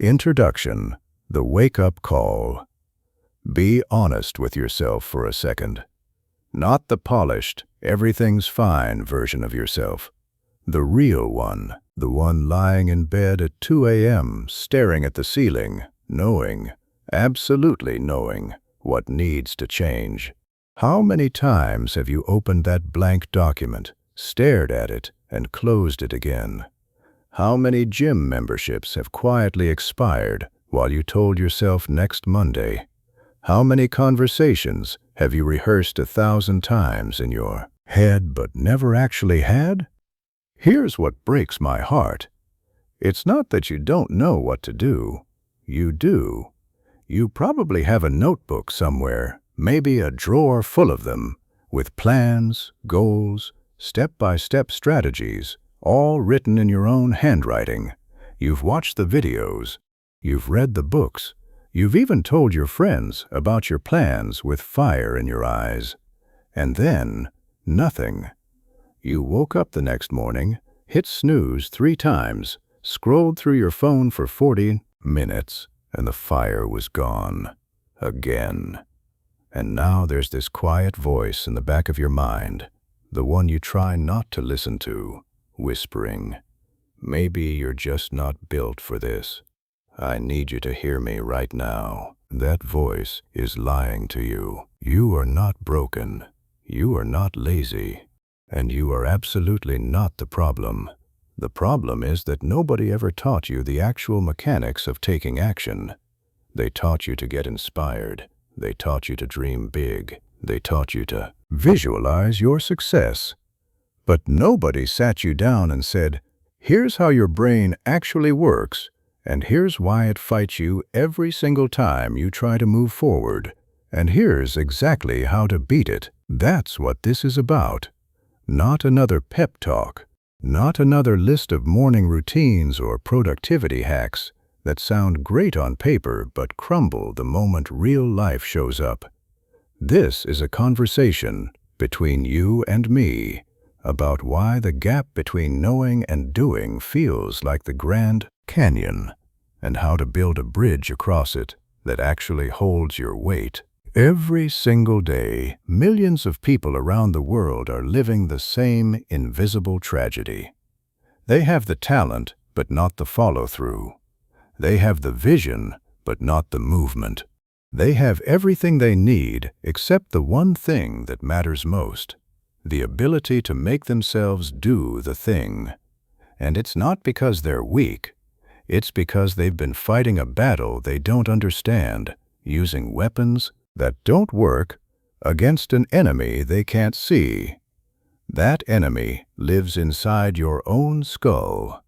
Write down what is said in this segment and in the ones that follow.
Introduction: The Wake-Up Call. Be honest with yourself for a second. Not the polished, everything's fine version of yourself. The real one. The one lying in bed at 2 a.m., staring at the ceiling, knowing, absolutely knowing, what needs to change. How many times have you opened that blank document, stared at it, and closed it again? How many gym memberships have quietly expired while you told yourself next Monday? How many conversations have you rehearsed 1,000 times in your head but never actually had? Here's what breaks my heart. It's not that you don't know what to do. You do. You probably have a notebook somewhere, maybe a drawer full of them, with plans, goals, step-by-step strategies, all written in your own handwriting. You've watched the videos. You've read the books. You've even told your friends about your plans with fire in your eyes. And then, nothing. You woke up the next morning, hit snooze 3 times, scrolled through your phone for 40 minutes, and the fire was gone. Again. And now there's this quiet voice in the back of your mind, the one you try not to listen to, whispering, "Maybe you're just not built for this. I need you to hear me right now." That voice is lying to you. You are not broken. You are not lazy. And you are absolutely not the problem. The problem is that nobody ever taught you the actual mechanics of taking action. They taught you to get inspired. They taught you to dream big. They taught you to visualize your success. But nobody sat you down and said, "Here's how your brain actually works, and here's why it fights you every single time you try to move forward, and here's exactly how to beat it." That's what this is about. Not another pep talk. Not another list of morning routines or productivity hacks that sound great on paper but crumble the moment real life shows up. This is a conversation between you and me about why the gap between knowing and doing feels like the Grand Canyon, and how to build a bridge across it that actually holds your weight. Every single day, millions of people around the world are living the same invisible tragedy. They have the talent, but not the follow-through. They have the vision, but not the movement. They have everything they need except the one thing that matters most: the ability to make themselves do the thing. And it's not because they're weak. It's because they've been fighting a battle they don't understand, using weapons that don't work against an enemy they can't see. That enemy lives inside your own skull.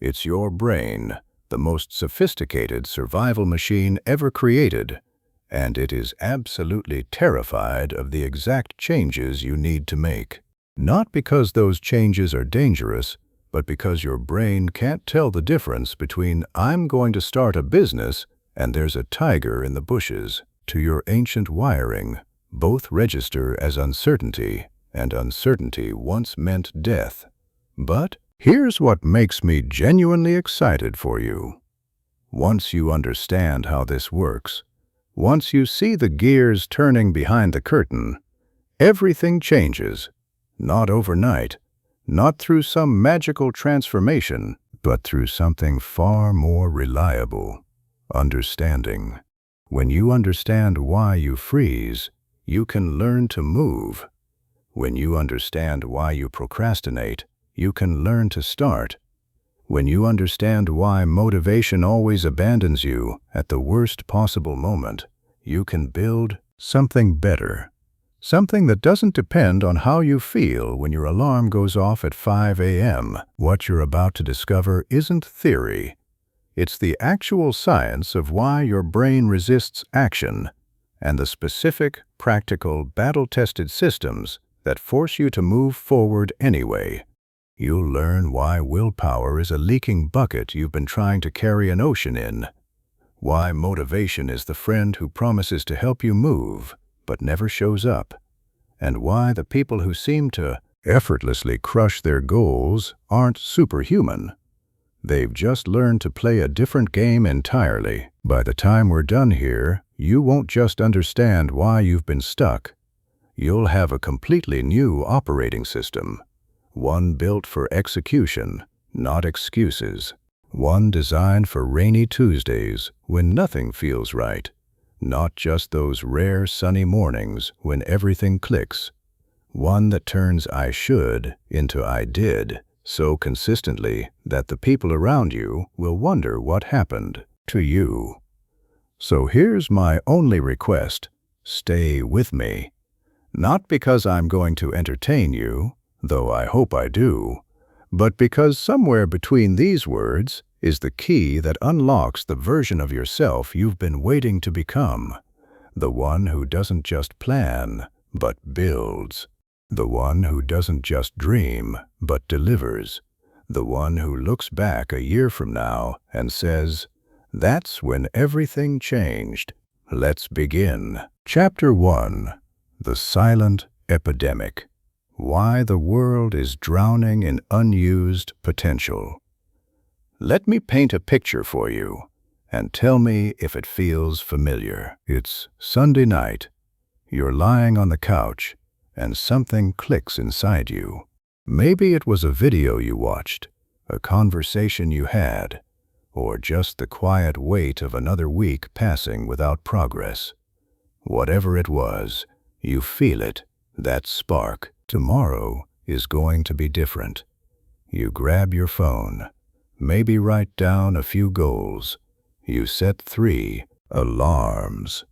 It's your brain, the most sophisticated survival machine ever created, and it is absolutely terrified of the exact changes you need to make. Not because those changes are dangerous, but because your brain can't tell the difference between "I'm going to start a business" and "there's a tiger in the bushes." To your ancient wiring, both register as uncertainty, and uncertainty once meant death. But here's what makes me genuinely excited for you. Once you understand how this works, once you see the gears turning behind the curtain, everything changes. Not overnight, not through some magical transformation, but through something far more reliable: understanding. When you understand why you freeze, you can learn to move. When you understand why you procrastinate, you can learn to start. When you understand why motivation always abandons you at the worst possible moment, you can build something better. Something that doesn't depend on how you feel when your alarm goes off at 5 a.m. What you're about to discover isn't theory. It's the actual science of why your brain resists action, and the specific, practical, battle-tested systems that force you to move forward anyway. You'll learn why willpower is a leaking bucket you've been trying to carry an ocean in, why motivation is the friend who promises to help you move but never shows up, and why the people who seem to effortlessly crush their goals aren't superhuman. They've just learned to play a different game entirely. By the time we're done here, you won't just understand why you've been stuck. You'll have a completely new operating system. One built for execution, not excuses. One designed for rainy Tuesdays when nothing feels right. Not just those rare sunny mornings when everything clicks. One that turns I should into I did so consistently that the people around you will wonder what happened to you. So here's my only request. Stay with me. Not because I'm going to entertain you, though I hope I do, but because somewhere between these words is the key that unlocks the version of yourself you've been waiting to become. The one who doesn't just plan, but builds. The one who doesn't just dream, but delivers. The one who looks back a year from now and says, "That's when everything changed. Let's begin." Chapter 1. The Silent Epidemic. Why the world is drowning in unused potential. Let me paint a picture for you, and tell me if it feels familiar. It's Sunday night. You're lying on the couch, and something clicks inside you. Maybe it was a video you watched, a conversation you had, or just the quiet weight of another week passing without progress. Whatever it was, you feel it, that spark. Tomorrow is going to be different. You grab your phone, maybe write down a few goals. You set 3 alarms.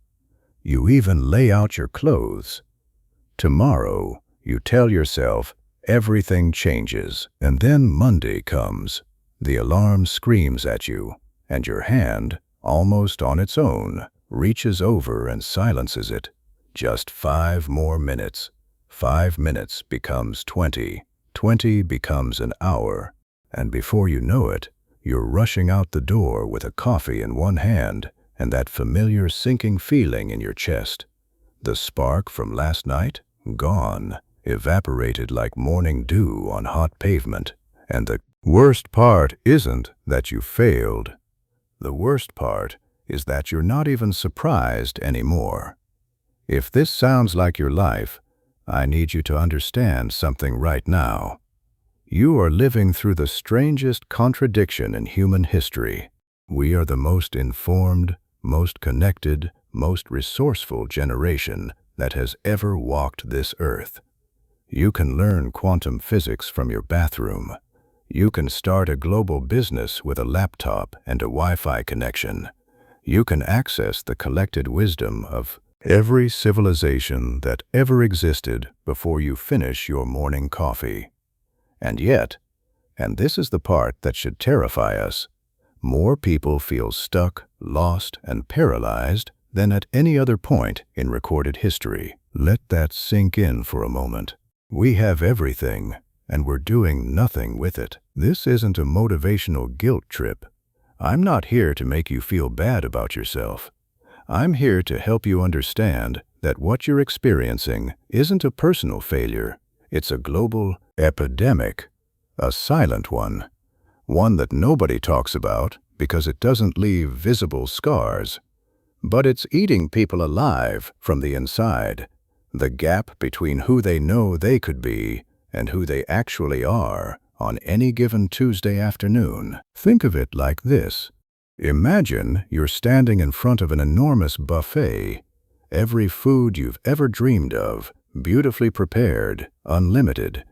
You even lay out your clothes. Tomorrow, you tell yourself everything changes. And then Monday comes. The alarm screams at you, and your hand, almost on its own, reaches over and silences it. Just 5 more minutes. 5 minutes becomes 20. 20 becomes an hour. And before you know it, you're rushing out the door with a coffee in one hand and that familiar sinking feeling in your chest. The spark from last night? Gone. Evaporated like morning dew on hot pavement. And the worst part isn't that you failed. The worst part is that you're not even surprised anymore. If this sounds like your life, I need you to understand something right now. You are living through the strangest contradiction in human history. We are the most informed, most connected, most resourceful generation that has ever walked this earth. You can learn quantum physics from your bathroom. You can start a global business with a laptop and a Wi-Fi connection. You can access the collected wisdom of every civilization that ever existed before you finish your morning coffee. And yet, and this is the part that should terrify us, more people feel stuck, lost, and paralyzed than at any other point in recorded history. Let that sink in for a moment. We have everything, and we're doing nothing with it. This isn't a motivational guilt trip. I'm not here to make you feel bad about yourself. I'm here to help you understand that what you're experiencing isn't a personal failure. It's a global epidemic, a silent one that nobody talks about because it doesn't leave visible scars. But it's eating people alive from the inside. The gap between who they know they could be and who they actually are on any given Tuesday afternoon. Think of it like this. Imagine you're standing in front of an enormous buffet. Every food you've ever dreamed of, beautifully prepared, unlimited.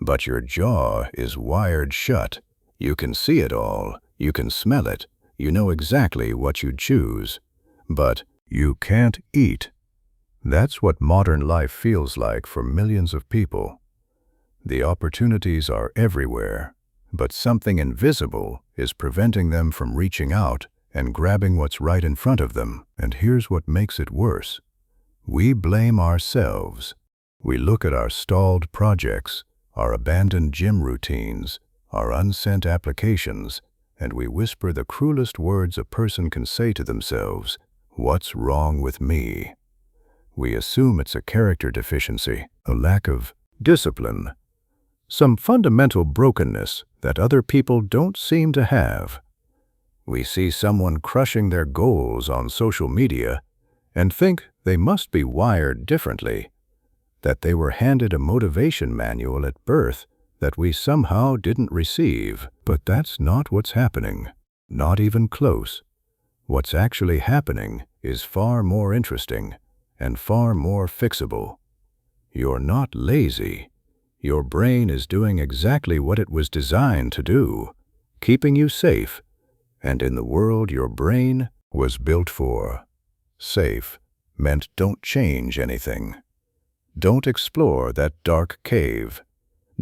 But your jaw is wired shut. You can see it all. You can smell it. You know exactly what you'd choose. But you can't eat. That's what modern life feels like for millions of people. The opportunities are everywhere, but something invisible is preventing them from reaching out and grabbing what's right in front of them. And here's what makes it worse. We blame ourselves. We look at our stalled projects, our abandoned gym routines, our unsent applications, and we whisper the cruelest words a person can say to themselves, "What's wrong with me?" We assume it's a character deficiency, a lack of discipline, some fundamental brokenness that other people don't seem to have. We see someone crushing their goals on social media and think they must be wired differently, that they were handed a motivation manual at birth that we somehow didn't receive. But that's not what's happening. Not even close. What's actually happening is far more interesting and far more fixable. You're not lazy. Your brain is doing exactly what it was designed to do, keeping you safe, and in the world your brain was built for. Safe meant don't change anything. Don't explore that dark cave.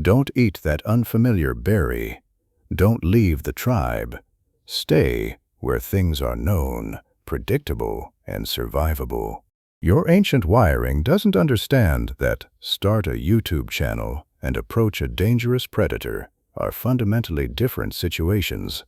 Don't eat that unfamiliar berry. Don't leave the tribe. Stay where things are known, predictable, and survivable. Your ancient wiring doesn't understand that start a YouTube channel and approach a dangerous predator are fundamentally different situations.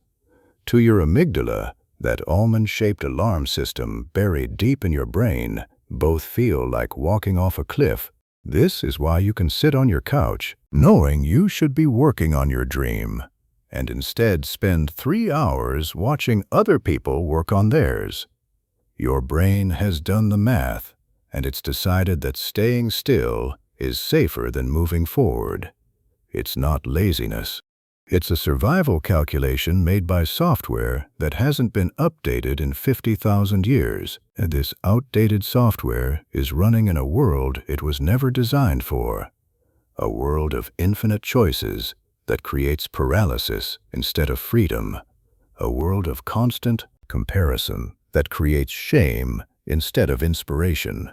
To your amygdala, that almond-shaped alarm system buried deep in your brain, both feel like walking off a cliff. This is why you can sit on your couch, knowing you should be working on your dream, and instead spend 3 hours watching other people work on theirs. Your brain has done the math, and it's decided that staying still is safer than moving forward. It's not laziness. It's a survival calculation made by software that hasn't been updated in 50,000 years, and this outdated software is running in a world it was never designed for. A world of infinite choices that creates paralysis instead of freedom. A world of constant comparison that creates shame instead of inspiration.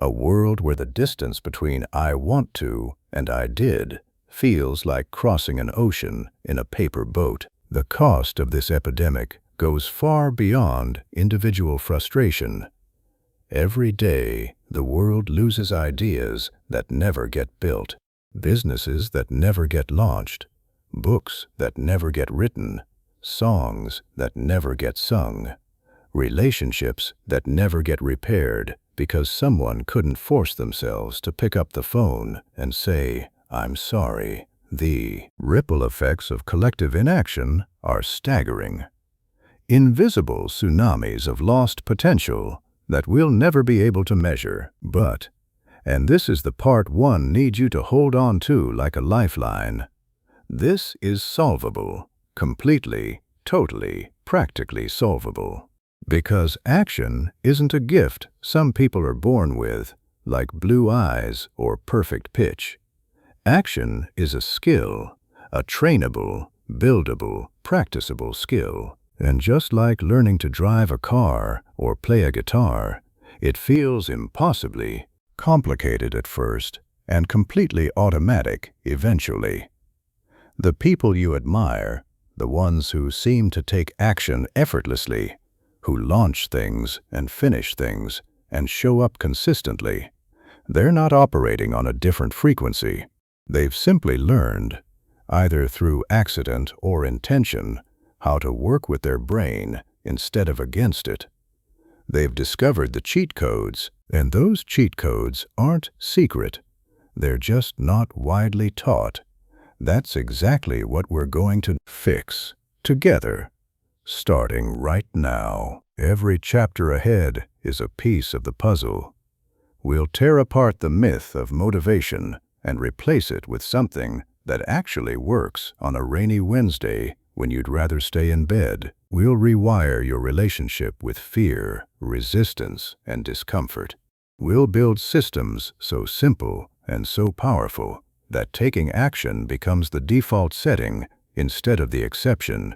A world where the distance between I want to and I did feels like crossing an ocean in a paper boat. The cost of this epidemic goes far beyond individual frustration. Every day, the world loses ideas that never get built, businesses that never get launched, books that never get written, songs that never get sung, relationships that never get repaired because someone couldn't force themselves to pick up the phone and say, I'm sorry. The ripple effects of collective inaction are staggering. Invisible tsunamis of lost potential that we'll never be able to measure. But, and this is the part one needs you to hold on to like a lifeline, this is solvable, completely, totally, practically solvable. Because action isn't a gift some people are born with, like blue eyes or perfect pitch. Action is a skill, a trainable, buildable, practicable skill. And just like learning to drive a car or play a guitar, it feels impossibly complicated at first and completely automatic eventually. The people you admire, the ones who seem to take action effortlessly, who launch things and finish things and show up consistently, they're not operating on a different frequency. They've simply learned, either through accident or intention, how to work with their brain instead of against it. They've discovered the cheat codes, and those cheat codes aren't secret. They're just not widely taught. That's exactly what we're going to fix together, starting right now. Every chapter ahead is a piece of the puzzle. We'll tear apart the myth of motivation and replace it with something that actually works on a rainy Wednesday when you'd rather stay in bed. We'll rewire your relationship with fear, resistance, and discomfort. We'll build systems so simple and so powerful that taking action becomes the default setting instead of the exception.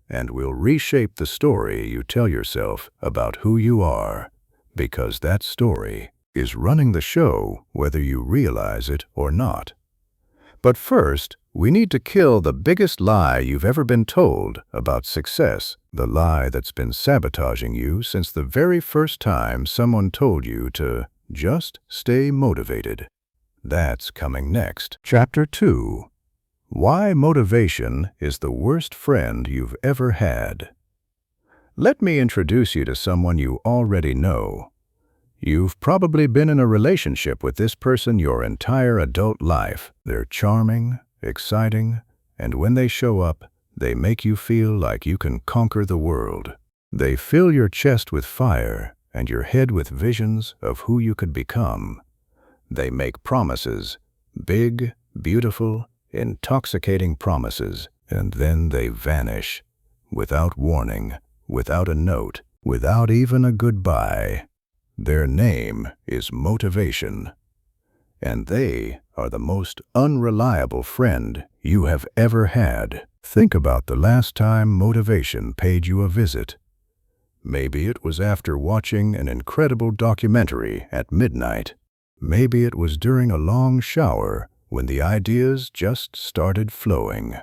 And we'll reshape the story you tell yourself about who you are, because that story is running the show whether you realize it or not. But first, we need to kill the biggest lie you've ever been told about success, the lie that's been sabotaging you since the very first time someone told you to just stay motivated. That's coming next. Chapter 2. Why motivation is the worst friend you've ever had. Let me introduce you to someone you already know. You've probably been in a relationship with this person your entire adult life. They're charming, exciting, and when they show up, they make you feel like you can conquer the world. They fill your chest with fire and your head with visions of who you could become. They make promises, big, beautiful, intoxicating promises, and then they vanish, without warning, without a note, without even a goodbye. Their name is motivation, and they are the most unreliable friend you have ever had. Think about the last time motivation paid you a visit. Maybe it was after watching an incredible documentary at midnight. Maybe it was during a long shower when the ideas just started flowing.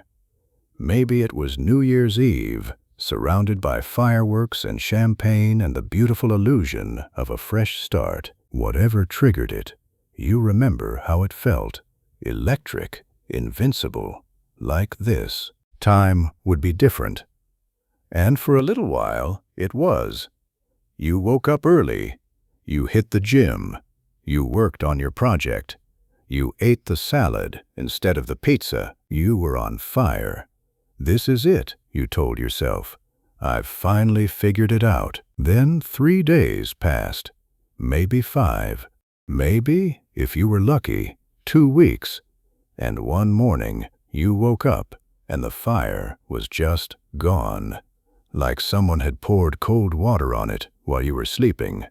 Maybe it was New Year's Eve, surrounded by fireworks and champagne and the beautiful illusion of a fresh start. Whatever triggered it, you remember how it felt. Electric, invincible, like this. Time would be different. And for a little while, it was. You woke up early. You hit the gym. You worked on your project. You ate the salad instead of the pizza. You were on fire. This is it, you told yourself. I've finally figured it out. Then 3 days passed. Maybe 5. Maybe, if you were lucky, 2 weeks. And one morning, you woke up, and the fire was just gone. Like someone had poured cold water on it while you were sleeping.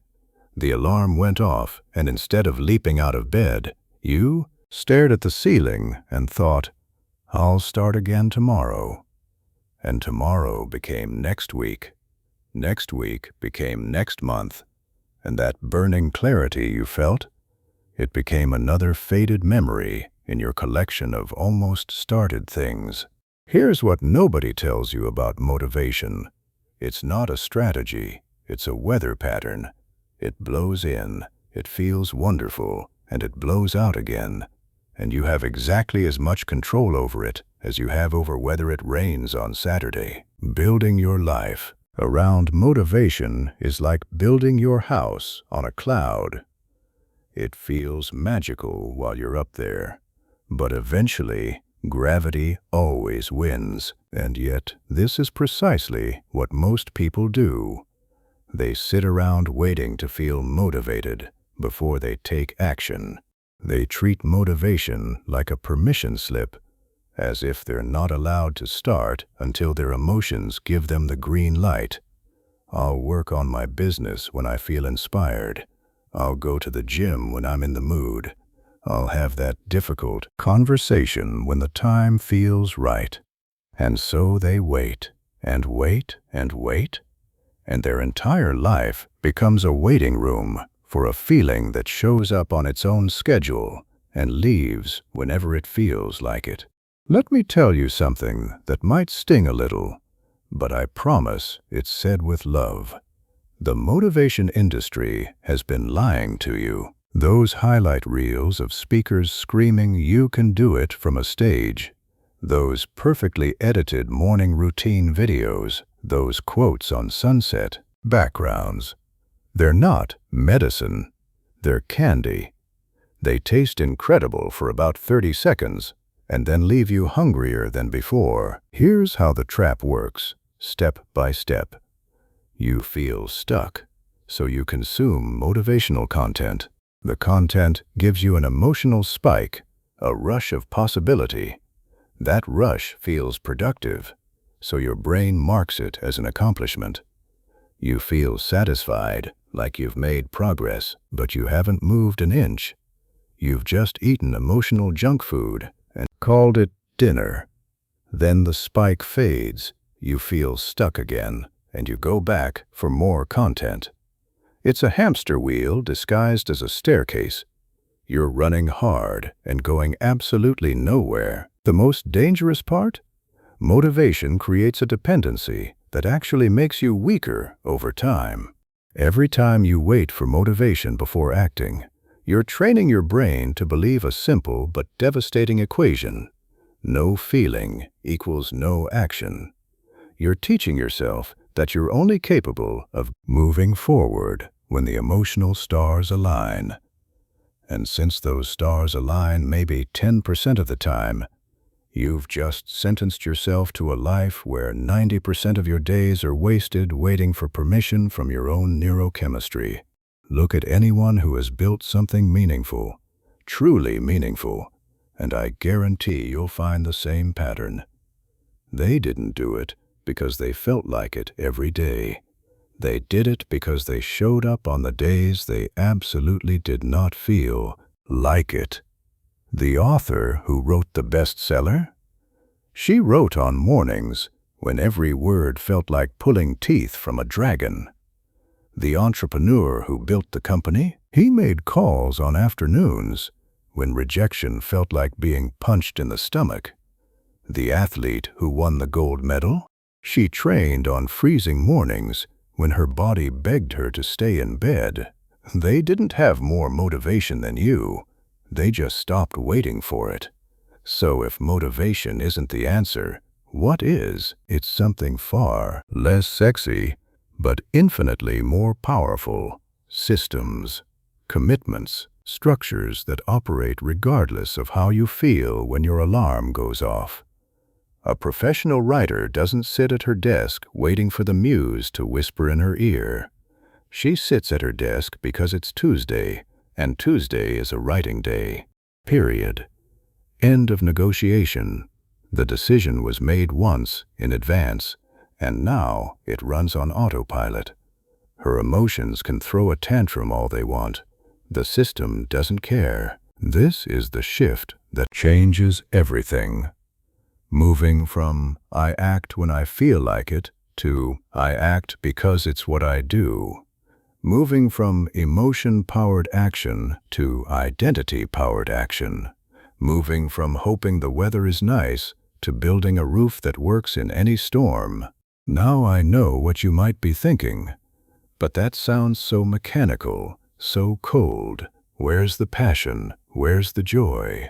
The alarm went off, and instead of leaping out of bed, you stared at the ceiling and thought, I'll start again tomorrow. And tomorrow became next week. Next week became next month. And that burning clarity you felt, it became another faded memory in your collection of almost started things. Here's what nobody tells you about motivation. It's not a strategy, it's a weather pattern. It blows in, it feels wonderful, and it blows out again. And you have exactly as much control over it as you have over whether it rains on Saturday. Building your life around motivation is like building your house on a cloud. It feels magical while you're up there, but eventually, gravity always wins. And yet, this is precisely what most people do. They sit around waiting to feel motivated before they take action. They treat motivation like a permission slip, as if they're not allowed to start until their emotions give them the green light. I'll work on my business when I feel inspired. I'll go to the gym when I'm in the mood. I'll have that difficult conversation when the time feels right. And so they wait, and wait, and wait, and their entire life becomes a waiting room for a feeling that shows up on its own schedule and leaves whenever it feels like it. Let me tell you something that might sting a little, but I promise it's said with love. The motivation industry has been lying to you. Those highlight reels of speakers screaming "you can do it" from a stage, those perfectly edited morning routine videos, those quotes on sunset backgrounds. They're not medicine. They're candy. They taste incredible for about 30 seconds and then leave you hungrier than before. Here's how the trap works, step by step. You feel stuck, so you consume motivational content. The content gives you an emotional spike, a rush of possibility. That rush feels productive, so your brain marks it as an accomplishment. You feel satisfied, like you've made progress, but you haven't moved an inch. You've just eaten emotional junk food and called it dinner. Then the spike fades, you feel stuck again, and you go back for more content. It's a hamster wheel disguised as a staircase. You're running hard and going absolutely nowhere. The most dangerous part? Motivation creates a dependency that actually makes you weaker over time. Every time you wait for motivation before acting, you're training your brain to believe a simple but devastating equation. No feeling equals no action. You're teaching yourself that you're only capable of moving forward when the emotional stars align. And since those stars align maybe 10% of the time, you've just sentenced yourself to a life where 90% of your days are wasted waiting for permission from your own neurochemistry. Look at anyone who has built something meaningful, truly meaningful, and I guarantee you'll find the same pattern. They didn't do it because they felt like it every day. They did it because they showed up on the days they absolutely did not feel like it. The author who wrote the bestseller? She wrote on mornings when every word felt like pulling teeth from a dragon. The entrepreneur who built the company? He made calls on afternoons when rejection felt like being punched in the stomach. The athlete who won the gold medal? She trained on freezing mornings when her body begged her to stay in bed. They didn't have more motivation than you. They just stopped waiting for it. So if motivation isn't the answer, what is? It's something far less sexy, but infinitely more powerful. Systems, commitments, structures that operate regardless of how you feel when your alarm goes off. A professional writer doesn't sit at her desk waiting for the muse to whisper in her ear. She sits at her desk because it's Tuesday, and Tuesday is a writing day. Period. End of negotiation. The decision was made once, in advance, and now it runs on autopilot. Her emotions can throw a tantrum all they want. The system doesn't care. This is the shift that changes everything. Moving from "I act when I feel like it" to "I act because it's what I do." Moving from emotion-powered action to identity-powered action. Moving from hoping the weather is nice to building a roof that works in any storm. Now I know what you might be thinking. But that sounds so mechanical, so cold. Where's the passion? Where's the joy?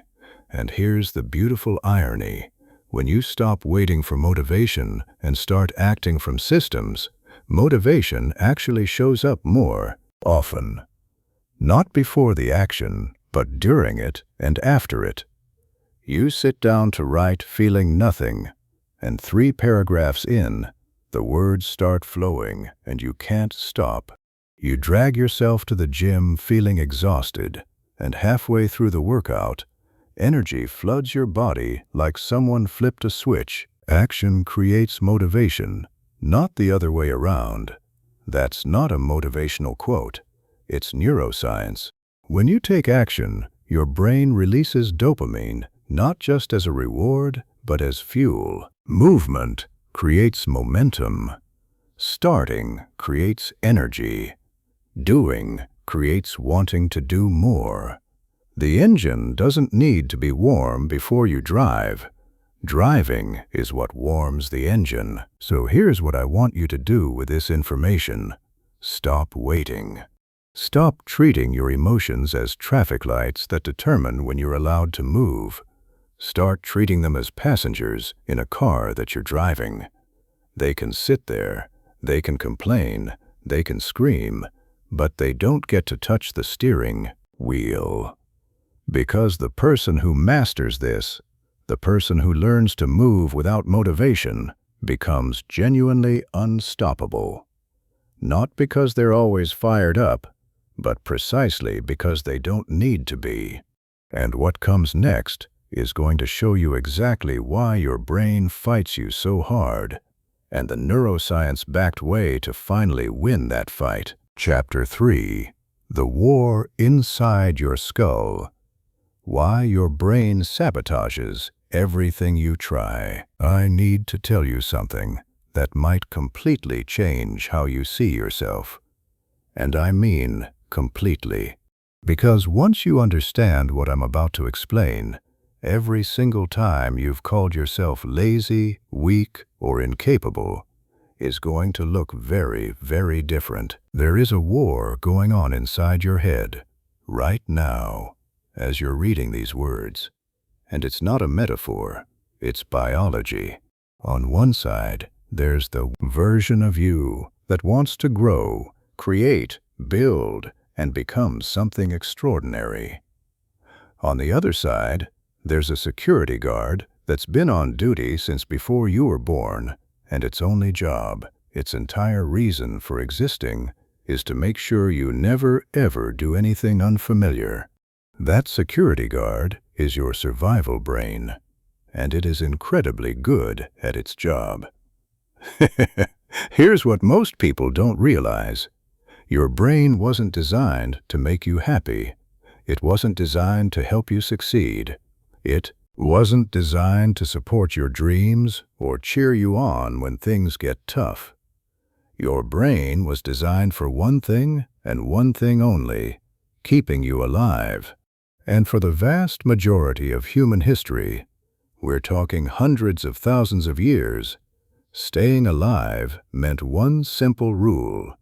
And here's the beautiful irony. When you stop waiting for motivation and start acting from systems, motivation actually shows up more often. Not before the action, but during it and after it. You sit down to write feeling nothing, and 3 paragraphs in, the words start flowing and you can't stop. You drag yourself to the gym feeling exhausted, and halfway through the workout, energy floods your body like someone flipped a switch. Action creates motivation, not the other way around. That's not a motivational quote. It's neuroscience. When you take action, your brain releases dopamine, not just as a reward, but as fuel. Movement creates momentum. Starting creates energy. Doing creates wanting to do more. The engine doesn't need to be warm before you drive. Driving is what warms the engine. So here's what I want you to do with this information. Stop waiting. Stop treating your emotions as traffic lights that determine when you're allowed to move. Start treating them as passengers in a car that you're driving. They can sit there, they can complain, they can scream, but they don't get to touch the steering wheel. Because the person who masters this, the person who learns to move without motivation, becomes genuinely unstoppable. Not because they're always fired up, but precisely because they don't need to be. And what comes next is going to show you exactly why your brain fights you so hard, and the neuroscience-backed way to finally win that fight. Chapter 3. The War Inside Your Skull. Why your brain sabotages everything you try. I need to tell you something that might completely change how you see yourself. And I mean completely. Because once you understand what I'm about to explain, every single time you've called yourself lazy, weak, or incapable is going to look very, very different. There is a war going on inside your head right now as you're reading these words. And it's not a metaphor, it's biology. On one side, there's the version of you that wants to grow, create, build, and become something extraordinary. On the other side, there's a security guard that's been on duty since before you were born, and its only job, its entire reason for existing, is to make sure you never ever do anything unfamiliar. That security guard is your survival brain, and it is incredibly good at its job. Here's what most people don't realize. Your brain wasn't designed to make you happy. It wasn't designed to help you succeed. It wasn't designed to support your dreams or cheer you on when things get tough. Your brain was designed for one thing and one thing only, keeping you alive. And for the vast majority of human history, we're talking hundreds of thousands of years, staying alive meant one simple rule: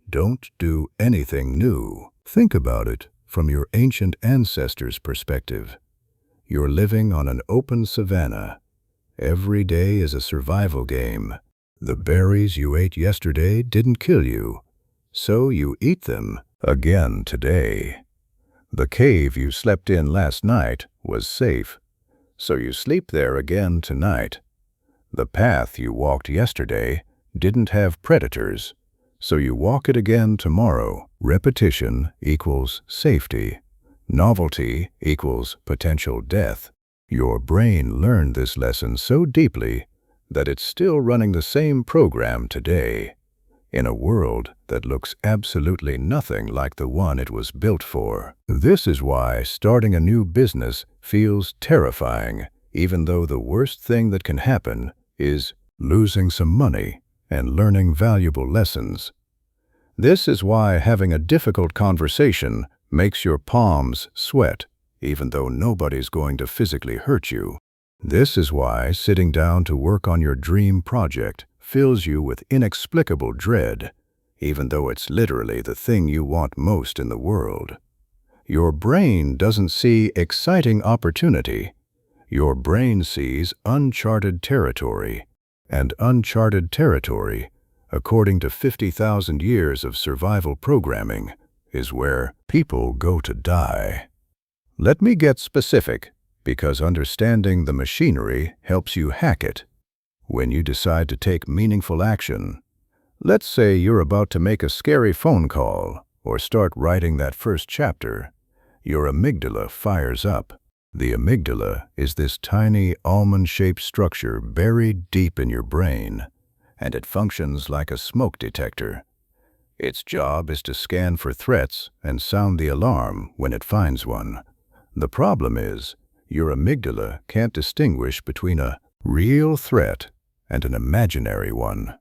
don't do anything new. Think about it from your ancient ancestors' perspective. You're living on an open savanna. Every day is a survival game. The berries you ate yesterday didn't kill you, so you eat them again today. The cave you slept in last night was safe, so you sleep there again tonight. The path you walked yesterday didn't have predators, so you walk it again tomorrow. Repetition equals safety. Novelty equals potential death. Your brain learned this lesson so deeply that it's still running the same program today, in a world that looks absolutely nothing like the one it was built for. This is why starting a new business feels terrifying, even though the worst thing that can happen is losing some money and learning valuable lessons. This is why having a difficult conversation makes your palms sweat, even though nobody's going to physically hurt you. This is why sitting down to work on your dream project fills you with inexplicable dread, even though it's literally the thing you want most in the world. Your brain doesn't see exciting opportunity. Your brain sees uncharted territory, and uncharted territory, according to 50,000 years of survival programming, is where people go to die. Let me get specific, because understanding the machinery helps you hack it. When you decide to take meaningful action, let's say you're about to make a scary phone call or start writing that first chapter, your amygdala fires up. The amygdala is this tiny almond-shaped structure buried deep in your brain, and it functions like a smoke detector. Its job is to scan for threats and sound the alarm when it finds one. The problem is, your amygdala can't distinguish between a real threat and an imaginary one.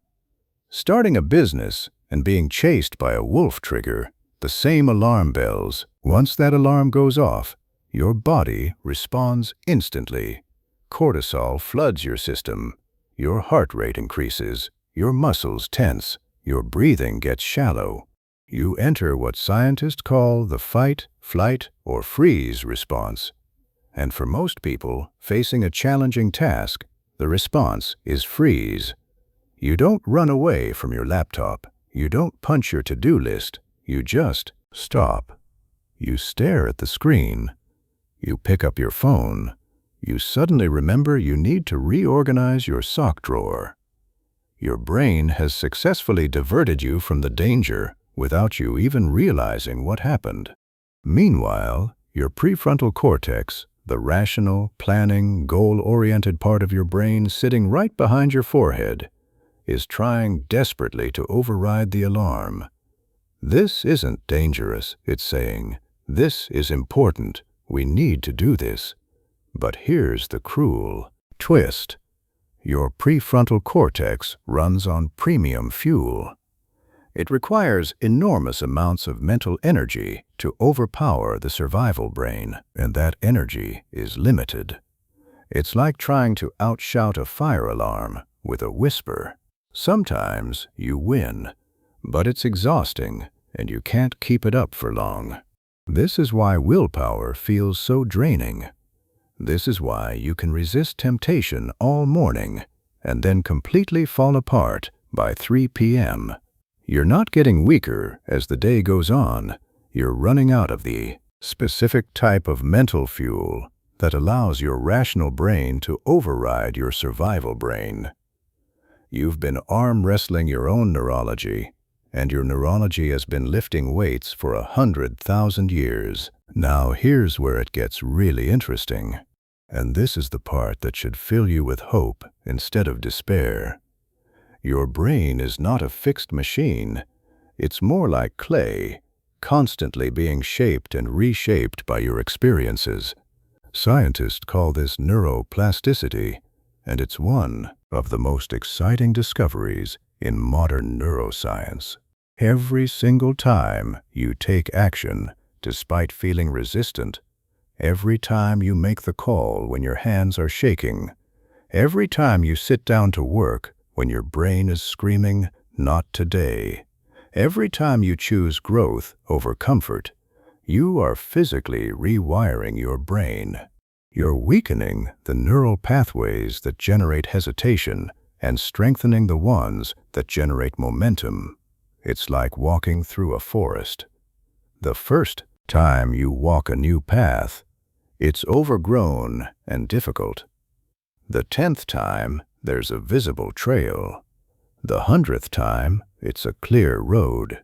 Starting a business and being chased by a wolf trigger the same alarm bells. Once that alarm goes off, your body responds instantly. Cortisol floods your system. Your heart rate increases. Your muscles tense. Your breathing gets shallow. You enter what scientists call the fight, flight, or freeze response. And for most people facing a challenging task, the response is freeze. You don't run away from your laptop. You don't punch your to-do list. You just stop. You stare at the screen. You pick up your phone. You suddenly remember you need to reorganize your sock drawer. Your brain has successfully diverted you from the danger without you even realizing what happened. Meanwhile, your prefrontal cortex, the rational, planning, goal-oriented part of your brain sitting right behind your forehead, is trying desperately to override the alarm. This isn't dangerous, it's saying. This is important. We need to do this. But here's the cruel twist. Your prefrontal cortex runs on premium fuel. It requires enormous amounts of mental energy to overpower the survival brain, and that energy is limited. It's like trying to outshout a fire alarm with a whisper. Sometimes you win, but it's exhausting, and you can't keep it up for long. This is why willpower feels so draining. This is why you can resist temptation all morning and then completely fall apart by 3 p.m. You're not getting weaker as the day goes on. You're running out of the specific type of mental fuel that allows your rational brain to override your survival brain. You've been arm wrestling your own neurology, and your neurology has been lifting weights for 100,000 years. Now here's where it gets really interesting. And this is the part that should fill you with hope instead of despair. Your brain is not a fixed machine. It's more like clay, constantly being shaped and reshaped by your experiences. Scientists call this neuroplasticity, and it's one of the most exciting discoveries in modern neuroscience. Every single time you take action, despite feeling resistant, every time you make the call when your hands are shaking, every time you sit down to work when your brain is screaming, "Not today," every time you choose growth over comfort, you are physically rewiring your brain. You're weakening the neural pathways that generate hesitation and strengthening the ones that generate momentum. It's like walking through a forest. The first time you walk a new path, it's overgrown and difficult. The 10th time, there's a visible trail. The 100th time, it's a clear road.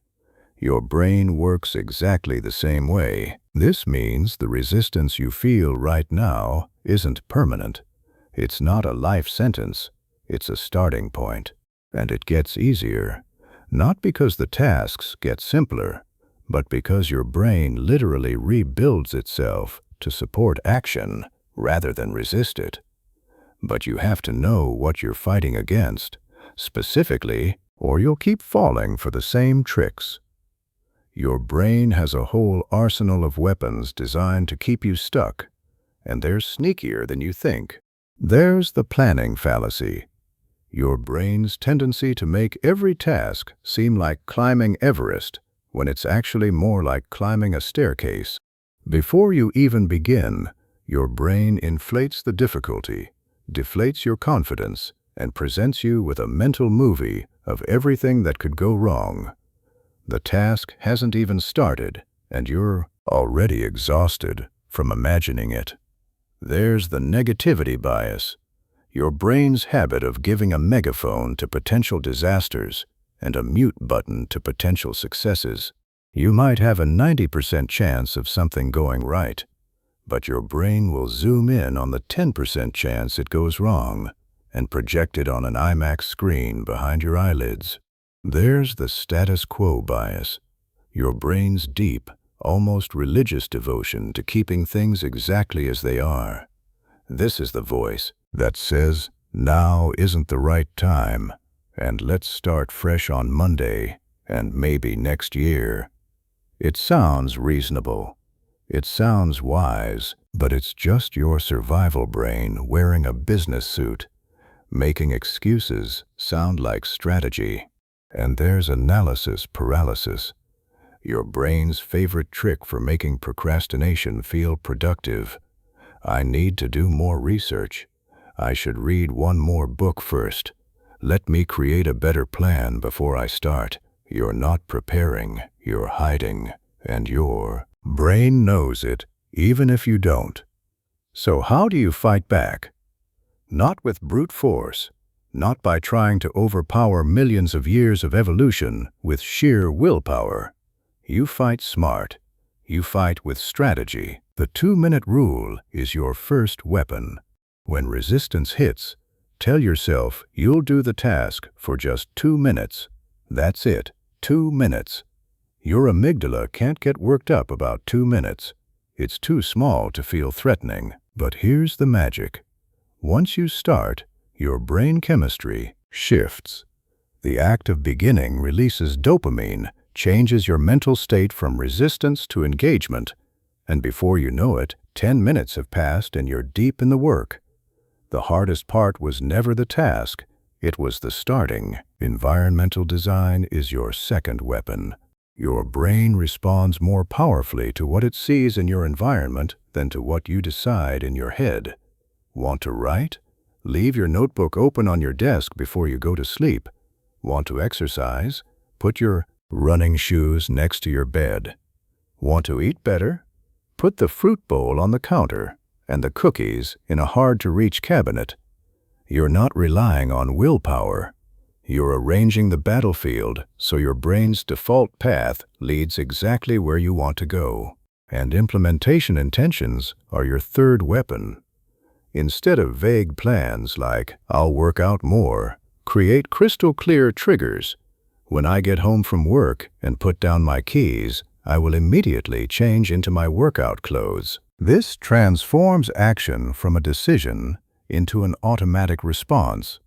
Your brain works exactly the same way. This means the resistance you feel right now isn't permanent. It's not a life sentence. It's a starting point. And it gets easier, not because the tasks get simpler, but because your brain literally rebuilds itself to support action rather than resist it. But you have to know what you're fighting against, specifically, or you'll keep falling for the same tricks. Your brain has a whole arsenal of weapons designed to keep you stuck, and they're sneakier than you think. There's the planning fallacy. Your brain's tendency to make every task seem like climbing Everest when it's actually more like climbing a staircase. Before you even begin, your brain inflates the difficulty, deflates your confidence, and presents you with a mental movie of everything that could go wrong. The task hasn't even started, and you're already exhausted from imagining it. There's the negativity bias, your brain's habit of giving a megaphone to potential disasters and a mute button to potential successes. You might have a 90% chance of something going right, but your brain will zoom in on the 10% chance it goes wrong and project it on an IMAX screen behind your eyelids. There's the status quo bias, your brain's deep, almost religious devotion to keeping things exactly as they are. This is the voice that says, "Now isn't the right time, and let's start fresh on Monday, and maybe next year." It sounds reasonable. It sounds wise, but it's just your survival brain wearing a business suit, making excuses sound like strategy. And there's analysis paralysis, your brain's favorite trick for making procrastination feel productive. I need to do more research. I should read one more book first. Let me create a better plan before I start. You're not preparing, you're hiding, and your brain knows it, even if you don't. So how do you fight back? Not with brute force. Not by trying to overpower millions of years of evolution with sheer willpower. You fight smart. You fight with strategy. The 2-minute rule is your first weapon. When resistance hits, tell yourself you'll do the task for just 2 minutes. That's it, 2 minutes. Your amygdala can't get worked up about 2 minutes. It's too small to feel threatening. But here's the magic. Once you start, your brain chemistry shifts. The act of beginning releases dopamine, changes your mental state from resistance to engagement, and before you know it, 10 minutes have passed and you're deep in the work. The hardest part was never the task, it was the starting. Environmental design is your second weapon. Your brain responds more powerfully to what it sees in your environment than to what you decide in your head. Want to write? Leave your notebook open on your desk before you go to sleep. Want to exercise? Put your running shoes next to your bed. Want to eat better? Put the fruit bowl on the counter and the cookies in a hard-to-reach cabinet. You're not relying on willpower. You're arranging the battlefield so your brain's default path leads exactly where you want to go. And implementation intentions are your third weapon. Instead of vague plans like, "I'll work out more," create crystal clear triggers. When I get home from work and put down my keys, I will immediately change into my workout clothes. This transforms action from a decision into an automatic response.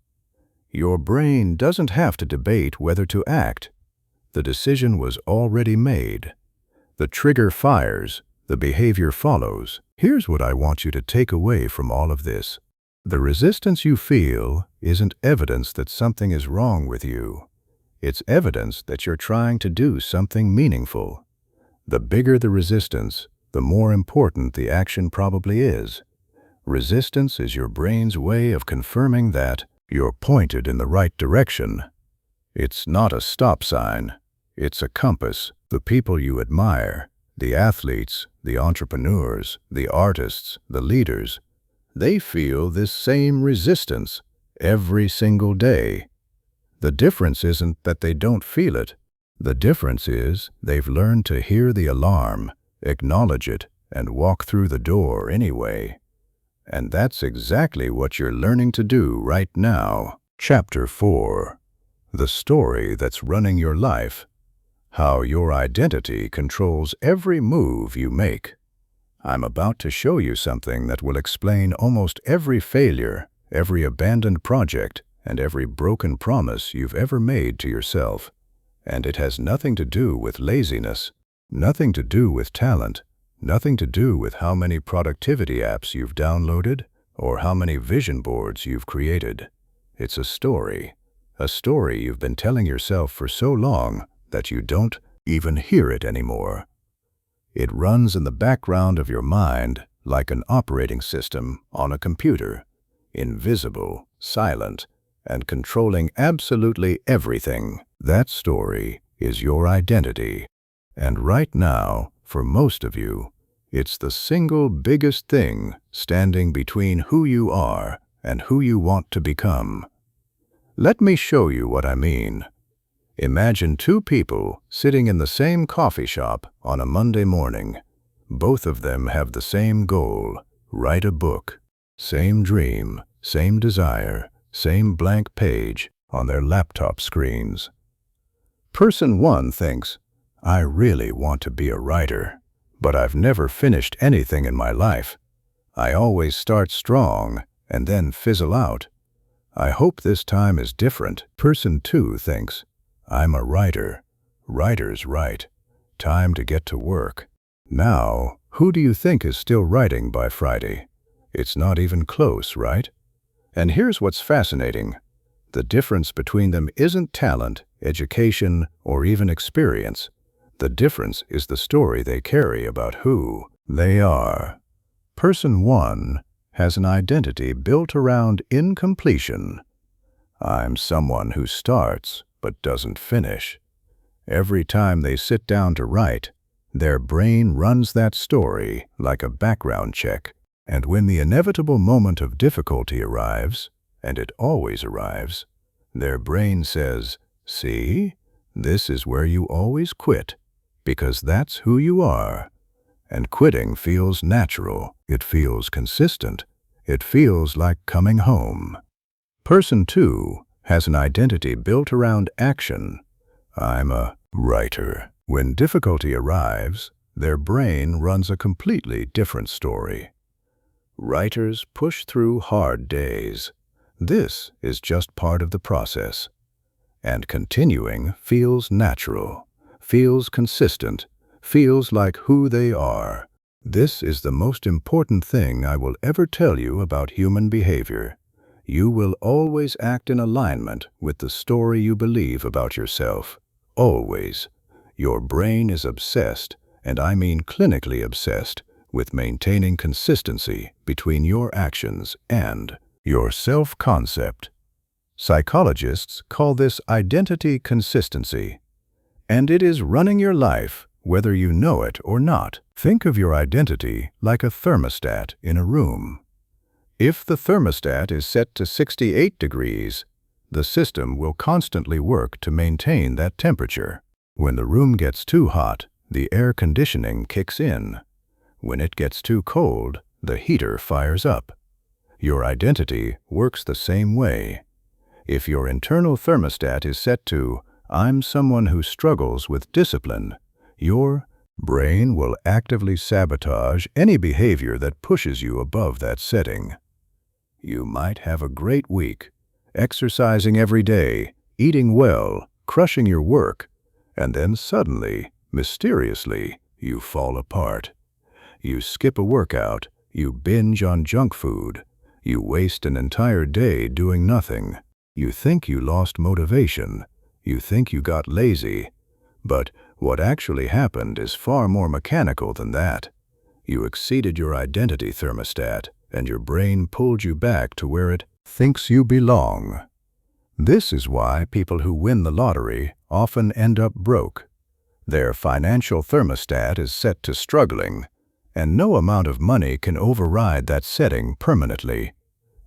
Your brain doesn't have to debate whether to act. The decision was already made. The trigger fires, the behavior follows. Here's what I want you to take away from all of this. The resistance you feel isn't evidence that something is wrong with you. It's evidence that you're trying to do something meaningful. The bigger the resistance, the more important the action probably is. Resistance is your brain's way of confirming that you're pointed in the right direction. It's not a stop sign. It's a compass. The people you admire, the athletes, the entrepreneurs, the artists, the leaders, they feel this same resistance every single day. The difference isn't that they don't feel it. The difference is they've learned to hear the alarm, acknowledge it, and walk through the door anyway. And that's exactly what you're learning to do right now. Chapter 4. The story that's running your life. How your identity controls every move you make. I'm about to show you something that will explain almost every failure, every abandoned project, and every broken promise you've ever made to yourself. And it has nothing to do with laziness, nothing to do with talent, nothing to do with how many productivity apps you've downloaded or how many vision boards you've created. It's a story you've been telling yourself for so long that you don't even hear it anymore. It runs in the background of your mind like an operating system on a computer, invisible, silent, and controlling absolutely everything. That story is your identity. And right now, for most of you, it's the single biggest thing standing between who you are and who you want to become. Let me show you what I mean. Imagine two people sitting in the same coffee shop on a Monday morning. Both of them have the same goal: write a book. Same dream, same desire, same blank page on their laptop screens. Person 1 thinks, "I really want to be a writer, but I've never finished anything in my life. I always start strong and then fizzle out. I hope this time is different." Person 2 thinks, "I'm a writer. Writers write. Time to get to work." Now, who do you think is still writing by Friday? It's not even close, right? And here's what's fascinating. The difference between them isn't talent, education, or even experience. The difference is the story they carry about who they are. Person 1 has an identity built around incompletion. I'm someone who starts but doesn't finish. Every time they sit down to write, their brain runs that story like a background check. And when the inevitable moment of difficulty arrives, and it always arrives, their brain says, "See, this is where you always quit, because that's who you are." And quitting feels natural, it feels consistent, it feels like coming home. Person 2 has an identity built around action. I'm a writer. When difficulty arrives, their brain runs a completely different story. Writers push through hard days. This is just part of the process. And continuing feels natural, feels consistent, feels like who they are. This is the most important thing I will ever tell you about human behavior. You will always act in alignment with the story you believe about yourself. Always. Your brain is obsessed, and I mean clinically obsessed, with maintaining consistency between your actions and your self-concept. Psychologists call this identity consistency. and it is running your life, whether you know it or not. Think of your identity like a thermostat in a room. If the thermostat is set to 68 degrees, the system will constantly work to maintain that temperature. When the room gets too hot, the air conditioning kicks in. When it gets too cold, the heater fires up. Your identity works the same way. If your internal thermostat is set to, "I'm someone who struggles with discipline," your brain will actively sabotage any behavior that pushes you above that setting. You might have a great week, exercising every day, eating well, crushing your work, and then suddenly, mysteriously, you fall apart. You skip a workout, you binge on junk food, you waste an entire day doing nothing. You think you lost motivation, you think you got lazy, but what actually happened is far more mechanical than that. You exceeded your identity thermostat, and your brain pulled you back to where it thinks you belong. This is why people who win the lottery often end up broke. Their financial thermostat is set to struggling, and no amount of money can override that setting permanently.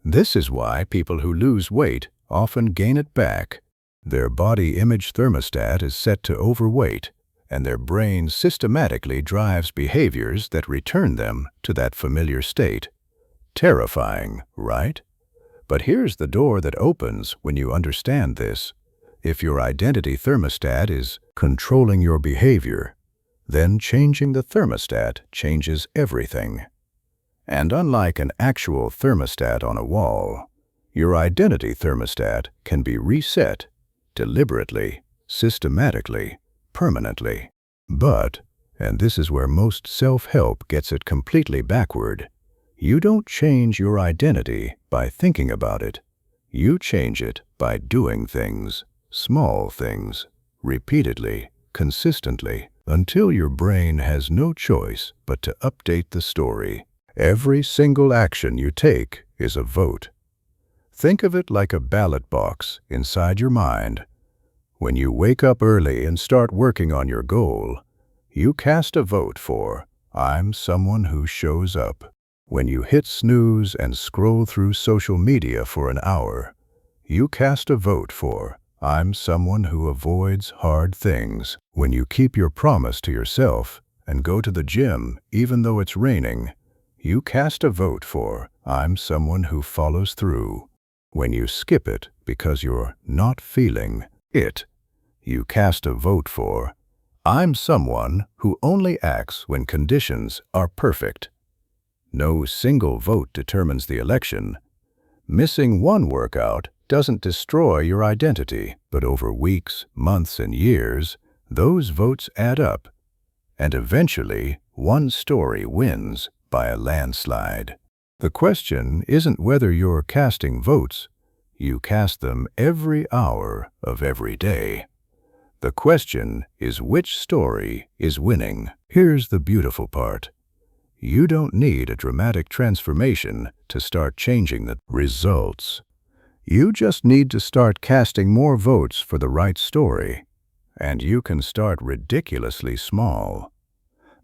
This is why people who lose weight often gain it back. Their body image thermostat is set to overweight, and their brain systematically drives behaviors that return them to that familiar state. Terrifying, right? But here's the door that opens when you understand this. If your identity thermostat is controlling your behavior, then changing the thermostat changes everything. And unlike an actual thermostat on a wall, your identity thermostat can be reset deliberately, systematically, permanently. But, and this is where most self-help gets it completely backward, you don't change your identity by thinking about it. You change it by doing things, small things, repeatedly, consistently, until your brain has no choice but to update the story. Every single action you take is a vote. Think of it like a ballot box inside your mind. When you wake up early and start working on your goal, you cast a vote for, "I'm someone who shows up." When you hit snooze and scroll through social media for an hour, you cast a vote for, "I'm someone who avoids hard things." When you keep your promise to yourself and go to the gym even though it's raining, you cast a vote for, "I'm someone who follows through." When you skip it because you're not feeling it, you cast a vote for, "I'm someone who only acts when conditions are perfect." No single vote determines the election. Missing one workout doesn't destroy your identity, but over weeks, months, and years, those votes add up, and eventually one story wins by a landslide. The question isn't whether you're casting votes. You cast them every hour of every day. The question is which story is winning. Here's the beautiful part. You don't need a dramatic transformation to start changing the results. You just need to start casting more votes for the right story. And you can start ridiculously small.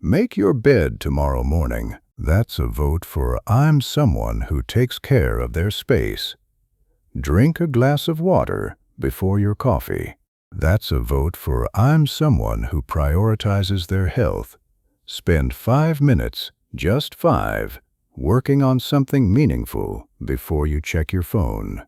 Make your bed tomorrow morning. That's a vote for, "I'm someone who takes care of their space." Drink a glass of water before your coffee. That's a vote for, "I'm someone who prioritizes their health." Spend 5 minutes, just 5, working on something meaningful before you check your phone.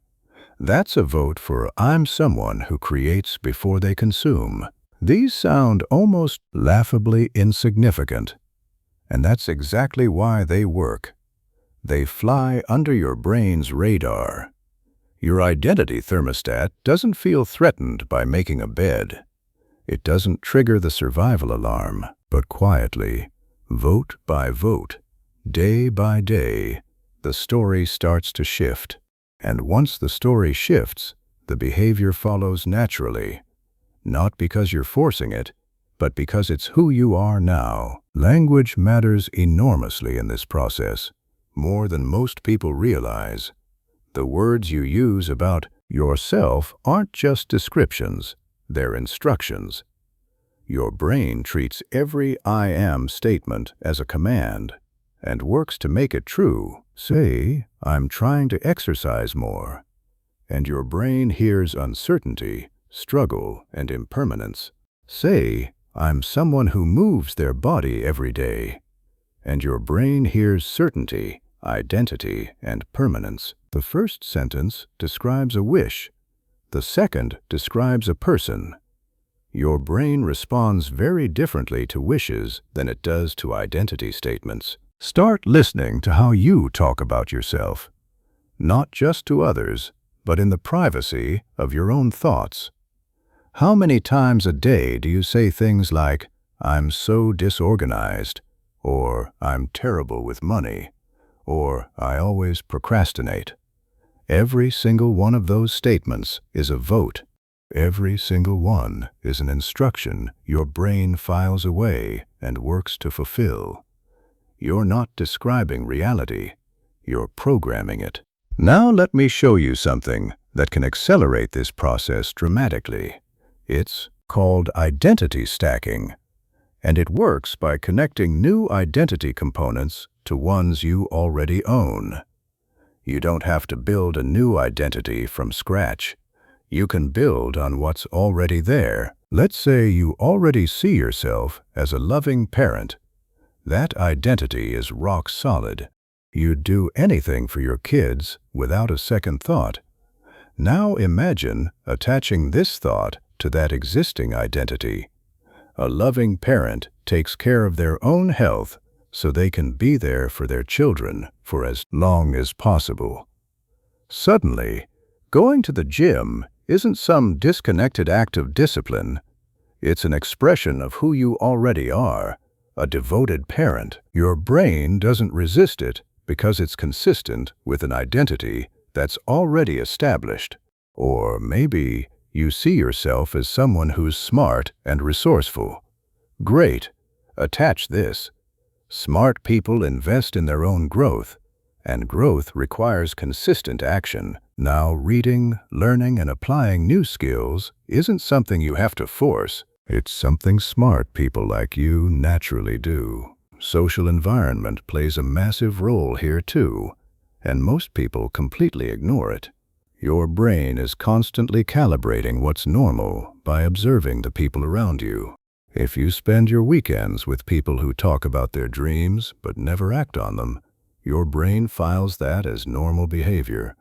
That's a vote for, "I'm someone who creates before they consume." These sound almost laughably insignificant, and that's exactly why they work. They fly under your brain's radar. Your identity thermostat doesn't feel threatened by making a bed. It doesn't trigger the survival alarm, but quietly, vote by vote, day by day, the story starts to shift. And once the story shifts, the behavior follows naturally. Not because you're forcing it, but because it's who you are now. Language matters enormously in this process, more than most people realize. The words you use about yourself aren't just descriptions, they're instructions. Your brain treats every I am statement as a command and works to make it true. Say, I'm trying to exercise more, and your brain hears uncertainty, struggle, and impermanence. Say, I'm someone who moves their body every day, and your brain hears certainty, identity, and permanence. The first sentence describes a wish. The second describes a person. Your brain responds very differently to wishes than it does to identity statements. Start listening to how you talk about yourself, not just to others, but in the privacy of your own thoughts. How many times a day do you say things like, I'm so disorganized, or I'm terrible with money, or I always procrastinate? Every single one of those statements is a vote. Every single one is an instruction your brain files away and works to fulfill. You're not describing reality, you're programming it. Now let me show you something that can accelerate this process dramatically. It's called identity stacking, and it works by connecting new identity components to ones you already own. You don't have to build a new identity from scratch. You can build on what's already there. Let's say you already see yourself as a loving parent. That identity is rock solid. You'd do anything for your kids without a second thought. Now imagine attaching this thought to that existing identity. A loving parent takes care of their own health so they can be there for their children for as long as possible. Suddenly, going to the gym isn't some disconnected act of discipline. It's an expression of who you already are, a devoted parent. Your brain doesn't resist it because it's consistent with an identity that's already established. Or maybe you see yourself as someone who's smart and resourceful. Great. Attach this. Smart people invest in their own growth, and growth requires consistent action. Now, reading, learning, and applying new skills isn't something you have to force. It's something smart people like you naturally do. Social environment plays a massive role here too, and most people completely ignore it. Your brain is constantly calibrating what's normal by observing the people around you. If you spend your weekends with people who talk about their dreams but never act on them, your brain files that as normal behavior.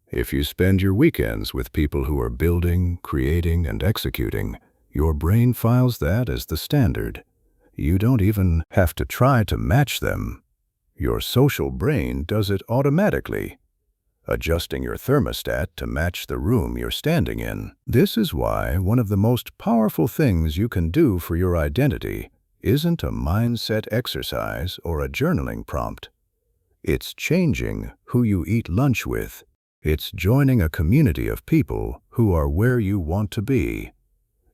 If you spend your weekends with people who are building, creating, and executing, your brain files that as the standard. You don't even have to try to match them. Your social brain does it automatically, adjusting your thermostat to match the room you're standing in. This is why one of the most powerful things you can do for your identity isn't a mindset exercise or a journaling prompt. It's changing who you eat lunch with. It's joining a community of people who are where you want to be.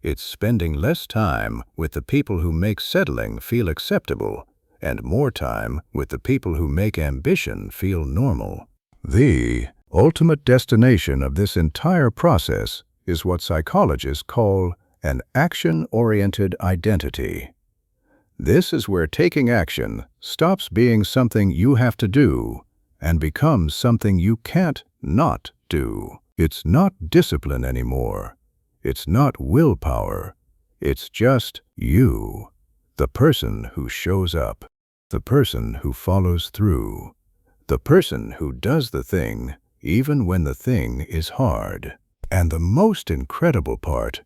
It's spending less time with the people who make settling feel acceptable and more time with the people who make ambition feel normal. The ultimate destination of this entire process is what psychologists call an action-oriented identity. This is where taking action stops being something you have to do and becomes something you can't not do. It's not discipline anymore. It's not willpower. It's just you, the person who shows up, the person who follows through, the person who does the thing even when the thing is hard. And the most incredible part,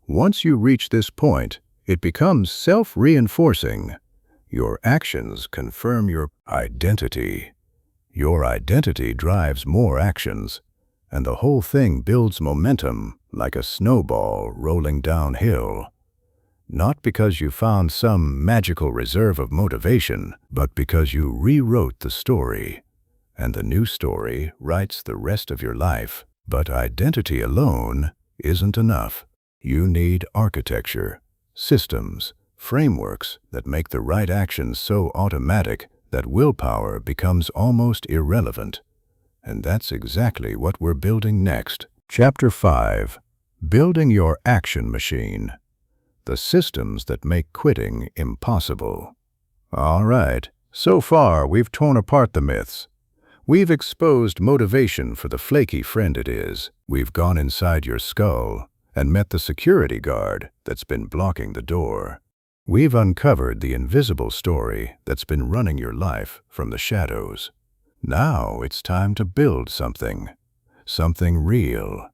once you reach this point, it becomes self-reinforcing. Your actions confirm your identity. Your identity drives more actions, and the whole thing builds momentum like a snowball rolling downhill. Not because you found some magical reserve of motivation, but because you rewrote the story, and the new story writes the rest of your life. But identity alone isn't enough. You need architecture, systems, frameworks that make the right actions so automatic that willpower becomes almost irrelevant. And that's exactly what we're building next. Chapter 5. Building Your Action Machine. the systems that make quitting impossible. All right, so far we've torn apart the myths. We've exposed motivation for the flaky friend it is. We've gone inside your skull and met the security guard that's been blocking the door. We've uncovered the invisible story that's been running your life from the shadows. Now it's time to build something real,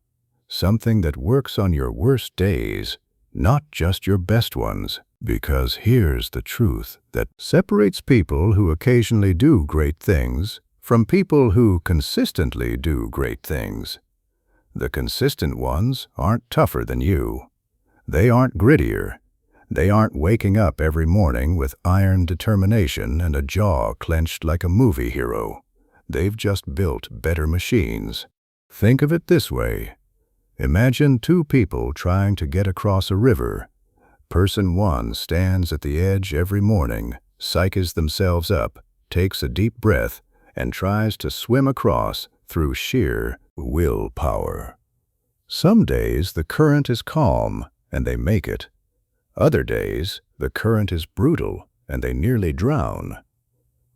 something that works on your worst days, not just your best ones. Because here's the truth that separates people who occasionally do great things from people who consistently do great things. The consistent ones aren't tougher than you. They aren't grittier. They aren't waking up every morning with iron determination and a jaw clenched like a movie hero. They've just built better machines. Think of it this way. Imagine two people trying to get across a river. Person one stands at the edge every morning, psyches themselves up, takes a deep breath, and tries to swim across through sheer willpower. Some days the current is calm and they make it. Other days the current is brutal and they nearly drown.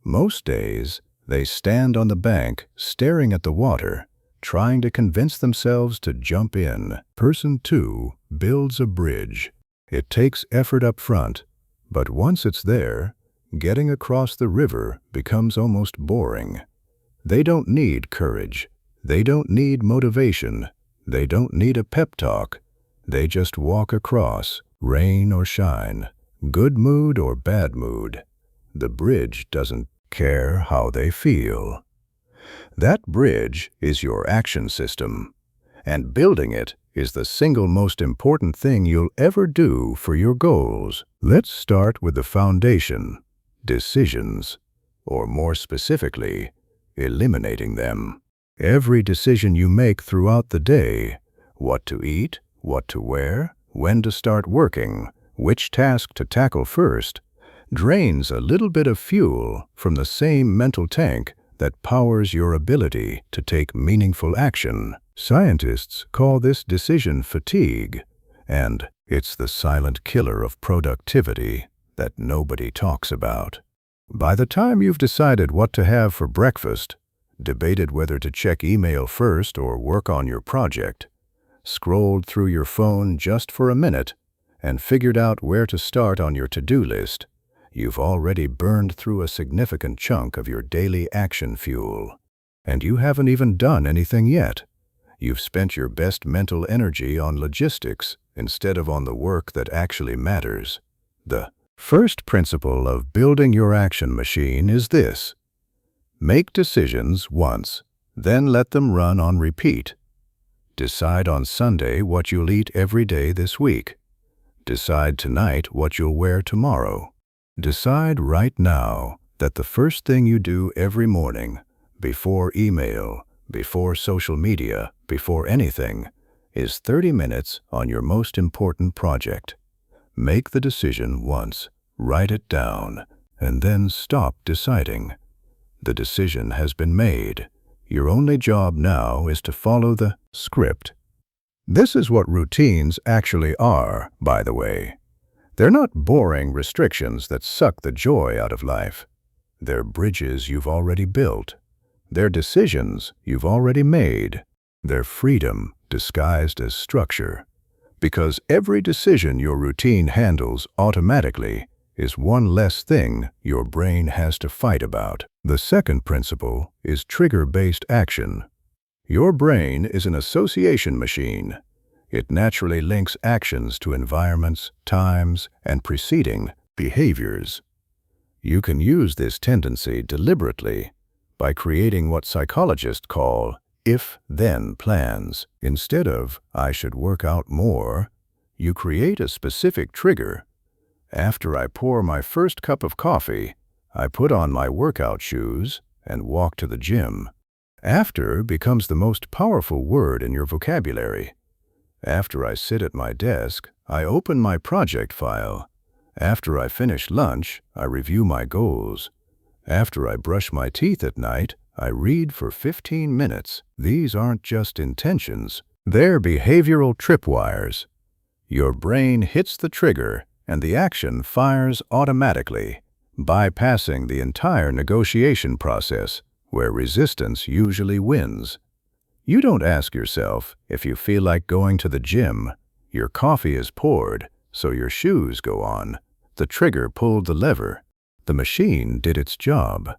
Most days they stand on the bank staring at the water, trying to convince themselves to jump in. Person two builds a bridge. It takes effort up front, but once it's there, getting across the river becomes almost boring. They don't need courage. They don't need motivation. They don't need a pep talk. They just walk across, rain or shine, good mood or bad mood. The bridge doesn't care how they feel. That bridge is your action system, and building it is the single most important thing you'll ever do for your goals. Let's start with the foundation, decisions, or more specifically, eliminating them. Every decision you make throughout the day, what to eat, what to wear, when to start working, which task to tackle first, drains a little bit of fuel from the same mental tank that powers your ability to take meaningful action. Scientists call this decision fatigue, and it's the silent killer of productivity that nobody talks about. By the time you've decided what to have for breakfast, debated whether to check email first or work on your project, scrolled through your phone just for a minute, and figured out where to start on your to-do list, you've already burned through a significant chunk of your daily action fuel. And you haven't even done anything yet. You've spent your best mental energy on logistics instead of on the work that actually matters. The first principle of building your action machine is this: make decisions once, then let them run on repeat. Decide on Sunday what you'll eat every day this week. Decide tonight what you'll wear tomorrow. Decide right now that the first thing you do every morning, before email, before social media, before anything, is 30 minutes on your most important project. Make the decision once, write it down, and then stop deciding. The decision has been made. Your only job now is to follow the script. This is what routines actually are, by the way. They're not boring restrictions that suck the joy out of life. They're bridges you've already built. They're decisions you've already made. They're freedom disguised as structure. Because every decision your routine handles automatically is one less thing your brain has to fight about. The second principle is trigger-based action. Your brain is an association machine. It naturally links actions to environments, times, and preceding behaviors. You can use this tendency deliberately by creating what psychologists call if-then plans. Instead of, I should work out more, you create a specific trigger. After I pour my first cup of coffee, I put on my workout shoes and walk to the gym. After becomes the most powerful word in your vocabulary. After I sit at my desk, I open my project file. After I finish lunch, I review my goals. After I brush my teeth at night, I read for 15 minutes. These aren't just intentions. They're behavioral tripwires. Your brain hits the trigger and the action fires automatically, bypassing the entire negotiation process where resistance usually wins. You don't ask yourself if you feel like going to the gym. Your coffee is poured, so your shoes go on. The trigger pulled the lever. The machine did its job.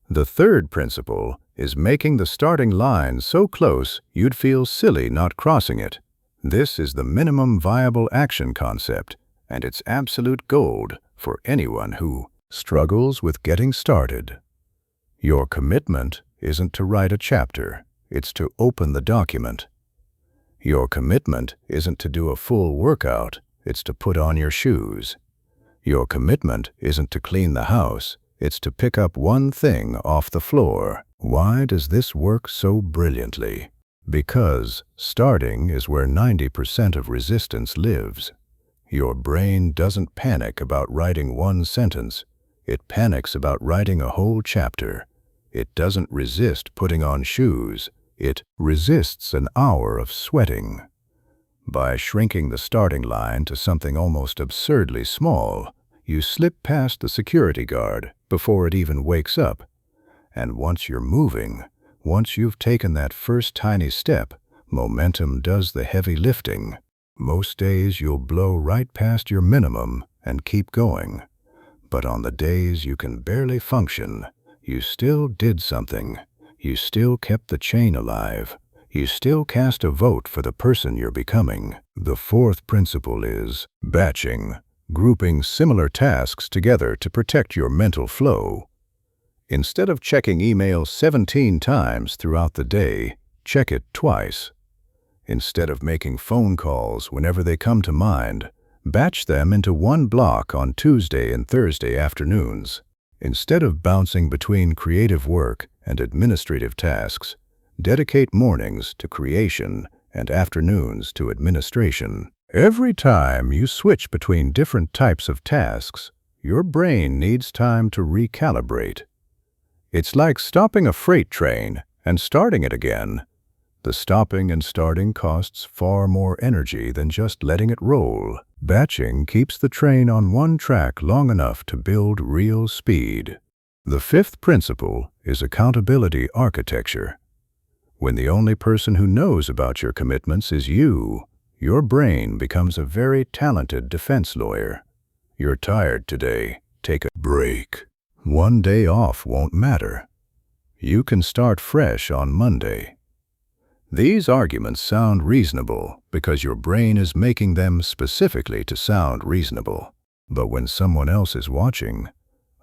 The third principle is making the starting line so close you'd feel silly not crossing it. This is the minimum viable action concept, and it's absolute gold for anyone who struggles with getting started. Your commitment isn't to write a chapter, it's to open the document. Your commitment isn't to do a full workout, it's to put on your shoes. Your commitment isn't to clean the house, it's to pick up one thing off the floor. Why does this work so brilliantly? Because starting is where 90% of resistance lives. Your brain doesn't panic about writing one sentence. It panics about writing a whole chapter. It doesn't resist putting on shoes. It resists an hour of sweating. By shrinking the starting line to something almost absurdly small, you slip past the security guard before it even wakes up. And once you're moving, once you've taken that first tiny step, momentum does the heavy lifting. Most days you'll blow right past your minimum and keep going. But on the days you can barely function, you still did something. You still kept the chain alive. You still cast a vote for the person you're becoming. The fourth principle is batching, grouping similar tasks together to protect your mental flow. Instead of checking email 17 times throughout the day, check it twice. Instead of making phone calls whenever they come to mind, batch them into one block on Tuesday and Thursday afternoons. Instead of bouncing between creative work and administrative tasks, dedicate mornings to creation and afternoons to administration. Every time you switch between different types of tasks, your brain needs time to recalibrate. It's like stopping a freight train and starting it again. The stopping and starting costs far more energy than just letting it roll. Batching keeps the train on one track long enough to build real speed. The fifth principle is accountability architecture. When the only person who knows about your commitments is you, your brain becomes a very talented defense lawyer. You're tired today. Take a break. One day off won't matter. You can start fresh on Monday. These arguments sound reasonable because your brain is making them specifically to sound reasonable. But when someone else is watching,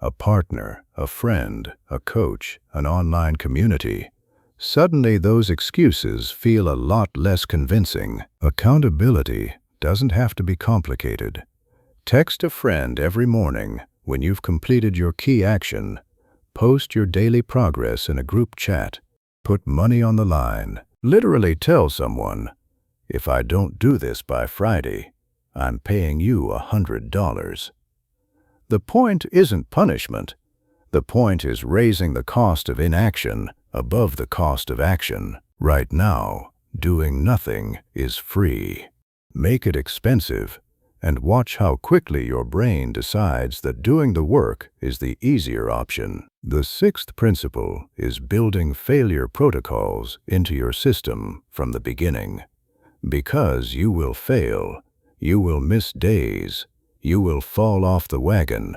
a partner, a friend, a coach, an online community, suddenly those excuses feel a lot less convincing. Accountability doesn't have to be complicated. Text a friend every morning when you've completed your key action. Post your daily progress in a group chat. Put money on the line. Literally tell someone, if I don't do this by Friday, I'm paying you $100. The point isn't punishment. The point is raising the cost of inaction above the cost of action. Right now, doing nothing is free. Make it expensive, and watch how quickly your brain decides that doing the work is the easier option. The sixth principle is building failure protocols into your system from the beginning. Because you will fail, you will miss days, you will fall off the wagon,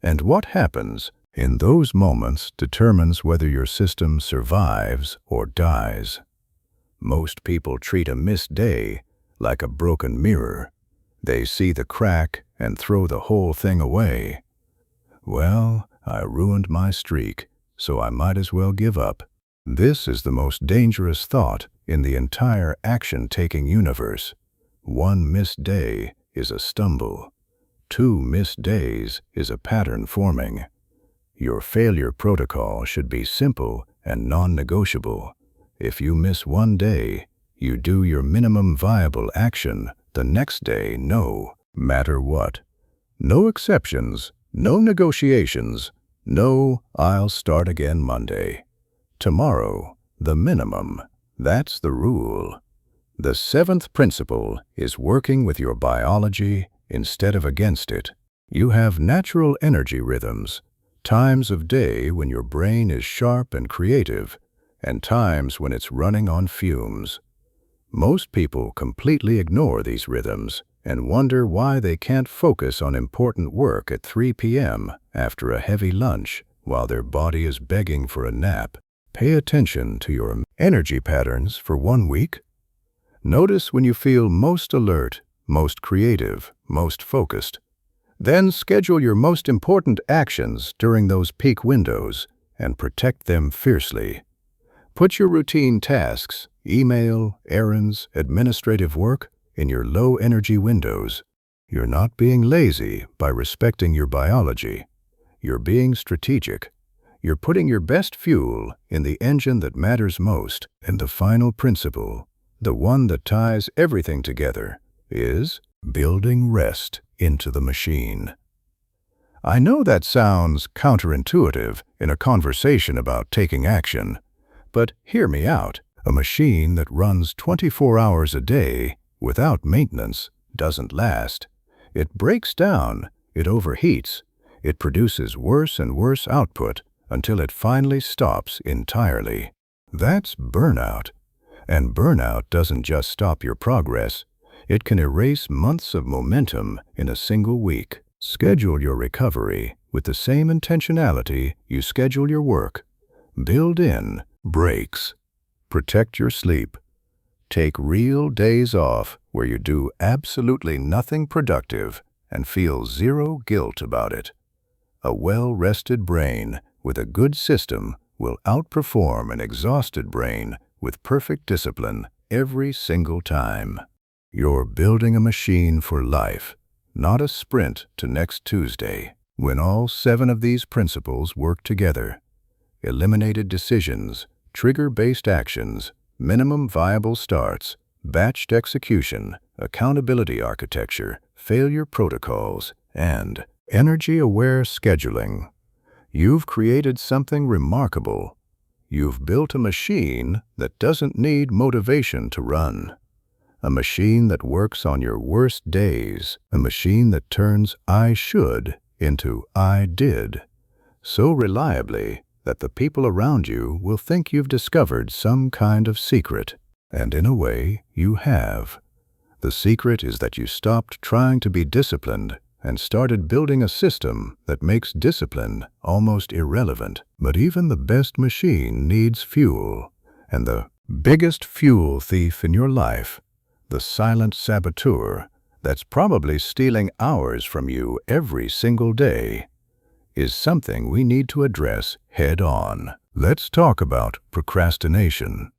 and what happens in those moments determines whether your system survives or dies. Most people treat a missed day like a broken mirror. They see the crack and throw the whole thing away. Well, I ruined my streak, so I might as well give up. This is the most dangerous thought in the entire action-taking universe. One missed day is a stumble. 2 missed days is a pattern forming. Your failure protocol should be simple and non-negotiable. If you miss one day, you do your minimum viable action the next day, no matter what. No exceptions, no negotiations, no I'll start again Monday. Tomorrow, the minimum. That's the rule. The seventh principle is working with your biology instead of against it. You have natural energy rhythms, times of day when your brain is sharp and creative, and times when it's running on fumes. Most people completely ignore these rhythms and wonder why they can't focus on important work at 3 p.m. after a heavy lunch while their body is begging for a nap. Pay attention to your energy patterns for 1 week. Notice when you feel most alert, most creative, most focused. Then schedule your most important actions during those peak windows and protect them fiercely. Put your routine tasks, email, errands, administrative work, in your low-energy windows. You're not being lazy by respecting your biology. You're being strategic. You're putting your best fuel in the engine that matters most. And the final principle, the one that ties everything together, is building rest into the machine. I know that sounds counterintuitive in a conversation about taking action, but hear me out. A machine that runs 24 hours a day without maintenance doesn't last. It breaks down, it overheats, it produces worse and worse output until it finally stops entirely. That's burnout. And burnout doesn't just stop your progress, it can erase months of momentum in a single week. Schedule your recovery with the same intentionality you schedule your work. Build in breaks. Protect your sleep. Take real days off where you do absolutely nothing productive and feel zero guilt about it. A well-rested brain with a good system will outperform an exhausted brain with perfect discipline every single time. You're building a machine for life, not a sprint to next Tuesday. When all 7 of these principles work together, eliminated decisions, trigger-based actions, minimum viable starts, batched execution, accountability architecture, failure protocols, and energy-aware scheduling, you've created something remarkable. You've built a machine that doesn't need motivation to run. A machine that works on your worst days. A machine that turns "I should" into "I did" so reliably that the people around you will think you've discovered some kind of secret. And in a way, you have. The secret is that you stopped trying to be disciplined and started building a system that makes discipline almost irrelevant. But even the best machine needs fuel, and the biggest fuel thief in your life, the silent saboteur that's probably stealing hours from you every single day, is something we need to address head-on. Let's talk about procrastination,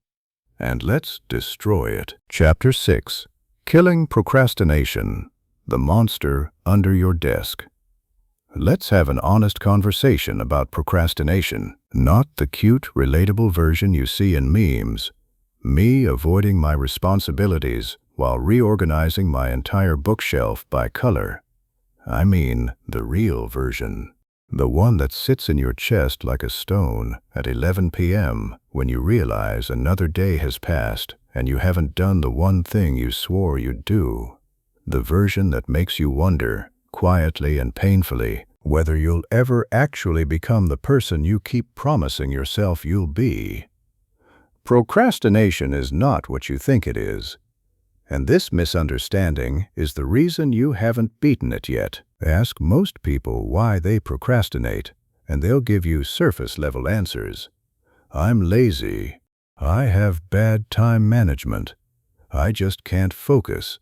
and let's destroy it. Chapter 6. Killing Procrastination, the monster under your desk. Let's have an honest conversation about procrastination, not the cute, relatable version you see in memes. Me avoiding my responsibilities while reorganizing my entire bookshelf by color. I mean the real version. The one that sits in your chest like a stone at 11 p.m. when you realize another day has passed and you haven't done the one thing you swore you'd do. The version that makes you wonder, quietly and painfully, whether you'll ever actually become the person you keep promising yourself you'll be. Procrastination is not what you think it is. And this misunderstanding is the reason you haven't beaten it yet. Ask most people why they procrastinate, and they'll give you surface-level answers. I'm lazy. I have bad time management. I just can't focus.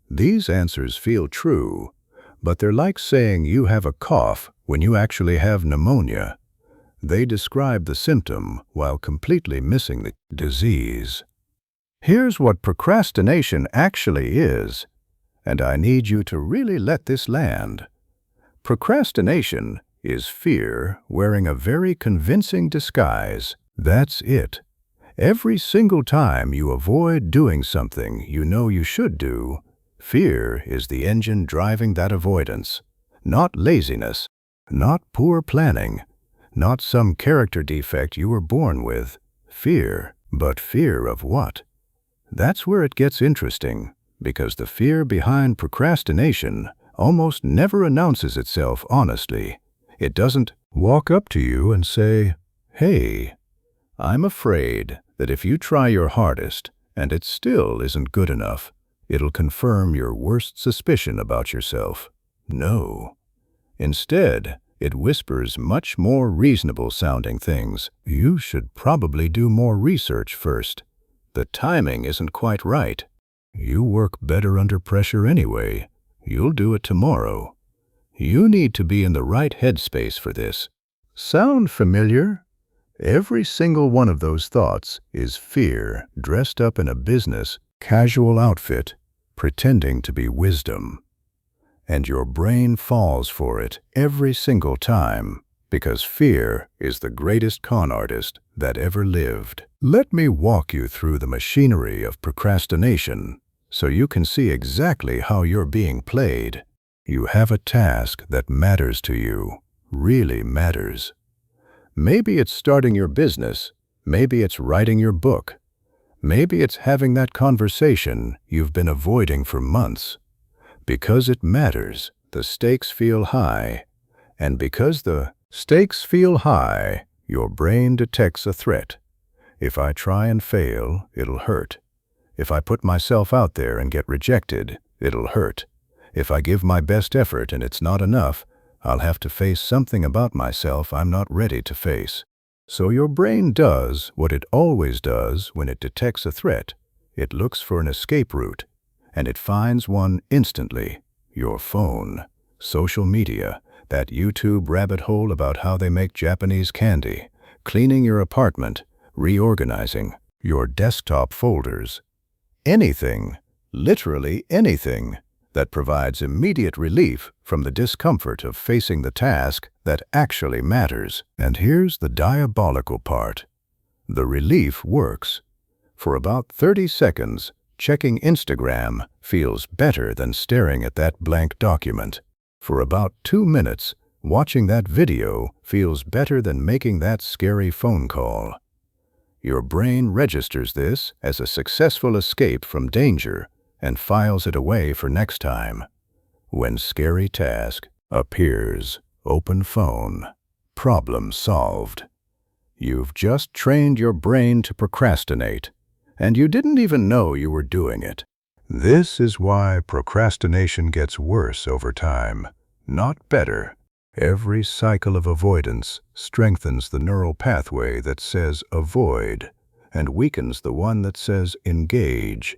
These answers feel true, but they're like saying you have a cough when you actually have pneumonia. They describe the symptom while completely missing the disease. Here's what procrastination actually is, and I need you to really let this land. Procrastination is fear wearing a very convincing disguise. That's it. Every single time you avoid doing something you know you should do, fear is the engine driving that avoidance. Not laziness, not poor planning, not some character defect you were born with. Fear. But fear of what? That's where it gets interesting, because the fear behind procrastination almost never announces itself honestly. It doesn't walk up to you and say, "Hey, I'm afraid that if you try your hardest and it still isn't good enough, it'll confirm your worst suspicion about yourself." No. Instead, it whispers much more reasonable-sounding things. "You should probably do more research first. The timing isn't quite right. You work better under pressure anyway. You'll do it tomorrow. You need to be in the right headspace for this." Sound familiar? Every single one of those thoughts is fear dressed up in a business casual outfit, pretending to be wisdom. And your brain falls for it every single time, because fear is the greatest con artist that ever lived. Let me walk you through the machinery of procrastination so you can see exactly how you're being played. You have a task that matters to you, really matters. Maybe it's starting your business, maybe it's writing your book, maybe it's having that conversation you've been avoiding for months. Because it matters, the stakes feel high. And because the stakes feel high, your brain detects a threat. If I try and fail, it'll hurt. If I put myself out there and get rejected, it'll hurt. If I give my best effort and it's not enough, I'll have to face something about myself I'm not ready to face. So your brain does what it always does when it detects a threat. It looks for an escape route, and it finds one instantly. Your phone, social media, that YouTube rabbit hole about how they make Japanese candy, cleaning your apartment, reorganizing your desktop folders. Anything, literally anything, that provides immediate relief from the discomfort of facing the task that actually matters. And here's the diabolical part. The relief works. For about 30 seconds, checking Instagram feels better than staring at that blank document. For about 2 minutes, watching that video feels better than making that scary phone call. Your brain registers this as a successful escape from danger and files it away for next time. When scary task appears, open phone, problem solved. You've just trained your brain to procrastinate, and you didn't even know you were doing it. This is why procrastination gets worse over time, not better. Every cycle of avoidance strengthens the neural pathway that says avoid and weakens the one that says engage.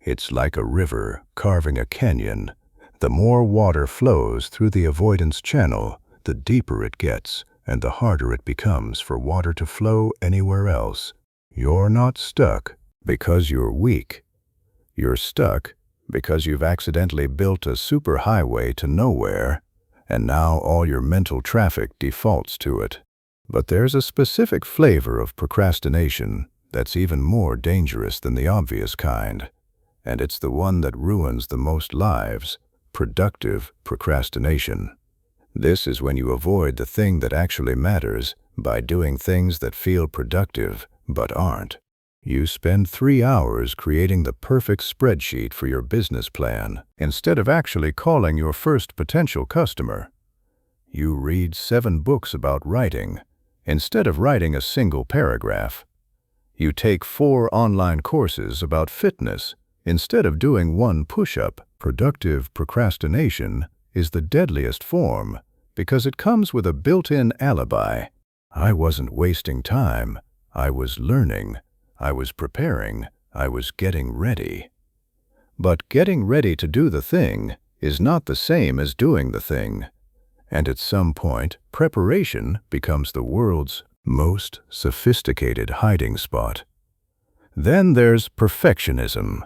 It's like a river carving a canyon. The more water flows through the avoidance channel, the deeper it gets and the harder it becomes for water to flow anywhere else. You're not stuck because you're weak. You're stuck because you've accidentally built a superhighway to nowhere, and now all your mental traffic defaults to it. But there's a specific flavor of procrastination that's even more dangerous than the obvious kind, and it's the one that ruins the most lives: productive procrastination. This is when you avoid the thing that actually matters by doing things that feel productive but aren't. You spend 3 hours creating the perfect spreadsheet for your business plan instead of actually calling your first potential customer. You read 7 books about writing instead of writing a single paragraph. You take 4 online courses about fitness instead of doing 1 push-up. Productive procrastination is the deadliest form because it comes with a built-in alibi. I wasn't wasting time. I was learning. I was preparing. I was getting ready. But getting ready to do the thing is not the same as doing the thing. And at some point, preparation becomes the world's most sophisticated hiding spot. Then there's perfectionism,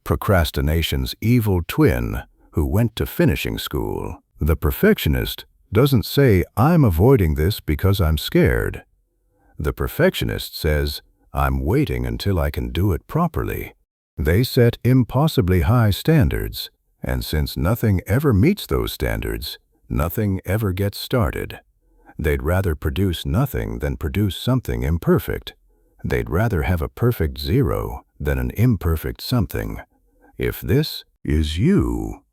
procrastination's evil twin who went to finishing school. The perfectionist doesn't say, "I'm avoiding this because I'm scared." The perfectionist says, "I'm waiting until I can do it properly." They set impossibly high standards, and since nothing ever meets those standards, nothing ever gets started. They'd rather produce nothing than produce something imperfect. They'd rather have a perfect zero than an imperfect something. If this is you,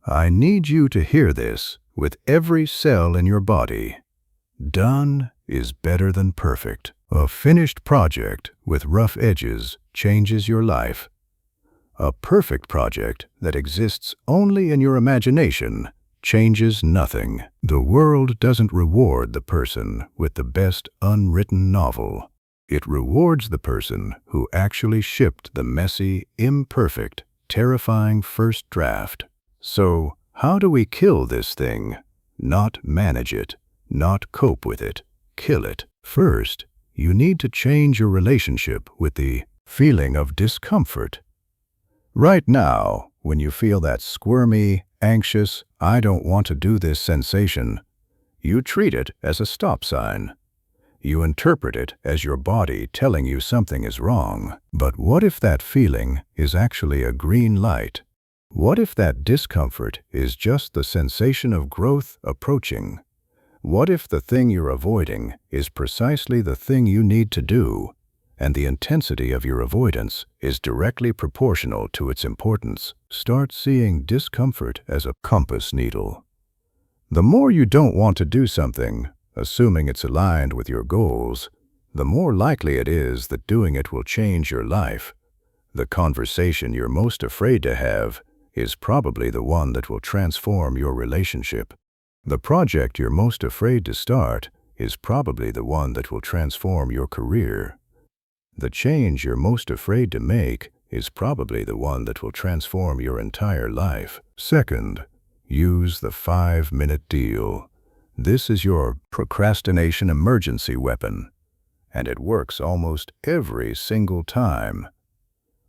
I need you to hear this with every cell in your body. Done is better than perfect. A finished project with rough edges changes your life. A perfect project that exists only in your imagination changes nothing. The world doesn't reward the person with the best unwritten novel. It rewards the person who actually shipped the messy, imperfect, terrifying first draft. So, how do we kill this thing? Not manage it, not cope with it, kill it. First, you need to change your relationship with the feeling of discomfort. Right now, when you feel that squirmy, anxious, I don't want to do this sensation, you treat it as a stop sign. You interpret it as your body telling you something is wrong. But what if that feeling is actually a green light? What if that discomfort is just the sensation of growth approaching? What if the thing you're avoiding is precisely the thing you need to do, and the intensity of your avoidance is directly proportional to its importance? Start seeing discomfort as a compass needle. The more you don't want to do something, assuming it's aligned with your goals, the more likely it is that doing it will change your life. The conversation you're most afraid to have is probably the one that will transform your relationship. The project you're most afraid to start is probably the one that will transform your career. The change you're most afraid to make is probably the one that will transform your entire life. Second, use the 5-minute deal. This is your procrastination emergency weapon, and it works almost every single time.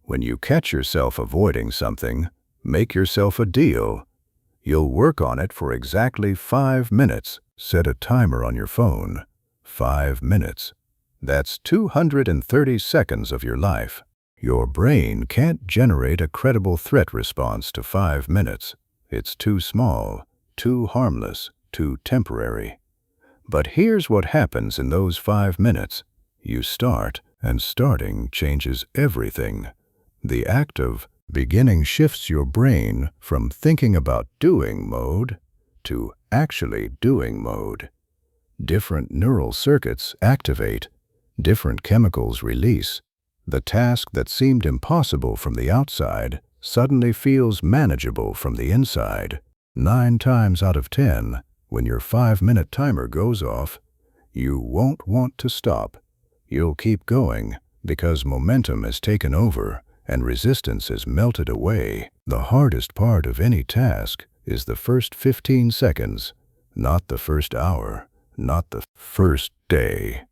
When you catch yourself avoiding something, make yourself a deal. You'll work on it for exactly 5 minutes. Set a timer on your phone. 5 minutes. That's 230 seconds of your life. Your brain can't generate a credible threat response to 5 minutes. It's too small, too harmless, too temporary. But here's what happens in those 5 minutes. You start, and starting changes everything. The act of beginning shifts your brain from thinking about doing mode to actually doing mode. Different neural circuits activate, different chemicals release. The task that seemed impossible from the outside suddenly feels manageable from the inside. 9 times out of 10, when your 5-minute timer goes off, you won't want to stop. You'll keep going because momentum has taken over and resistance has melted away. The hardest part of any task is the first 15 seconds, not the first hour, not the first day.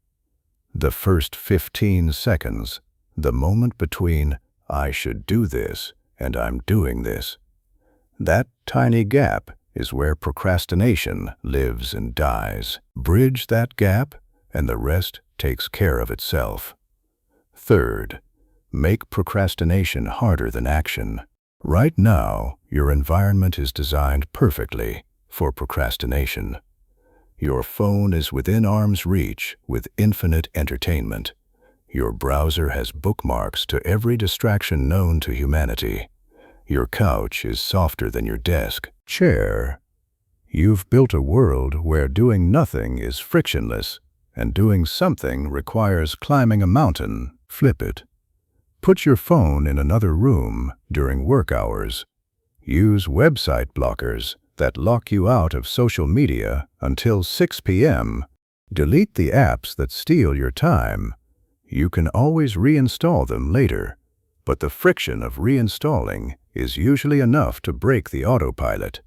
The first 15 seconds, the moment between I should do this and I'm doing this. That tiny gap is where procrastination lives and dies. Bridge that gap, and the rest takes care of itself. Third, make procrastination harder than action. Right now, your environment is designed perfectly for procrastination. Your phone is within arm's reach with infinite entertainment. Your browser has bookmarks to every distraction known to humanity. Your couch is softer than your desk chair. You've built a world where doing nothing is frictionless, and doing something requires climbing a mountain. Flip it. Put your phone in another room during work hours. Use website blockers that lock you out of social media until 6 p.m. Delete the apps that steal your time. You can always reinstall them later, but the friction of reinstalling is usually enough to break the autopilot.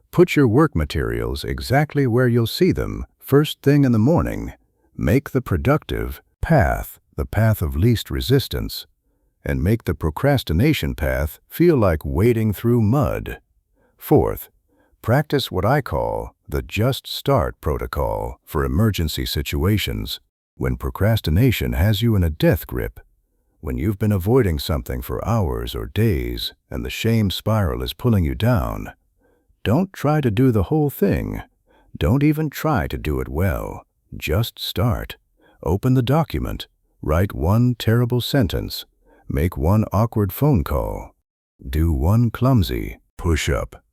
Put your work materials exactly where you'll see them first thing in the morning. Make the productive path the path of least resistance, and make the procrastination path feel like wading through mud. Fourth, practice what I call the just start protocol for emergency situations. When procrastination has you in a death grip, when you've been avoiding something for hours or days and the shame spiral is pulling you down, don't try to do the whole thing. Don't even try to do it well. Just start. Open the document. Write one terrible sentence. Make one awkward phone call. Do one clumsy push-up.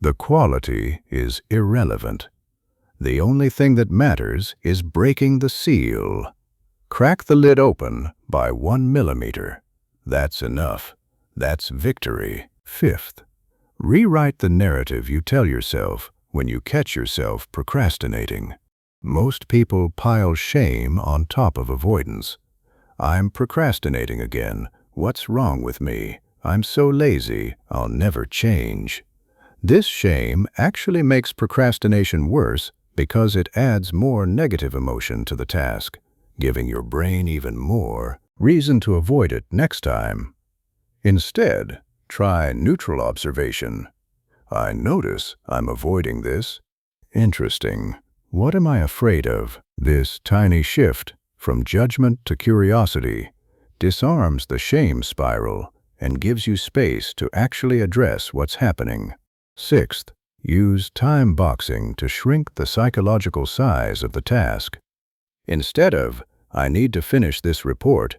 The quality is irrelevant. The only thing that matters is breaking the seal. Crack the lid open by 1 millimeter. That's enough. That's victory. Fifth, rewrite the narrative you tell yourself when you catch yourself procrastinating. Most people pile shame on top of avoidance. I'm procrastinating again. What's wrong with me? I'm so lazy. I'll never change. This shame actually makes procrastination worse because it adds more negative emotion to the task, giving your brain even more reason to avoid it next time. Instead, try neutral observation. I notice I'm avoiding this. Interesting. What am I afraid of? This tiny shift from judgment to curiosity disarms the shame spiral and gives you space to actually address what's happening. Sixth, use time boxing to shrink the psychological size of the task. Instead of, I need to finish this report,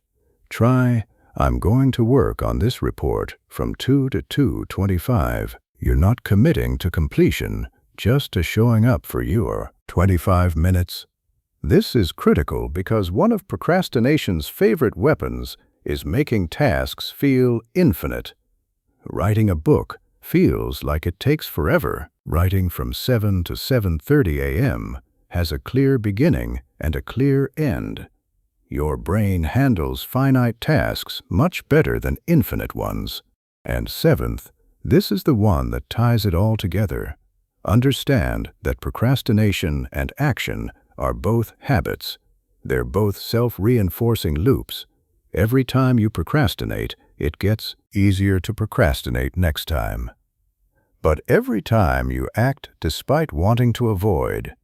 try, I'm going to work on this report from 2 to 2:25. You're not committing to completion, just to showing up for your 25 minutes. This is critical because one of procrastination's favorite weapons is making tasks feel infinite. Writing a book feels like it takes forever. Writing from 7 to 7:30 a.m. has a clear beginning and a clear end. Your brain handles finite tasks much better than infinite ones. And seventh, this is the one that ties it all together. Understand that procrastination and action are both habits. They're both self-reinforcing loops. Every time you procrastinate, it gets easier to procrastinate next time. But every time you act despite wanting to avoid,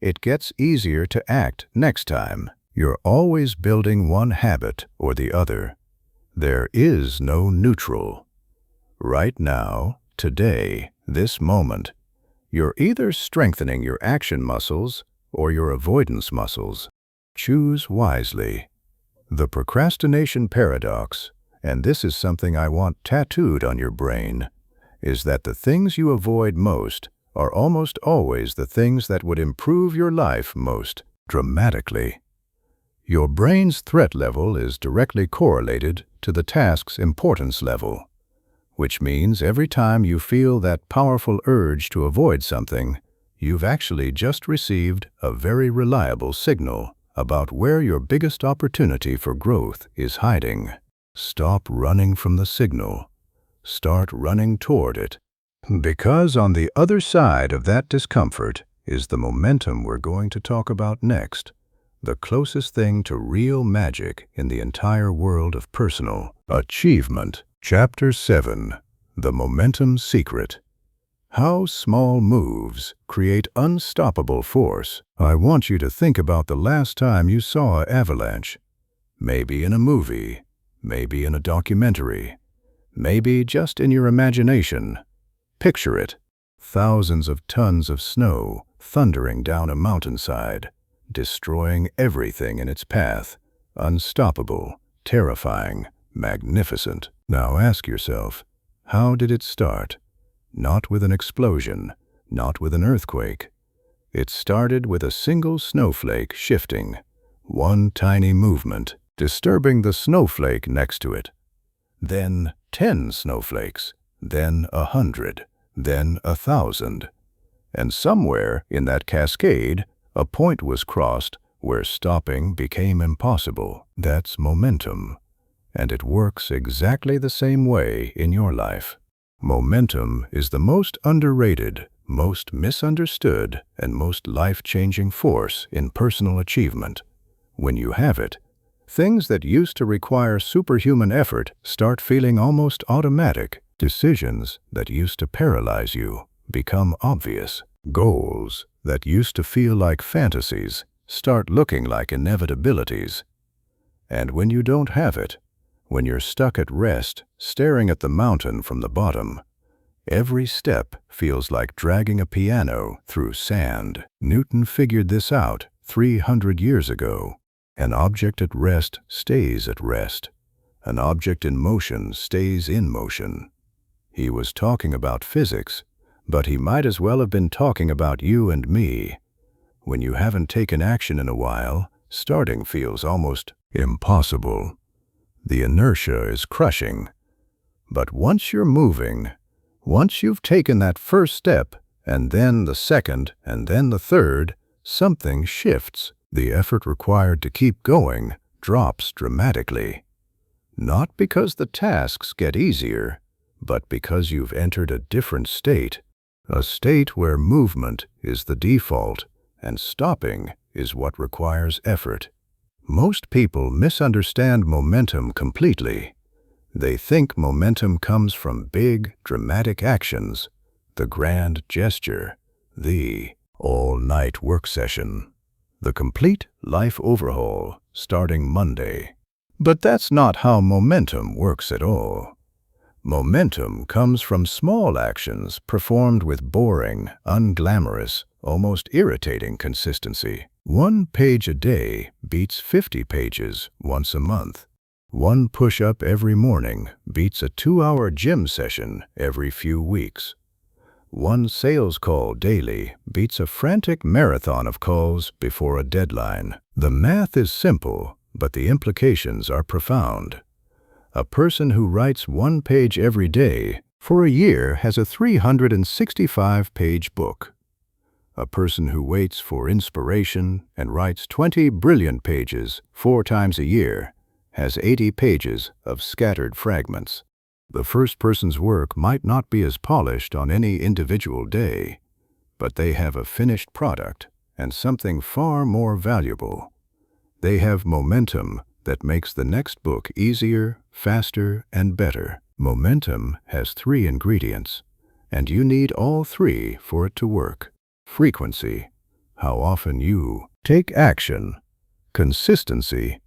it gets easier to act next time. You're always building one habit or the other. There is no neutral. Right now, today, this moment, you're either strengthening your action muscles or your avoidance muscles. Choose wisely. The procrastination paradox, and this is something I want tattooed on your brain, is that the things you avoid most are almost always the things that would improve your life most dramatically. Your brain's threat level is directly correlated to the task's importance level, which means every time you feel that powerful urge to avoid something, you've actually just received a very reliable signal about where your biggest opportunity for growth is hiding. Stop running from the signal. Start running toward it. Because on the other side of that discomfort is the momentum we're going to talk about next, the closest thing to real magic in the entire world of personal achievement. Chapter 7. The Momentum Secret. How small moves create unstoppable force. I want you to think about the last time you saw an avalanche. Maybe in a movie, maybe in a documentary, maybe just in your imagination. Picture it. Thousands of tons of snow thundering down a mountainside, destroying everything in its path. Unstoppable, terrifying, magnificent. Now ask yourself, how did it start? Not with an explosion, not with an earthquake. It started with a single snowflake shifting, one tiny movement, disturbing the snowflake next to it. Then 10 snowflakes, then 100, then 1,000. And somewhere in that cascade, a point was crossed where stopping became impossible. That's momentum. And it works exactly the same way in your life. Momentum is the most underrated, most misunderstood, and most life-changing force in personal achievement. When you have it, things that used to require superhuman effort start feeling almost automatic. Decisions that used to paralyze you become obvious. Goals that used to feel like fantasies start looking like inevitabilities. And when you don't have it, when you're stuck at rest, staring at the mountain from the bottom, every step feels like dragging a piano through sand. Newton figured this out 300 years ago. An object at rest stays at rest. An object in motion stays in motion. He was talking about physics, but he might as well have been talking about you and me. When you haven't taken action in a while, starting feels almost impossible. The inertia is crushing. But once you're moving, once you've taken that first step, and then the second, and then the third, something shifts. The effort required to keep going drops dramatically. Not because the tasks get easier, but because you've entered a different state, a state where movement is the default and stopping is what requires effort. Most people misunderstand momentum completely. They think momentum comes from big, dramatic actions, the grand gesture, the all-night work session, the complete life overhaul starting Monday. But that's not how momentum works at all. Momentum comes from small actions performed with boring, unglamorous, almost irritating consistency. 1 page a day beats 50 pages once a month. 1 push-up every morning beats a 2-hour gym session every few weeks. 1 sales call daily beats a frantic marathon of calls before a deadline. The math is simple, but the implications are profound. A person who writes 1 page every day for a year has a 365-page book. A person who waits for inspiration and writes 20 brilliant pages 4 times a year has 80 pages of scattered fragments. The first person's work might not be as polished on any individual day, but they have a finished product and something far more valuable. They have momentum that makes the next book easier, faster, and better. Momentum has 3 ingredients, and you need all 3 for it to work. Frequency, how often you take action. Consistency,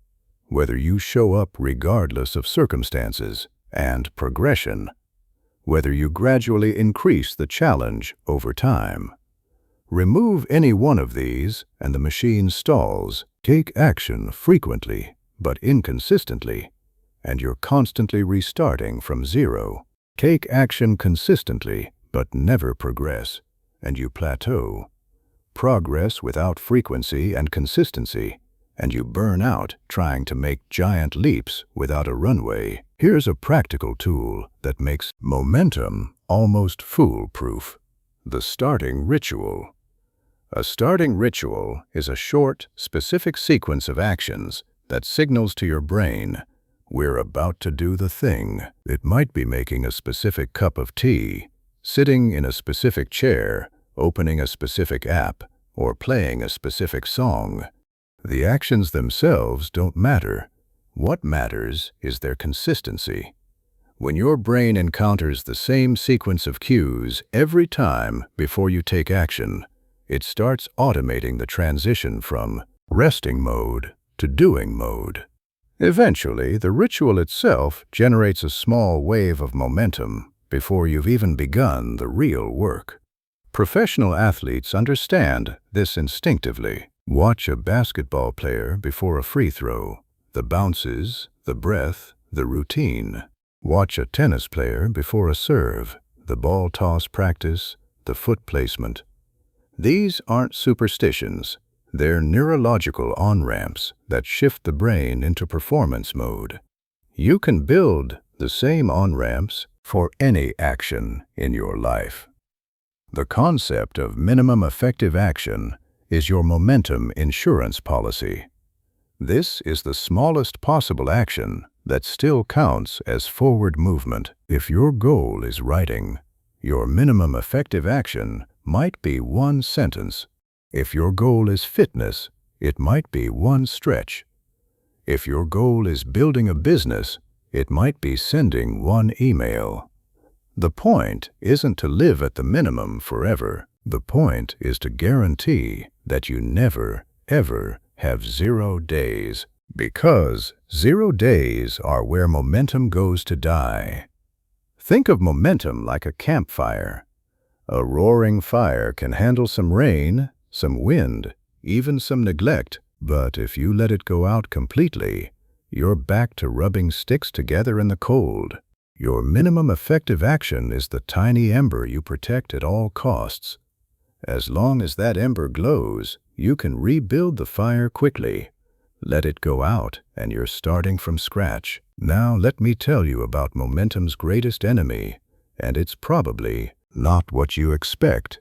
whether you show up regardless of circumstances. And progression, whether you gradually increase the challenge over time. Remove any one of these and the machine stalls. Take action frequently but inconsistently, and you're constantly restarting from zero. Take action consistently but never progress, and you plateau. Progress without frequency and consistency, and you burn out trying to make giant leaps without a runway. Here's a practical tool that makes momentum almost foolproof. The starting ritual. A starting ritual is a short, specific sequence of actions that signals to your brain, we're about to do the thing. It might be making a specific cup of tea, sitting in a specific chair, opening a specific app, or playing a specific song. The actions themselves don't matter. What matters is their consistency. When your brain encounters the same sequence of cues every time before you take action, it starts automating the transition from resting mode to doing mode. Eventually, the ritual itself generates a small wave of momentum before you've even begun the real work. Professional athletes understand this instinctively. Watch a basketball player before a free throw. The bounces, the breath, the routine. Watch a tennis player before a serve. The ball toss practice, the foot placement. These aren't superstitions. They're neurological on-ramps that shift the brain into performance mode. You can build the same on-ramps for any action in your life. The concept of minimum effective action is your momentum insurance policy. This is the smallest possible action that still counts as forward movement. If your goal is writing, your minimum effective action might be 1 sentence. If your goal is fitness, it might be 1 stretch. If your goal is building a business, it might be sending 1 email. The point isn't to live at the minimum forever. The point is to guarantee that you never, ever have 0 days, because 0 days are where momentum goes to die. Think of momentum like a campfire. A roaring fire can handle some rain, some wind, even some neglect, But if you let it go out completely, you're back to rubbing sticks together in the cold. Your minimum effective action is the tiny ember you protect at all costs. As long as that ember glows, you can rebuild the fire quickly. Let it go out, and you're starting from scratch. Now let me tell you about momentum's greatest enemy, and it's probably not what you expect.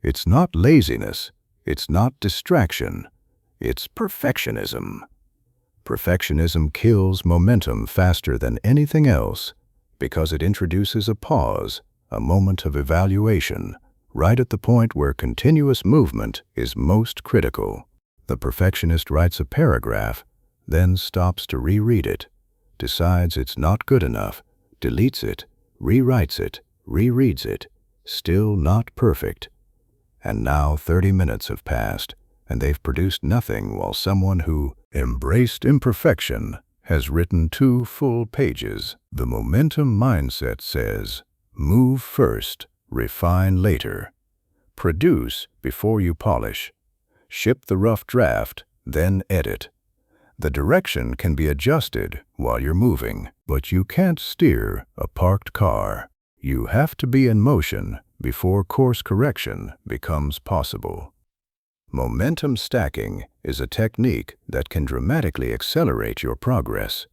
It's not laziness. It's not distraction. It's perfectionism. Perfectionism kills momentum faster than anything else because it introduces a pause, a moment of evaluation, right at the point where continuous movement is most critical. The perfectionist writes a paragraph, then stops to reread it, decides it's not good enough, deletes it, rewrites it, rereads it, still not perfect. And now 30 minutes have passed, and they've produced nothing, while someone who embraced imperfection has written 2 full pages. The momentum mindset says, move first, refine later. Produce before you polish. Ship the rough draft, then edit. The direction can be adjusted while you're moving, but you can't steer a parked car. You have to be in motion before course correction becomes possible. Momentum stacking is a technique that can dramatically accelerate your progress.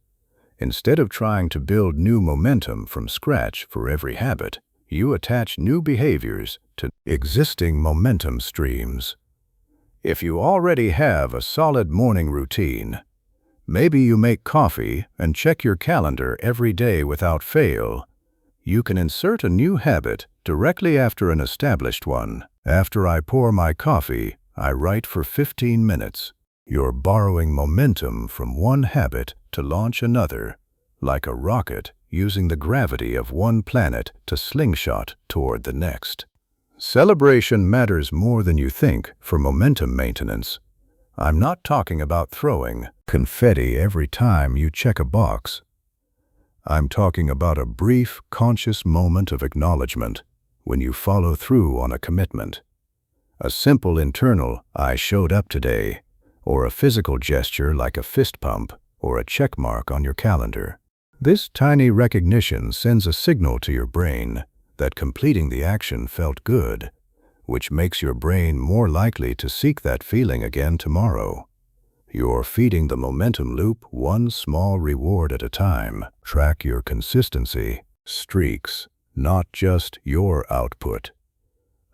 Instead of trying to build new momentum from scratch for every habit, you attach new behaviors to existing momentum streams. If you already have a solid morning routine, maybe you make coffee and check your calendar every day without fail, you can insert a new habit directly after an established one. After I pour my coffee, I write for 15 minutes. You're borrowing momentum from one habit to launch another, like a rocket using the gravity of one planet to slingshot toward the next. Celebration matters more than you think for momentum maintenance. I'm not talking about throwing confetti every time you check a box. I'm talking about a brief, conscious moment of acknowledgement when you follow through on a commitment. A simple internal, I showed up today, or a physical gesture like a fist pump or a check mark on your calendar. This tiny recognition sends a signal to your brain that completing the action felt good, which makes your brain more likely to seek that feeling again tomorrow. You're feeding the momentum loop one small reward at a time. Track your consistency, streaks, not just your output.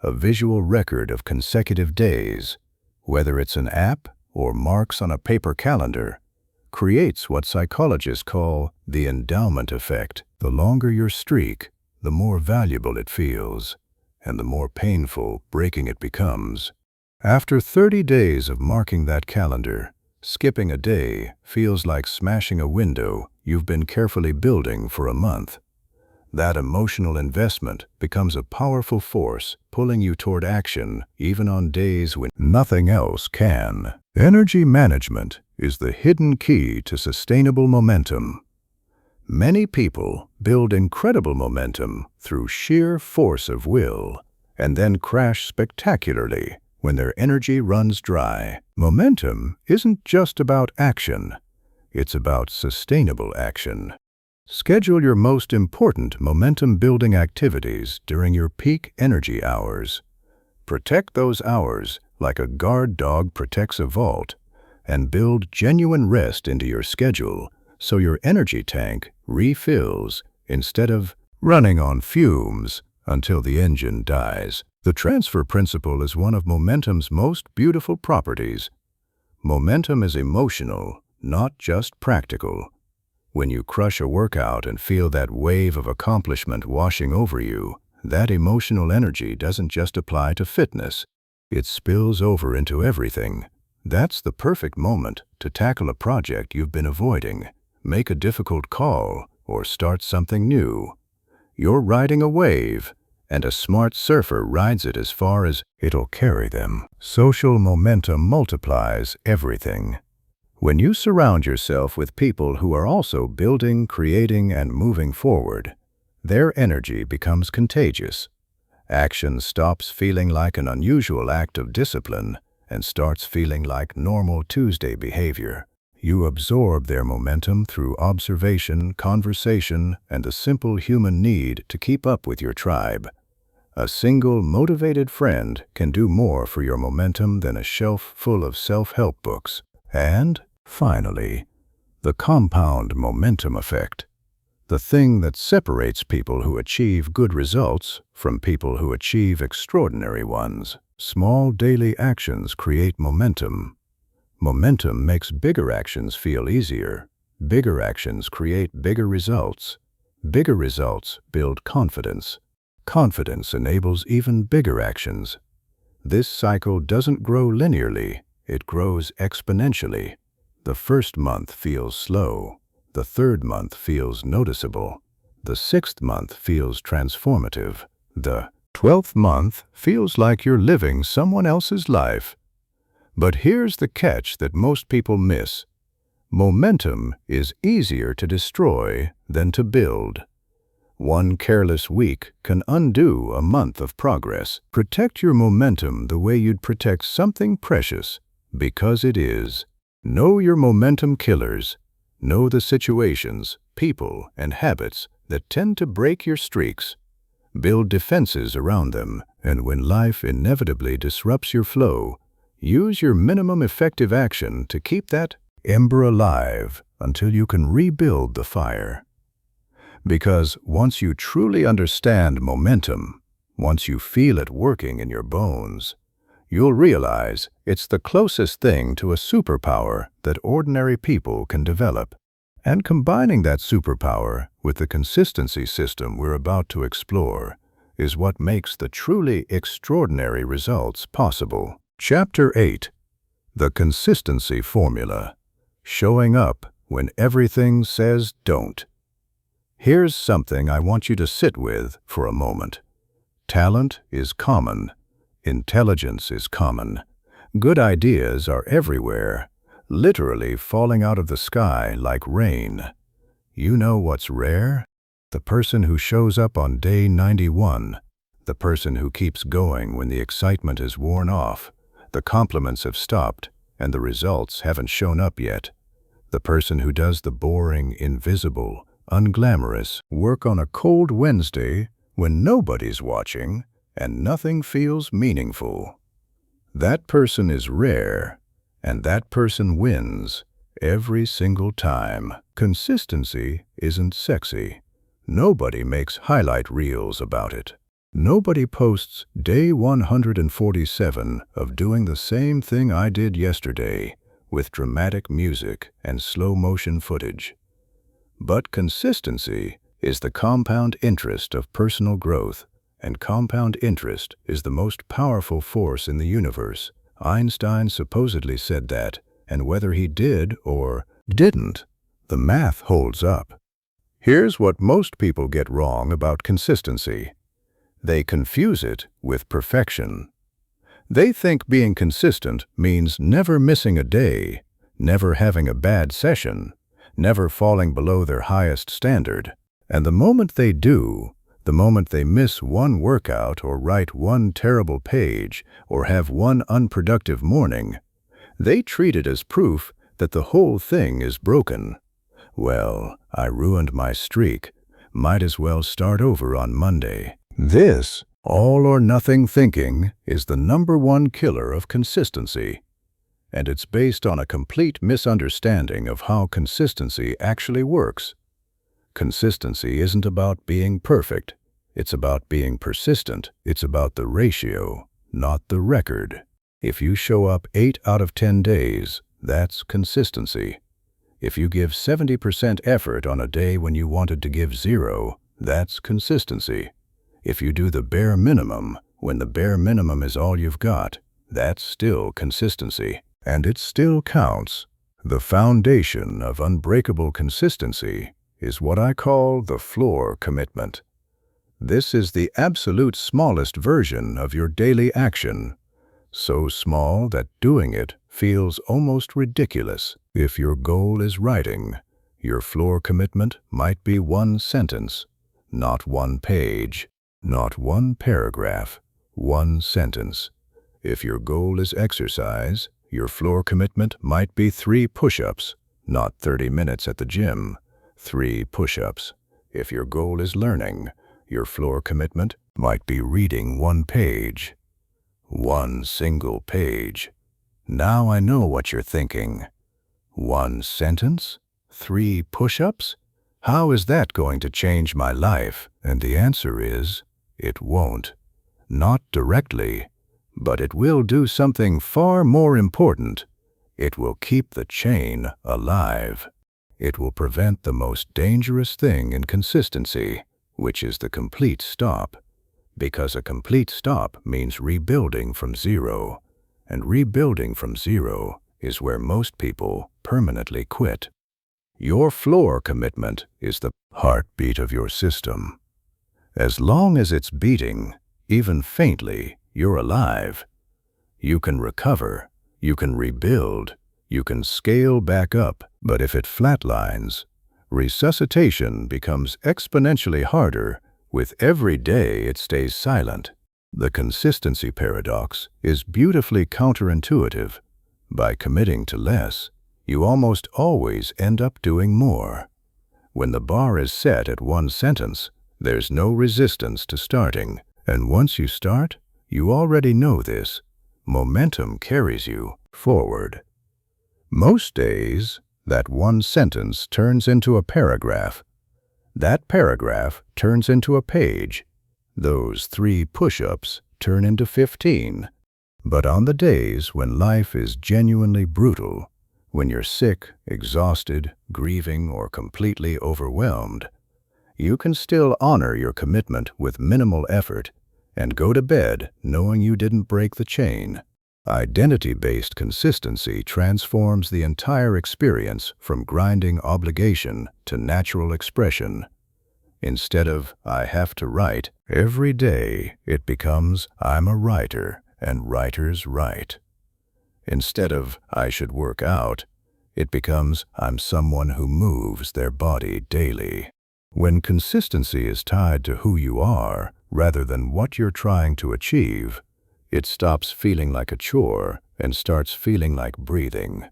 A visual record of consecutive days, whether it's an app or marks on a paper calendar, creates what psychologists call the endowment effect. The longer your streak, the more valuable it feels, and the more painful breaking it becomes. After 30 days of marking that calendar, skipping a day feels like smashing a window you've been carefully building for a month. That emotional investment becomes a powerful force pulling you toward action even on days when nothing else can. Energy management is the hidden key to sustainable momentum. Many people build incredible momentum through sheer force of will and then crash spectacularly when their energy runs dry. Momentum isn't just about action, it's about sustainable action. Schedule your most important momentum-building activities during your peak energy hours. Protect those hours like a guard dog protects a vault, and build genuine rest into your schedule so your energy tank refills instead of running on fumes until the engine dies. The transfer principle is one of momentum's most beautiful properties. Momentum is emotional, not just practical. When you crush a workout and feel that wave of accomplishment washing over you, that emotional energy doesn't just apply to fitness. It spills over into everything. That's the perfect moment to tackle a project you've been avoiding, make a difficult call, or start something new. You're riding a wave, and a smart surfer rides it as far as it'll carry them. Social momentum multiplies everything. When you surround yourself with people who are also building, creating, and moving forward, their energy becomes contagious. Action stops feeling like an unusual act of discipline and starts feeling like normal Tuesday behavior. You absorb their momentum through observation, conversation, and the simple human need to keep up with your tribe. A single motivated friend can do more for your momentum than a shelf full of self-help books. And, finally, the compound momentum effect. The thing that separates people who achieve good results from people who achieve extraordinary ones. Small daily actions create momentum. Momentum makes bigger actions feel easier. Bigger actions create bigger results. Bigger results build confidence. Confidence enables even bigger actions. This cycle doesn't grow linearly, it grows exponentially. The first month feels slow. The third month feels noticeable. The sixth month feels transformative. The 12th month feels like you're living someone else's life. But here's the catch that most people miss. Momentum is easier to destroy than to build. One careless week can undo a month of progress. Protect your momentum the way you'd protect something precious, because it is. Know your momentum killers. Know the situations, people, and habits that tend to break your streaks. Build defenses around them, and when life inevitably disrupts your flow, use your minimum effective action to keep that ember alive until you can rebuild the fire. Because once you truly understand momentum, once you feel it working in your bones, you'll realize it's the closest thing to a superpower that ordinary people can develop. And combining that superpower with the consistency system we're about to explore is what makes the truly extraordinary results possible. Chapter 8. The Consistency Formula. Showing up when everything says don't. Here's something I want you to sit with for a moment. Talent is common. Intelligence is common. Good ideas are everywhere, literally falling out of the sky like rain. You know what's rare? The person who shows up on day 91. The person who keeps going when the excitement is worn off, the compliments have stopped, and the results haven't shown up yet. The person who does the boring, invisible, unglamorous work on a cold Wednesday when nobody's watching and nothing feels meaningful. That person is rare, and that person wins every single time. Consistency isn't sexy. Nobody makes highlight reels about it. Nobody posts day 147 of doing the same thing I did yesterday with dramatic music and slow motion footage. But consistency is the compound interest of personal growth, and compound interest is the most powerful force in the universe. Einstein supposedly said that, and whether he did or didn't, the math holds up. Here's what most people get wrong about consistency. They confuse it with perfection. They think being consistent means never missing a day, never having a bad session, never falling below their highest standard. And the moment they do, the moment they miss one workout or write one terrible page or have one unproductive morning, they treat it as proof that the whole thing is broken. Well, I ruined my streak. Might as well start over on Monday. This all-or-nothing thinking is the #1 killer of consistency. And it's based on a complete misunderstanding of how consistency actually works. Consistency isn't about being perfect. It's about being persistent. It's about the ratio, not the record. If you show up 8 out of 10 days, that's consistency. If you give 70% effort on a day when you wanted to give 0, that's consistency. If you do the bare minimum when the bare minimum is all you've got, that's still consistency. And it still counts. The foundation of unbreakable consistency is what I call the floor commitment. This is the absolute smallest version of your daily action, so small that doing it feels almost ridiculous. If your goal is writing, your floor commitment might be 1 sentence, not 1 page, not 1 paragraph, 1 sentence. If your goal is exercise, your floor commitment might be 3 push-ups, not 30 minutes at the gym. 3 push-ups. If your goal is learning, your floor commitment might be reading 1 page. 1 single page. Now I know what you're thinking. 1 sentence? 3 push-ups? How is that going to change my life? And the answer is, it won't. Not directly, but it will do something far more important. It will keep the chain alive. It will prevent the most dangerous thing in consistency, which is the complete stop. Because a complete stop means rebuilding from zero, and rebuilding from zero is where most people permanently quit. Your floor commitment is the heartbeat of your system. As long as it's beating, even faintly, you're alive. You can recover, you can rebuild, you can scale back up, but if it flatlines, resuscitation becomes exponentially harder. With every day it stays silent. The consistency paradox is beautifully counterintuitive. By committing to less, you almost always end up doing more. When the bar is set at 1 sentence, there's no resistance to starting. And once you start, you already know this. Momentum carries you forward. Most days, that 1 sentence turns into a paragraph. That paragraph turns into a page. Those 3 push-ups turn into 15. But on the days when life is genuinely brutal, when you're sick, exhausted, grieving, or completely overwhelmed, you can still honor your commitment with minimal effort and go to bed knowing you didn't break the chain. Identity-based consistency transforms the entire experience from grinding obligation to natural expression. Instead of, I have to write, every day it becomes, I'm a writer and writers write. Instead of, I should work out, it becomes, I'm someone who moves their body daily. When consistency is tied to who you are rather than what you're trying to achieve, it stops feeling like a chore and starts feeling like breathing.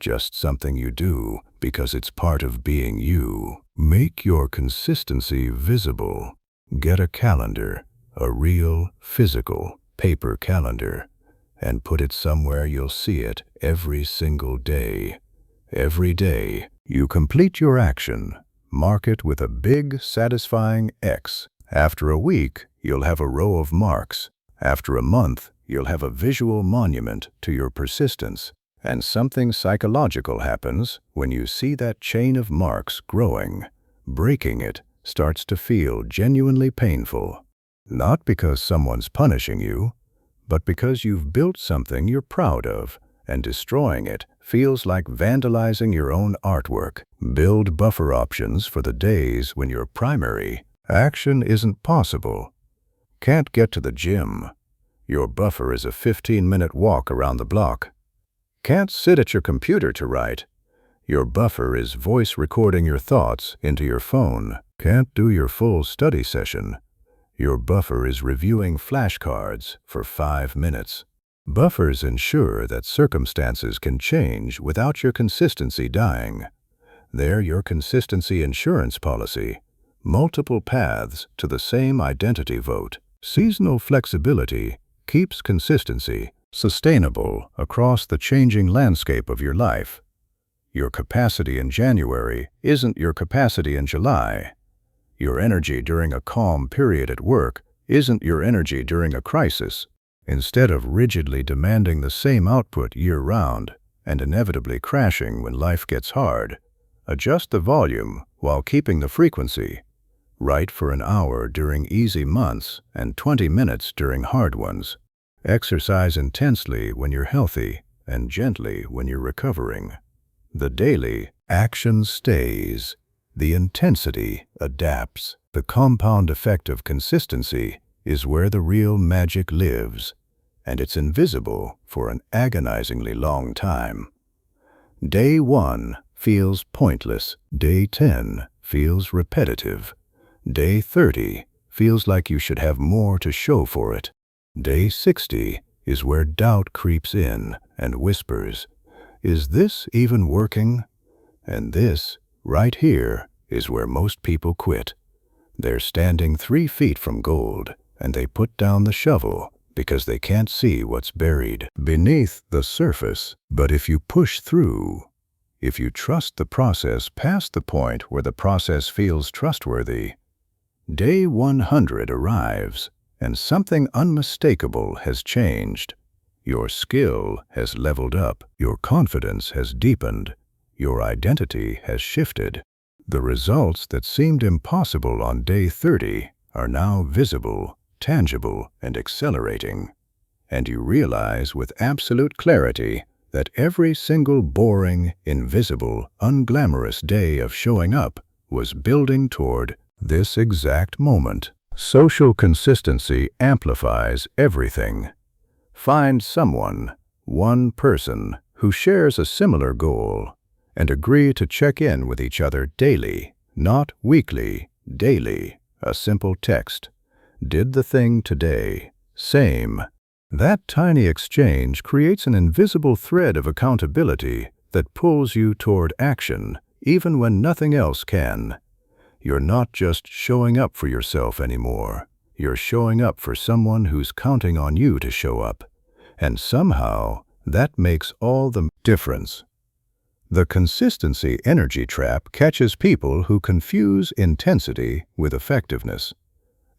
Just something you do because it's part of being you. Make your consistency visible. Get a calendar, a real, physical, paper calendar, and put it somewhere you'll see it every single day. Every day, you complete your action. Mark it with a big, satisfying X. After a week, you'll have a row of marks. After a month, you'll have a visual monument to your persistence. And something psychological happens when you see that chain of marks growing. Breaking it starts to feel genuinely painful. Not because someone's punishing you, but because you've built something you're proud of, and destroying it feels like vandalizing your own artwork. Build buffer options for the days when your primary action isn't possible. Can't get to the gym. Your buffer is a 15-minute walk around the block. Can't sit at your computer to write. Your buffer is voice recording your thoughts into your phone. Can't do your full study session. Your buffer is reviewing flashcards for 5 minutes. Buffers ensure that circumstances can change without your consistency dying. They're your consistency insurance policy. Multiple paths to the same identity vote. Seasonal flexibility keeps consistency sustainable across the changing landscape of your life. Your capacity in January isn't your capacity in July. Your energy during a calm period at work isn't your energy during a crisis. Instead of rigidly demanding the same output year-round and inevitably crashing when life gets hard, adjust the volume while keeping the frequency. Write for an hour during easy months and 20 minutes during hard ones. Exercise intensely when you're healthy and gently when you're recovering. The daily action stays. The intensity adapts. The compound effect of consistency is where the real magic lives, and it's invisible for an agonizingly long time. Day 1 feels pointless. Day 10 feels repetitive. Day 30 feels like you should have more to show for it. Day 60 is where doubt creeps in and whispers, "Is this even working?" And this, right here, is where most people quit. They're standing 3 feet from gold, and they put down the shovel because they can't see what's buried beneath the surface. But if you push through, if you trust the process past the point where the process feels trustworthy, day 100 arrives, and something unmistakable has changed. Your skill has leveled up, your confidence has deepened, your identity has shifted. The results that seemed impossible on day 30 are now visible, tangible, and accelerating. And you realize with absolute clarity that every single boring, invisible, unglamorous day of showing up was building toward this exact moment. Social consistency amplifies everything. Find someone, one person, who shares a similar goal, and agree to check in with each other daily, not weekly, daily. A simple text. Did the thing today. Same. That tiny exchange creates an invisible thread of accountability that pulls you toward action, even when nothing else can. You're not just showing up for yourself anymore. You're showing up for someone who's counting on you to show up. And somehow, that makes all the difference. The consistency energy trap catches people who confuse intensity with effectiveness.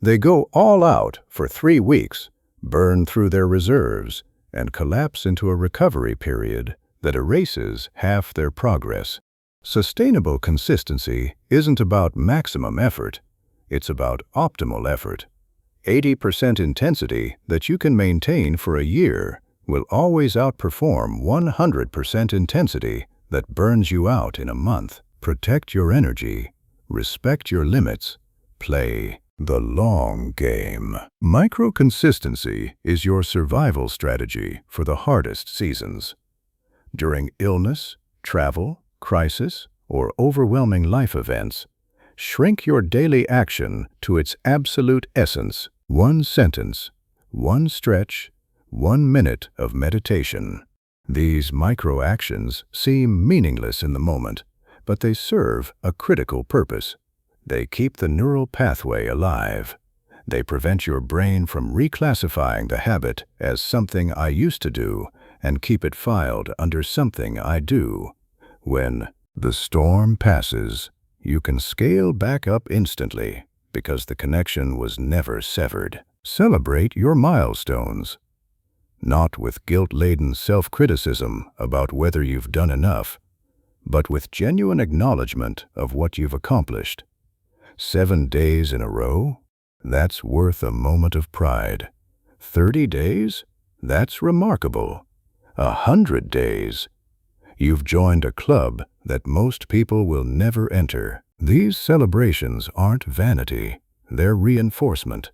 They go all out for 3 weeks, burn through their reserves, and collapse into a recovery period that erases half their progress. Sustainable consistency isn't about maximum effort, it's about optimal effort. 80% intensity that you can maintain for a year will always outperform 100% intensity that burns you out in a month. Protect your energy, respect your limits, play the long game. Micro-consistency is your survival strategy for the hardest seasons. During illness, travel, crisis, or overwhelming life events, shrink your daily action to its absolute essence. 1 sentence, 1 stretch, 1 minute of meditation. These micro-actions seem meaningless in the moment, but they serve a critical purpose. They keep the neural pathway alive. They prevent your brain from reclassifying the habit as something I used to do and keep it filed under something I do. When the storm passes, you can scale back up instantly because the connection was never severed. Celebrate your milestones. Not with guilt-laden self-criticism about whether you've done enough, but with genuine acknowledgement of what you've accomplished. 7 days in a row? That's worth a moment of pride. 30 days? That's remarkable. 100 days? You've joined a club that most people will never enter. These celebrations aren't vanity. They're reinforcement.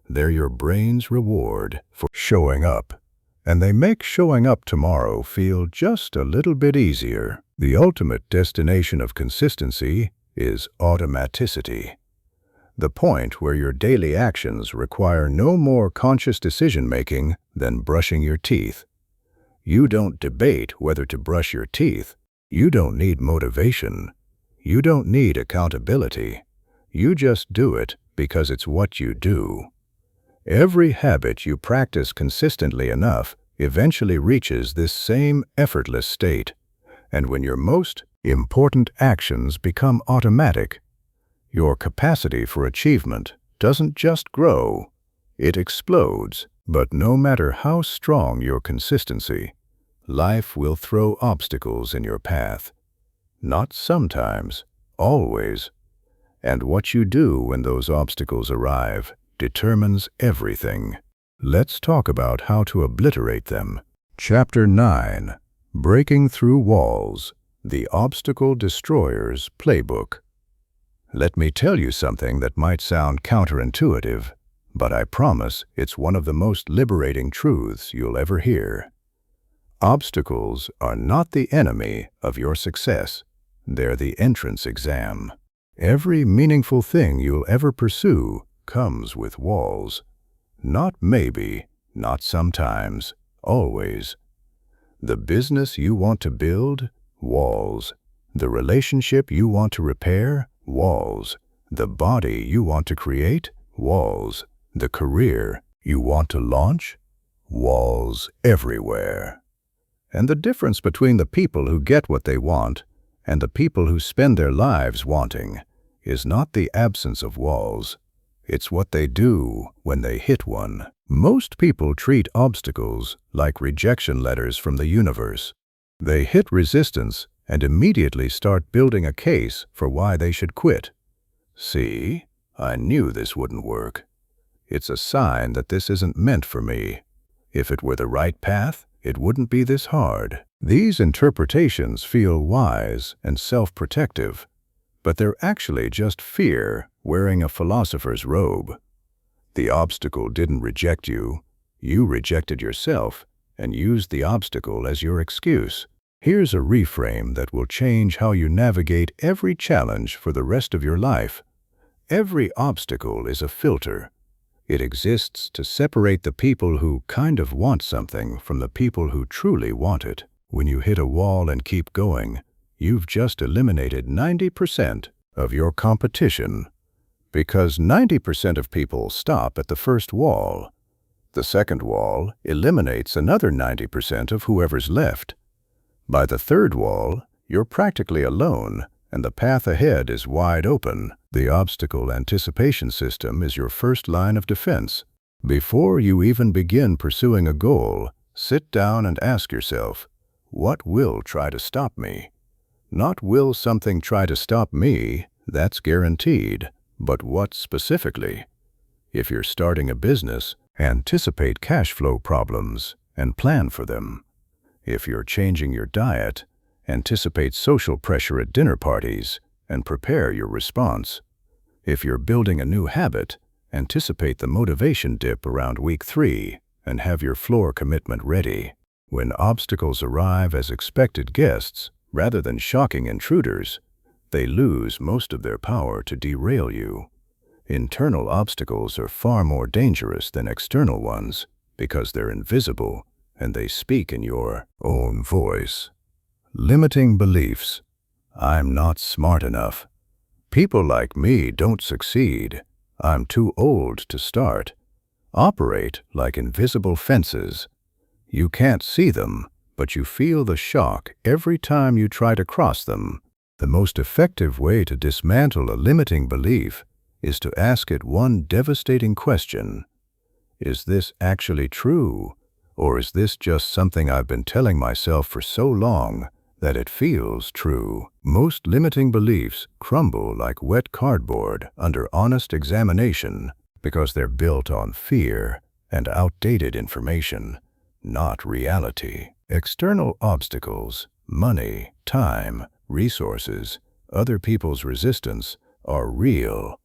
They're your brain's reward for showing up. And they make showing up tomorrow feel just a little bit easier. The ultimate destination of consistency is automaticity. The point where your daily actions require no more conscious decision-making than brushing your teeth. You don't debate whether to brush your teeth. You don't need motivation. You don't need accountability. You just do it because it's what you do. Every habit you practice consistently enough eventually reaches this same effortless state. And when your most important actions become automatic, your capacity for achievement doesn't just grow, it explodes. But no matter how strong your consistency, life will throw obstacles in your path. Not sometimes, always. And what you do when those obstacles arrive determines everything. Let's talk about how to obliterate them. Chapter 9. Breaking Through Walls. The Obstacle Destroyer's Playbook. Let me tell you something that might sound counterintuitive, but I promise it's one of the most liberating truths you'll ever hear. Obstacles are not the enemy of your success. They're the entrance exam. Every meaningful thing you'll ever pursue comes with walls. Not maybe, not sometimes, always. The business you want to build? Walls. The relationship you want to repair? Walls. The body you want to create? Walls. The career you want to launch? Walls everywhere. And the difference between the people who get what they want and the people who spend their lives wanting is not the absence of walls. It's what they do when they hit one. Most people treat obstacles like rejection letters from the universe. They hit resistance and immediately start building a case for why they should quit. See, I knew this wouldn't work. It's a sign that this isn't meant for me. If it were the right path, it wouldn't be this hard. These interpretations feel wise and self-protective, but they're actually just fear wearing a philosopher's robe. The obstacle didn't reject you. You rejected yourself and used the obstacle as your excuse. Here's a reframe that will change how you navigate every challenge for the rest of your life. Every obstacle is a filter. It exists to separate the people who kind of want something from the people who truly want it. When you hit a wall and keep going, you've just eliminated 90% of your competition. Because 90% of people stop at the first wall. The second wall eliminates another 90% of whoever's left. By the third wall, you're practically alone, and the path ahead is wide open. The obstacle anticipation system is your first line of defense. Before you even begin pursuing a goal, sit down and ask yourself, what will try to stop me? Not will something try to stop me, that's guaranteed, but what specifically? If you're starting a business, anticipate cash flow problems and plan for them. If you're changing your diet, anticipate social pressure at dinner parties and prepare your response. If you're building a new habit, anticipate the motivation dip around week 3 and have your floor commitment ready. When obstacles arrive as expected guests rather than shocking intruders, they lose most of their power to derail you. Internal obstacles are far more dangerous than external ones because they're invisible and they speak in your own voice. Limiting beliefs. I'm not smart enough. People like me don't succeed. I'm too old to start. Operate like invisible fences. You can't see them, but you feel the shock every time you try to cross them. The most effective way to dismantle a limiting belief is to ask it one devastating question. Is this actually true? Or is this just something I've been telling myself for so long that it feels true? Most limiting beliefs crumble like wet cardboard under honest examination because they're built on fear and outdated information, not reality. External obstacles, money, time, resources, other people's resistance are real,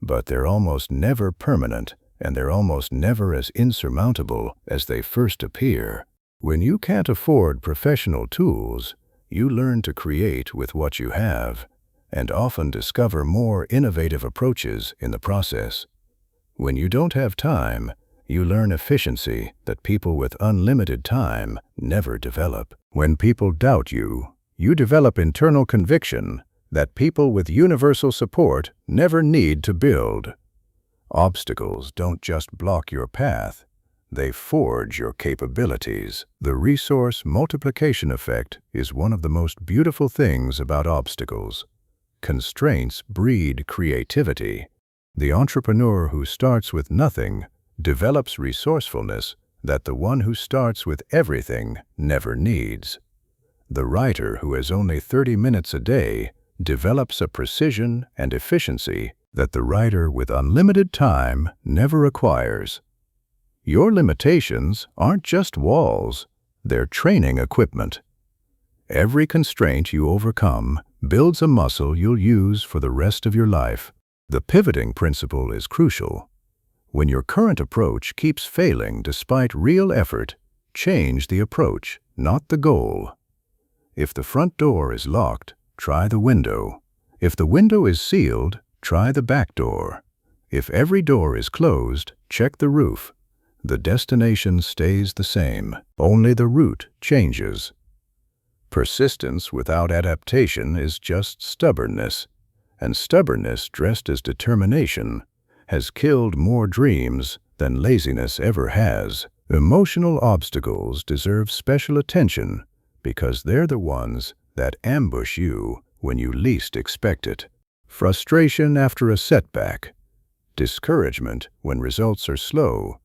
but they're almost never permanent and they're almost never as insurmountable as they first appear. When you can't afford professional tools, you learn to create with what you have and often discover more innovative approaches in the process. When you don't have time, you learn efficiency that people with unlimited time never develop. When people doubt you, you develop internal conviction that people with universal support never need to build. Obstacles don't just block your path, they forge your capabilities. The resource multiplication effect is one of the most beautiful things about obstacles. Constraints breed creativity. The entrepreneur who starts with nothing develops resourcefulness that the one who starts with everything never needs. The writer who has only 30 minutes a day develops a precision and efficiency that the writer with unlimited time never acquires. Your limitations aren't just walls, they're training equipment. Every constraint you overcome builds a muscle you'll use for the rest of your life. The pivoting principle is crucial. When your current approach keeps failing despite real effort, change the approach, not the goal. If the front door is locked, try the window. If the window is sealed, try the back door. If every door is closed, check the roof. The destination stays the same, only the route changes. Persistence without adaptation is just stubbornness, and stubbornness dressed as determination has killed more dreams than laziness ever has. Emotional obstacles deserve special attention because they're the ones that ambush you when you least expect it. Frustration after a setback, discouragement when results are slow,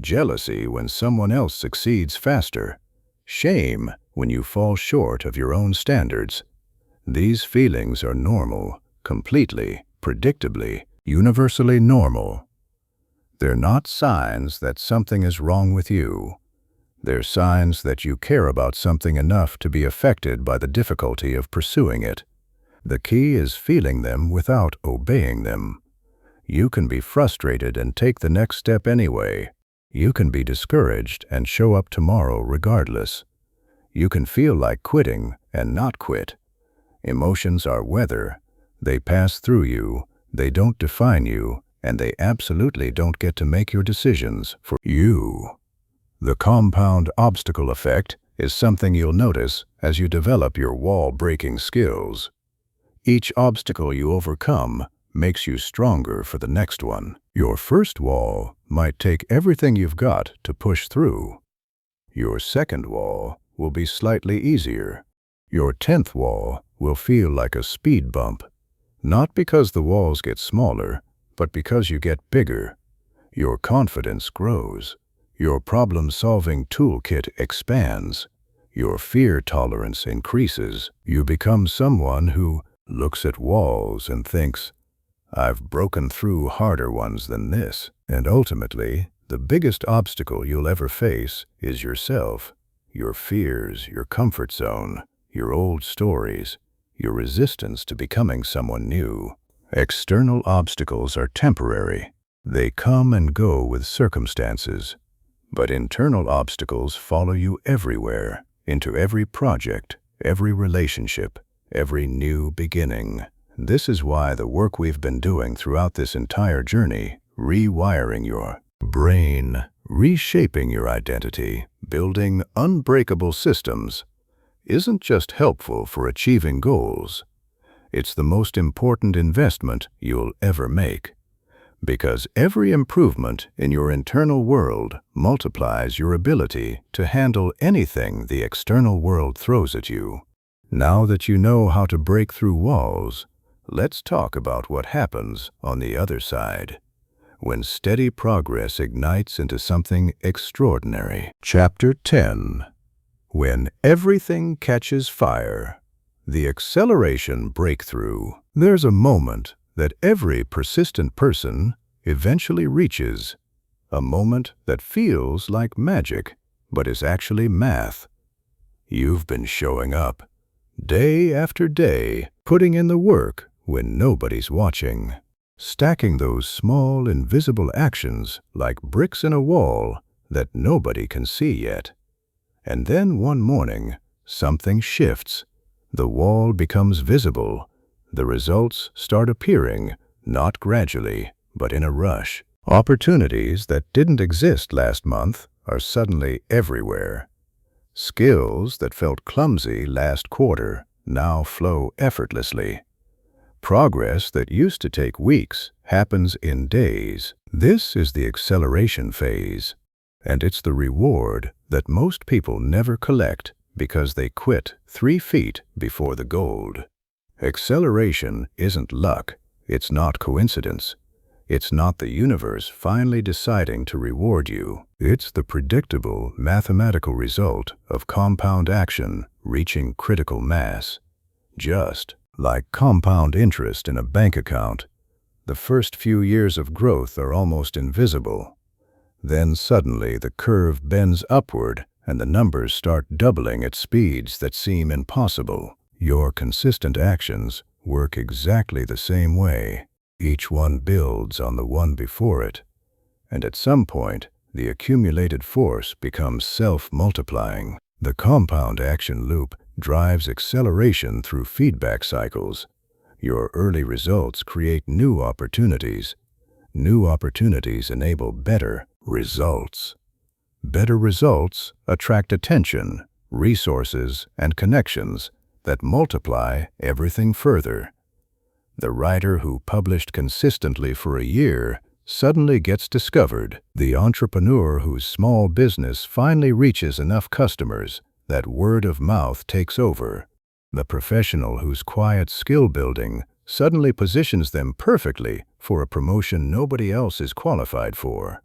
jealousy when someone else succeeds faster, shame when you fall short of your own standards. These feelings are normal, completely, predictably, universally normal. They're not signs that something is wrong with you. They're signs that you care about something enough to be affected by the difficulty of pursuing it. The key is feeling them without obeying them. You can be frustrated and take the next step anyway. You can be discouraged and show up tomorrow regardless. You can feel like quitting and not quit. Emotions are weather. They pass through you, they don't define you, and they absolutely don't get to make your decisions for you. The compound obstacle effect is something you'll notice as you develop your wall-breaking skills. Each obstacle you overcome makes you stronger for the next one. Your first wall might take everything you've got to push through. Your second wall will be slightly easier. Your 10th wall will feel like a speed bump, not because the walls get smaller, but because you get bigger. Your confidence grows. Your problem-solving toolkit expands. Your fear tolerance increases. You become someone who looks at walls and thinks, "I've broken through harder ones than this." And ultimately, the biggest obstacle you'll ever face is yourself, your fears, your comfort zone, your old stories, your resistance to becoming someone new. External obstacles are temporary. They come and go with circumstances. But internal obstacles follow you everywhere, into every project, every relationship, every new beginning. This is why the work we've been doing throughout this entire journey, rewiring your brain, reshaping your identity, building unbreakable systems, isn't just helpful for achieving goals. It's the most important investment you'll ever make. Because every improvement in your internal world multiplies your ability to handle anything the external world throws at you. Now that you know how to break through walls, let's talk about what happens on the other side, when steady progress ignites into something extraordinary. Chapter 10. When everything catches fire. The acceleration breakthrough. There's a moment that every persistent person eventually reaches, a moment that feels like magic, but is actually math. You've been showing up, day after day, putting in the work when nobody's watching, stacking those small, invisible actions like bricks in a wall that nobody can see yet. And then one morning, something shifts. The wall becomes visible. The results start appearing, not gradually, but in a rush. Opportunities that didn't exist last month are suddenly everywhere. Skills that felt clumsy last quarter now flow effortlessly. Progress that used to take weeks happens in days. This is the acceleration phase, and it's the reward that most people never collect because they quit 3 feet before the gold. Acceleration isn't luck. It's not coincidence. It's not the universe finally deciding to reward you. It's the predictable mathematical result of compound action reaching critical mass. Just like compound interest in a bank account, the first few years of growth are almost invisible. Then suddenly the curve bends upward and the numbers start doubling at speeds that seem impossible. Your consistent actions work exactly the same way. Each one builds on the one before it, and at some point, the accumulated force becomes self-multiplying. The compound action loop drives acceleration through feedback cycles. Your early results create new opportunities. New opportunities enable better results. Better results attract attention, resources, and connections that multiply everything further. The writer who published consistently for a year suddenly gets discovered. The entrepreneur whose small business finally reaches enough customers that word of mouth takes over. The professional whose quiet skill building suddenly positions them perfectly for a promotion nobody else is qualified for.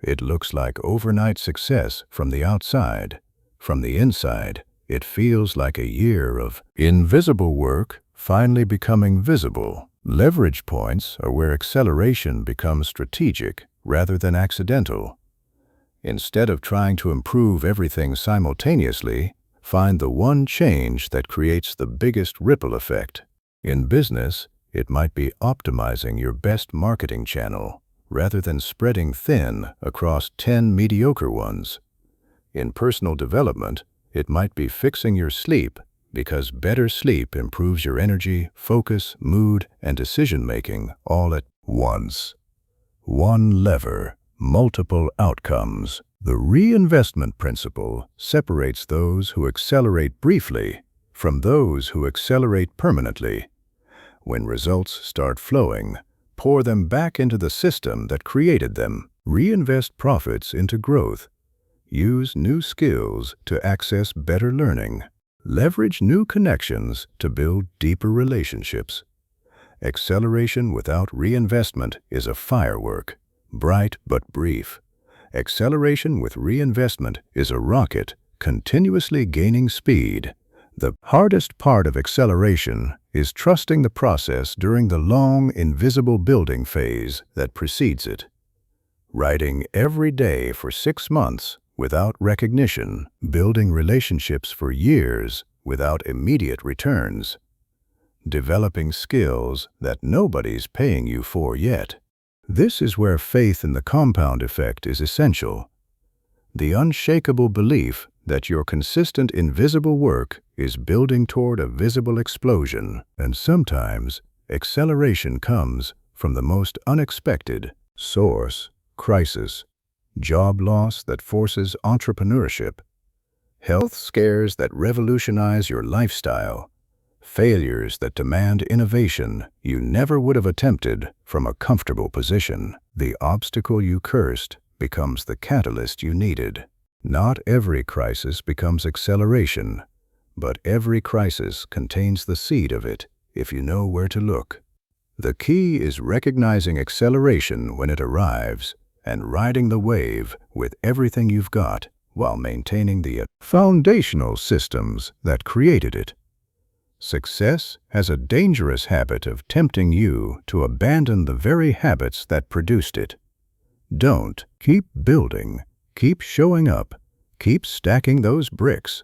It looks like overnight success from the outside. From the inside, it feels like a year of invisible work finally becoming visible. Leverage points are where acceleration becomes strategic rather than accidental. Instead of trying to improve everything simultaneously, find the one change that creates the biggest ripple effect. In business, it might be optimizing your best marketing channel rather than spreading thin across 10 mediocre ones. In personal development, it might be fixing your sleep because better sleep improves your energy, focus, mood, and decision-making all at once. One lever, multiple outcomes. The reinvestment principle separates those who accelerate briefly from those who accelerate permanently. When results start flowing, pour them back into the system that created them. Reinvest profits into growth. Use new skills to access better learning. Leverage new connections to build deeper relationships. Acceleration without reinvestment is a firework, bright but brief. Acceleration with reinvestment is a rocket, continuously gaining speed. The hardest part of acceleration is trusting the process during the long, invisible building phase that precedes it. Writing every day for 6 months without recognition, building relationships for years without immediate returns, developing skills that nobody's paying you for yet. This is where faith in the compound effect is essential. The unshakable belief that your consistent invisible work is building toward a visible explosion. And sometimes, acceleration comes from the most unexpected source: crisis, job loss that forces entrepreneurship, health scares that revolutionize your lifestyle, failures that demand innovation you never would have attempted from a comfortable position. The obstacle you cursed becomes the catalyst you needed. Not every crisis becomes acceleration, but every crisis contains the seed of it if you know where to look. The key is recognizing acceleration when it arrives and riding the wave with everything you've got while maintaining the foundational systems that created it. Success has a dangerous habit of tempting you to abandon the very habits that produced it. Don't. Keep building. Keep showing up. Keep stacking those bricks.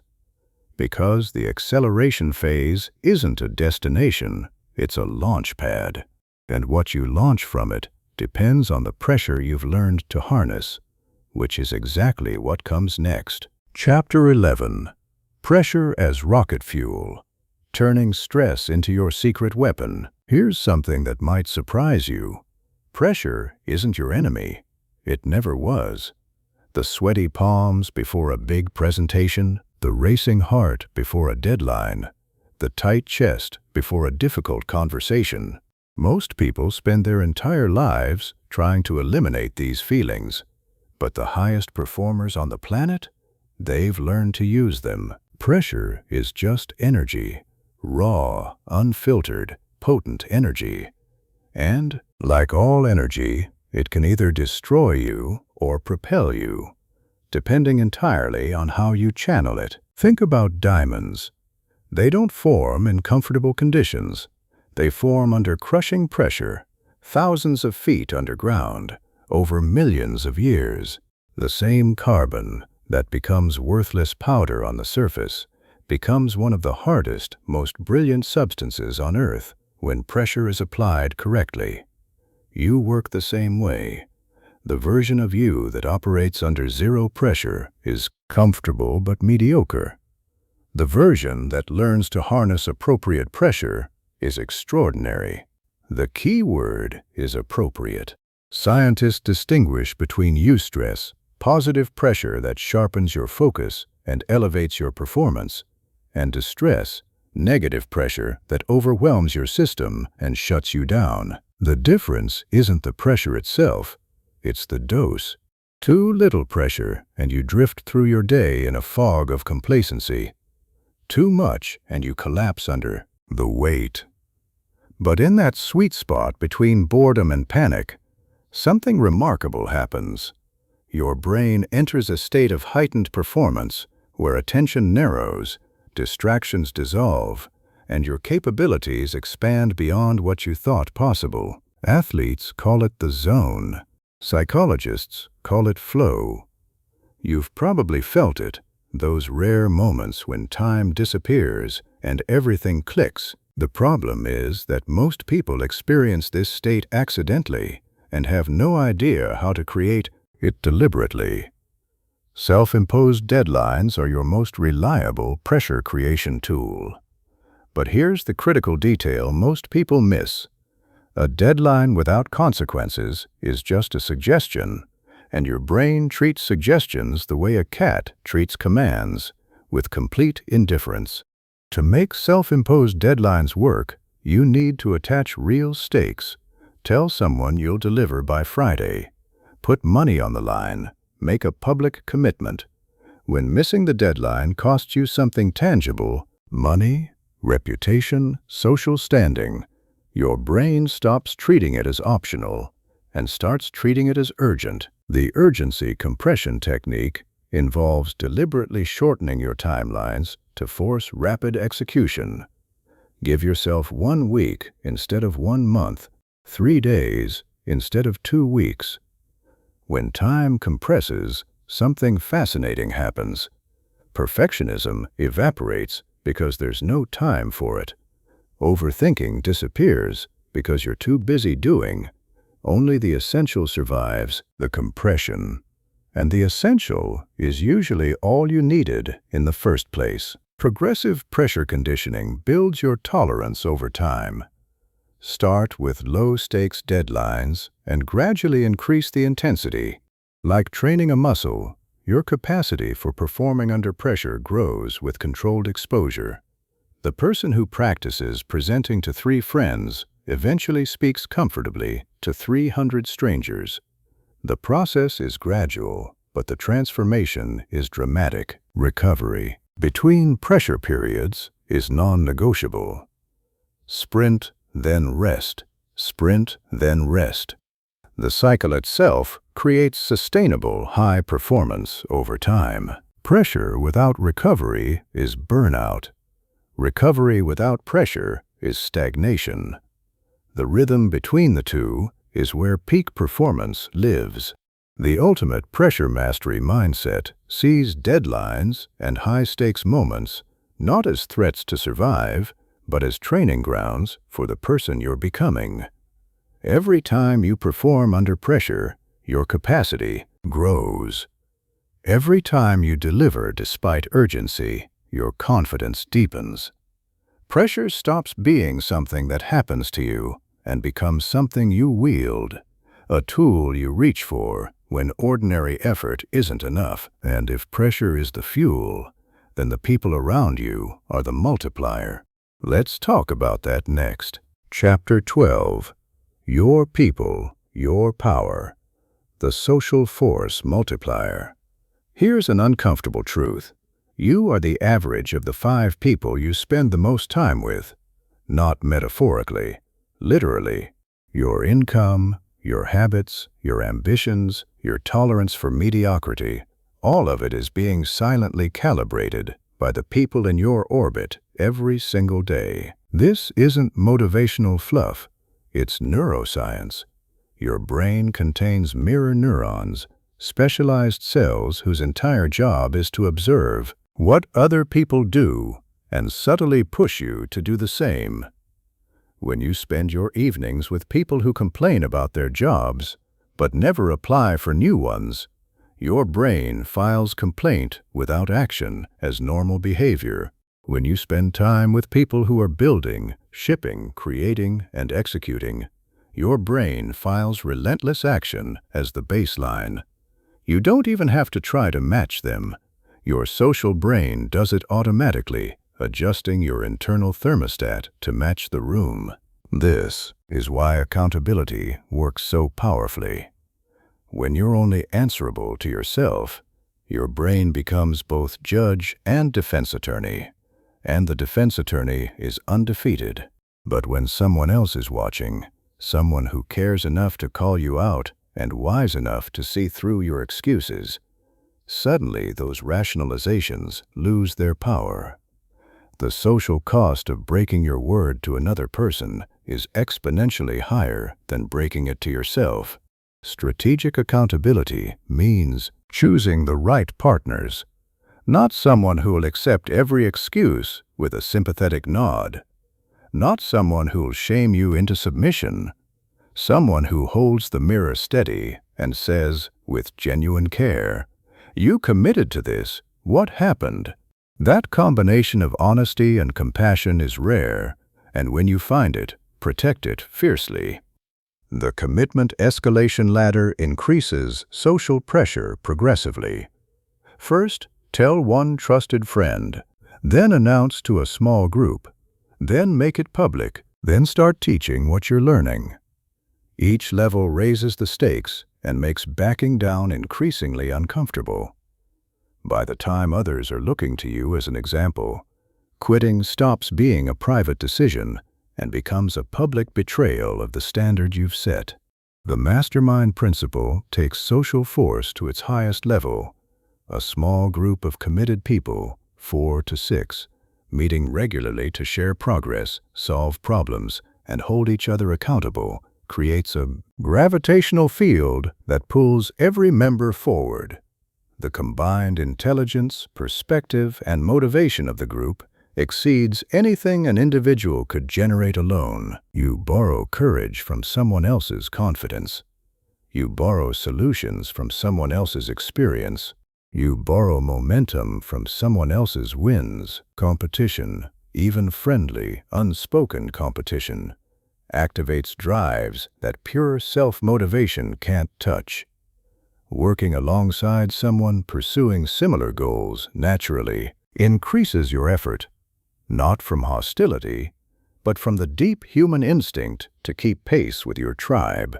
Because the acceleration phase isn't a destination, it's a launch pad. And what you launch from it depends on the pressure you've learned to harness, which is exactly what comes next. Chapter 11. Pressure as rocket fuel. Turning stress into your secret weapon. Here's something that might surprise you. Pressure isn't your enemy. It never was. The sweaty palms before a big presentation, the racing heart before a deadline, the tight chest before a difficult conversation. Most people spend their entire lives trying to eliminate these feelings, but the highest performers on the planet, they've learned to use them. Pressure is just energy, raw, unfiltered, potent energy. And, like all energy, it can either destroy you or propel you, depending entirely on how you channel it. Think about diamonds. They don't form in comfortable conditions. They form under crushing pressure, thousands of feet underground, over millions of years. The same carbon that becomes worthless powder on the surface becomes one of the hardest, most brilliant substances on Earth when pressure is applied correctly. You work the same way. The version of you that operates under zero pressure is comfortable but mediocre. The version that learns to harness appropriate pressure is extraordinary. The key word is appropriate. Scientists distinguish between eustress, positive pressure that sharpens your focus and elevates your performance, and distress, negative pressure that overwhelms your system and shuts you down. The difference isn't the pressure itself, it's the dose. Too little pressure and you drift through your day in a fog of complacency. Too much and you collapse under the weight. But in that sweet spot between boredom and panic, something remarkable happens. Your brain enters a state of heightened performance where attention narrows, distractions dissolve, and your capabilities expand beyond what you thought possible. Athletes call it the zone. Psychologists call it flow. You've probably felt it, those rare moments when time disappears and everything clicks. The problem is that most people experience this state accidentally and have no idea how to create it deliberately. Self-imposed deadlines are your most reliable pressure creation tool. But here's the critical detail most people miss. A deadline without consequences is just a suggestion, and your brain treats suggestions the way a cat treats commands, with complete indifference. To make self-imposed deadlines work, you need to attach real stakes. Tell someone you'll deliver by Friday. Put money on the line. Make a public commitment. When missing the deadline costs you something tangible, money, reputation, social standing, your brain stops treating it as optional and starts treating it as urgent. The urgency compression technique involves deliberately shortening your timelines to force rapid execution. Give yourself 1 week instead of 1 month, 3 days instead of 2 weeks. When time compresses, something fascinating happens. Perfectionism evaporates because there's no time for it. Overthinking disappears because you're too busy doing. Only the essential survives the compression. And the essential is usually all you needed in the first place. Progressive pressure conditioning builds your tolerance over time. Start with low-stakes deadlines and gradually increase the intensity. Like training a muscle, your capacity for performing under pressure grows with controlled exposure. The person who practices presenting to 3 friends eventually speaks comfortably to 300 strangers. The process is gradual, but the transformation is dramatic. Recovery between pressure periods is non-negotiable. Sprint, then rest. Sprint, then rest. The cycle itself creates sustainable high performance over time. Pressure without recovery is burnout. Recovery without pressure is stagnation. The rhythm between the two is where peak performance lives. The ultimate pressure mastery mindset sees deadlines and high-stakes moments not as threats to survive, but as training grounds for the person you're becoming. Every time you perform under pressure, your capacity grows. Every time you deliver despite urgency, your confidence deepens. Pressure stops being something that happens to you and becomes something you wield, a tool you reach for when ordinary effort isn't enough. And if pressure is the fuel, then the people around you are the multiplier. Let's talk about that next. Chapter 12. Your people, your power. The social force multiplier. Here's an uncomfortable truth. You are the average of the 5 people you spend the most time with. Not metaphorically, literally. Your income, your habits, your ambitions, your tolerance for mediocrity, all of it is being silently calibrated by the people in your orbit every single day. This isn't motivational fluff, it's neuroscience. Your brain contains mirror neurons, specialized cells whose entire job is to observe what other people do and subtly push you to do the same. When you spend your evenings with people who complain about their jobs but never apply for new ones, your brain files complaint without action as normal behavior. When you spend time with people who are building, shipping, creating, and executing, your brain files relentless action as the baseline. You don't even have to try to match them. Your social brain does it automatically, adjusting your internal thermostat to match the room. This is why accountability works so powerfully. When you're only answerable to yourself, your brain becomes both judge and defense attorney, and the defense attorney is undefeated. But when someone else is watching, someone who cares enough to call you out and wise enough to see through your excuses, suddenly those rationalizations lose their power. The social cost of breaking your word to another person is exponentially higher than breaking it to yourself. Strategic accountability means choosing the right partners, not someone who will accept every excuse with a sympathetic nod, not someone who will shame you into submission, someone who holds the mirror steady and says, with genuine care, "You committed to this. What happened?" That combination of honesty and compassion is rare, and when you find it, protect it fiercely. The commitment escalation ladder increases social pressure progressively. First, tell one trusted friend, then announce to a small group, then make it public, then start teaching what you're learning. Each level raises the stakes and makes backing down increasingly uncomfortable. By the time others are looking to you as an example, quitting stops being a private decision and becomes a public betrayal of the standard you've set. The mastermind principle takes social force to its highest level. A small group of committed people, 4 to 6, meeting regularly to share progress, solve problems, and hold each other accountable, creates a gravitational field that pulls every member forward. The combined intelligence, perspective, and motivation of the group exceeds anything an individual could generate alone. You borrow courage from someone else's confidence. You borrow solutions from someone else's experience. You borrow momentum from someone else's wins. Competition, even friendly, unspoken competition, activates drives that pure self-motivation can't touch. Working alongside someone pursuing similar goals naturally increases your effort, not from hostility, but from the deep human instinct to keep pace with your tribe.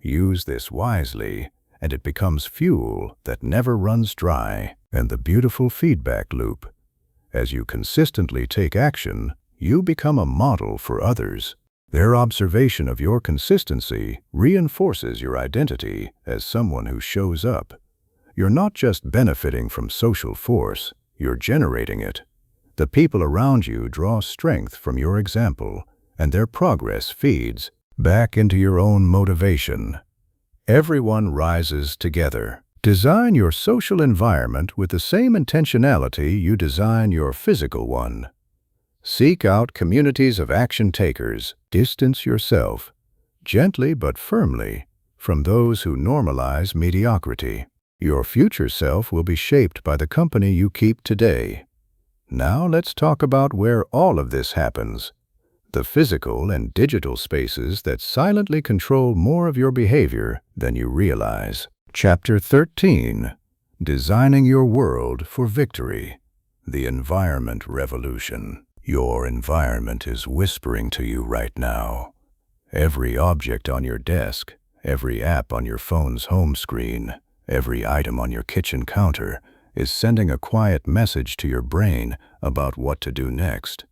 Use this wisely, and it becomes fuel that never runs dry. And the beautiful feedback loop. As you consistently take action, you become a model for others. Their observation of your consistency reinforces your identity as someone who shows up. You're not just benefiting from social force, you're generating it. The people around you draw strength from your example, and their progress feeds back into your own motivation. Everyone rises together. Design your social environment with the same intentionality you design your physical one. Seek out communities of action takers. Distance yourself, gently but firmly, from those who normalize mediocrity. Your future self will be shaped by the company you keep today. Now let's talk about where all of this happens. The physical and digital spaces that silently control more of your behavior than you realize. Chapter 13. Designing Your World for Victory. The Environment Revolution. Your environment is whispering to you right now. Every object on your desk, every app on your phone's home screen, every item on your kitchen counter is sending a quiet message to your brain about what to do next.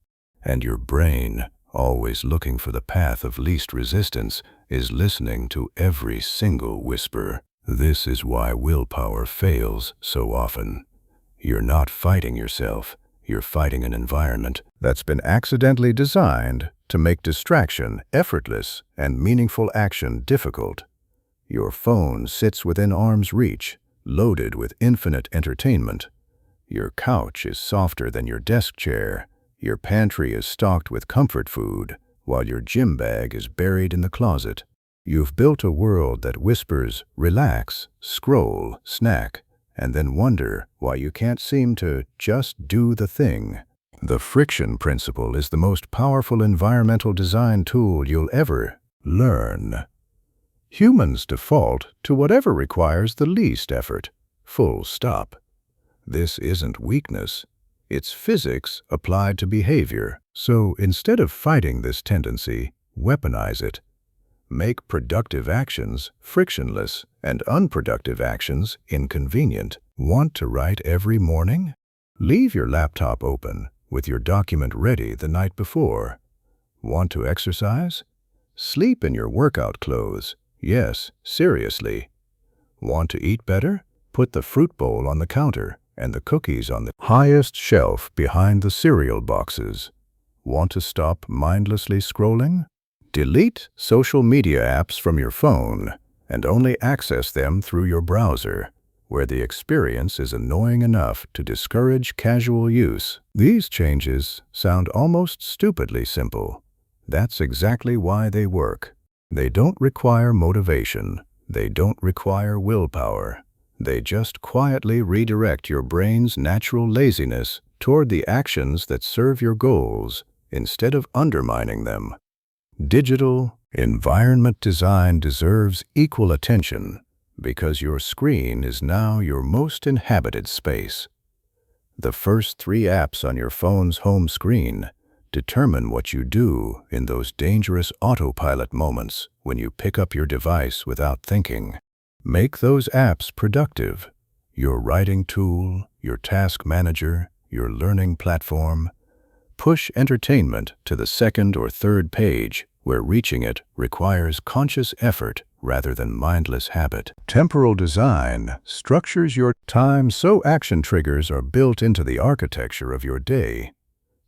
And your brain, always looking for the path of least resistance, is listening to every single whisper. This is why willpower fails so often. You're not fighting yourself. You're fighting an environment that's been accidentally designed to make distraction effortless and meaningful action difficult. Your phone sits within arm's reach, loaded with infinite entertainment. Your couch is softer than your desk chair. Your pantry is stocked with comfort food, while your gym bag is buried in the closet. You've built a world that whispers, relax, scroll, snack, and then wonder why you can't seem to just do the thing. The friction principle is the most powerful environmental design tool you'll ever learn. Humans default to whatever requires the least effort. Full stop. This isn't weakness. It's physics applied to behavior. So instead of fighting this tendency, weaponize it. Make productive actions frictionless and unproductive actions inconvenient. Want to write every morning? Leave your laptop open with your document ready the night before. Want to exercise? Sleep in your workout clothes. Yes, seriously. Want to eat better? Put the fruit bowl on the counter and the cookies on the highest shelf behind the cereal boxes. Want to stop mindlessly scrolling? Delete social media apps from your phone and only access them through your browser, where the experience is annoying enough to discourage casual use. These changes sound almost stupidly simple. That's exactly why they work. They don't require motivation. They don't require willpower. They just quietly redirect your brain's natural laziness toward the actions that serve your goals instead of undermining them. Digital environment design deserves equal attention because your screen is now your most inhabited space. The first 3 apps on your phone's home screen determine what you do in those dangerous autopilot moments when you pick up your device without thinking. Make those apps productive. Your writing tool, your task manager, your learning platform. Push entertainment to the 2nd or 3rd page, where reaching it requires conscious effort rather than mindless habit. Temporal design structures your time so action triggers are built into the architecture of your day.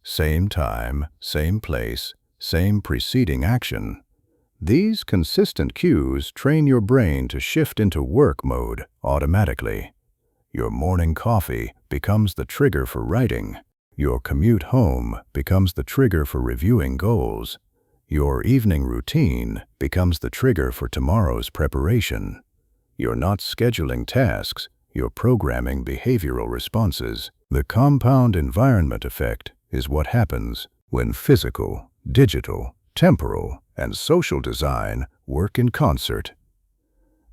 Same time, same place, same preceding action. These consistent cues train your brain to shift into work mode automatically. Your morning coffee becomes the trigger for writing. Your commute home becomes the trigger for reviewing goals. Your evening routine becomes the trigger for tomorrow's preparation. You're not scheduling tasks, you're programming behavioral responses. The compound environment effect is what happens when physical, digital, temporal, and social design work in concert.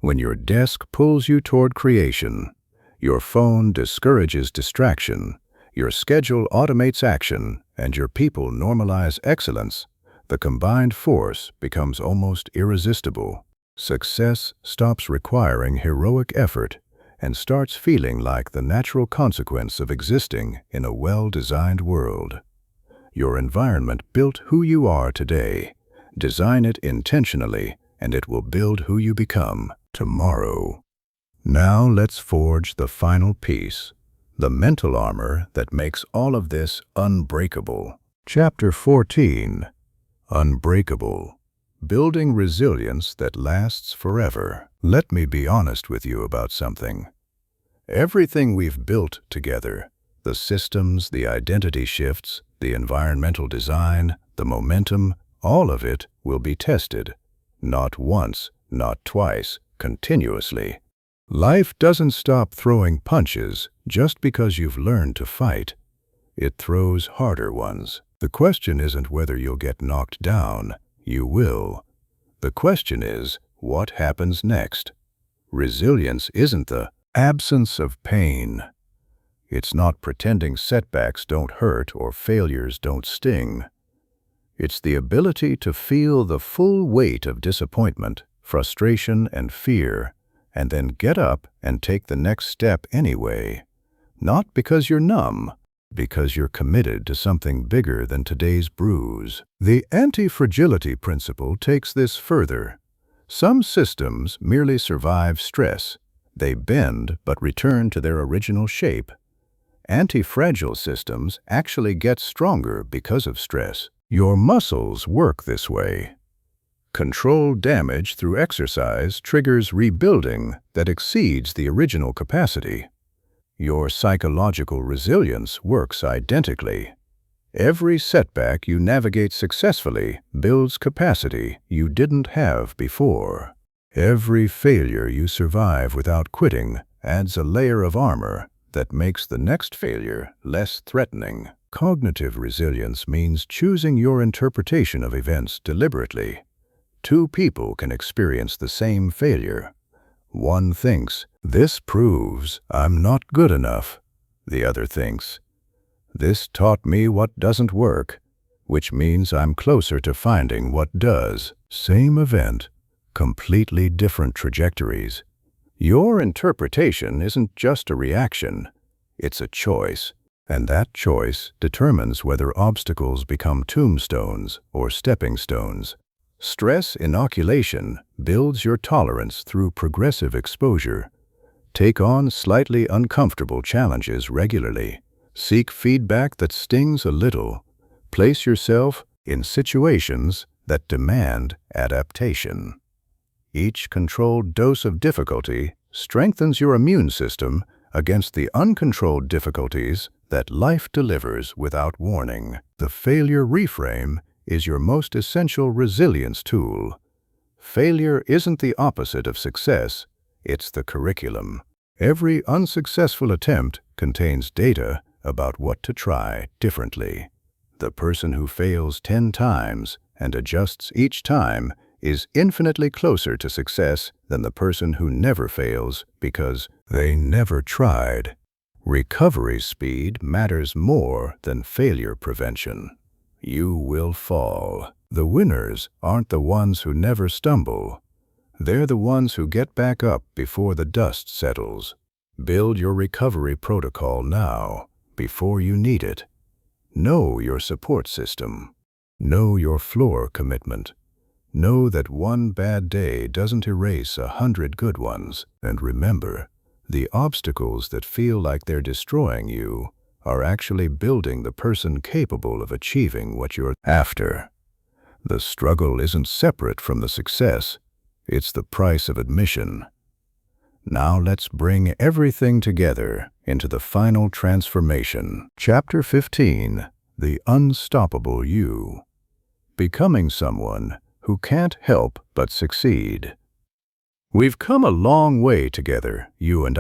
When your desk pulls you toward creation, your phone discourages distraction, your schedule automates action, and your people normalize excellence, the combined force becomes almost irresistible. Success stops requiring heroic effort and starts feeling like the natural consequence of existing in a well-designed world. Your environment built who you are today. Design it intentionally, and it will build who you become tomorrow. Now let's forge the final piece, the mental armor that makes all of this unbreakable. Chapter 14. Unbreakable. Building resilience that lasts forever. Let me be honest with you about something. Everything we've built together, the systems, the identity shifts, the environmental design, the momentum, all of it will be tested. Not once, not twice, continuously. Life doesn't stop throwing punches just because you've learned to fight. It throws harder ones. The question isn't whether you'll get knocked down. You will. The question is, what happens next? Resilience isn't the absence of pain. It's not pretending setbacks don't hurt or failures don't sting. It's the ability to feel the full weight of disappointment, frustration, and fear, and then get up and take the next step anyway. Not because you're numb, because you're committed to something bigger than today's bruise. The anti-fragility principle takes this further. Some systems merely survive stress. They bend but return to their original shape. Anti-fragile systems actually get stronger because of stress. Your muscles work this way. Controlled damage through exercise triggers rebuilding that exceeds the original capacity. Your psychological resilience works identically. Every setback you navigate successfully builds capacity you didn't have before. Every failure you survive without quitting adds a layer of armor that makes the next failure less threatening. Cognitive resilience means choosing your interpretation of events deliberately. Two people can experience the same failure. One thinks, "This proves I'm not good enough." The other thinks, "This taught me what doesn't work, which means I'm closer to finding what does." Same event, completely different trajectories. Your interpretation isn't just a reaction, it's a choice. And that choice determines whether obstacles become tombstones or stepping stones. Stress inoculation builds your tolerance through progressive exposure. Take on slightly uncomfortable challenges regularly. Seek feedback that stings a little. Place yourself in situations that demand adaptation. Each controlled dose of difficulty strengthens your immune system against the uncontrolled difficulties that life delivers without warning. The failure reframe is your most essential resilience tool. Failure isn't the opposite of success, it's the curriculum. Every unsuccessful attempt contains data about what to try differently. The person who fails 10 times and adjusts each time is infinitely closer to success than the person who never fails because they never tried. Recovery speed matters more than failure prevention. You will fall. The winners aren't the ones who never stumble. They're the ones who get back up before the dust settles. Build your recovery protocol now, before you need it. Know your support system. Know your floor commitment. Know that one bad day doesn't erase 100 good ones. And remember, the obstacles that feel like they're destroying you are actually building the person capable of achieving what you're after. The struggle isn't separate from the success. It's the price of admission. Now let's bring everything together into the final transformation. Chapter 15, The Unstoppable You. Becoming someone who can't help but succeed. We've come a long way together, you and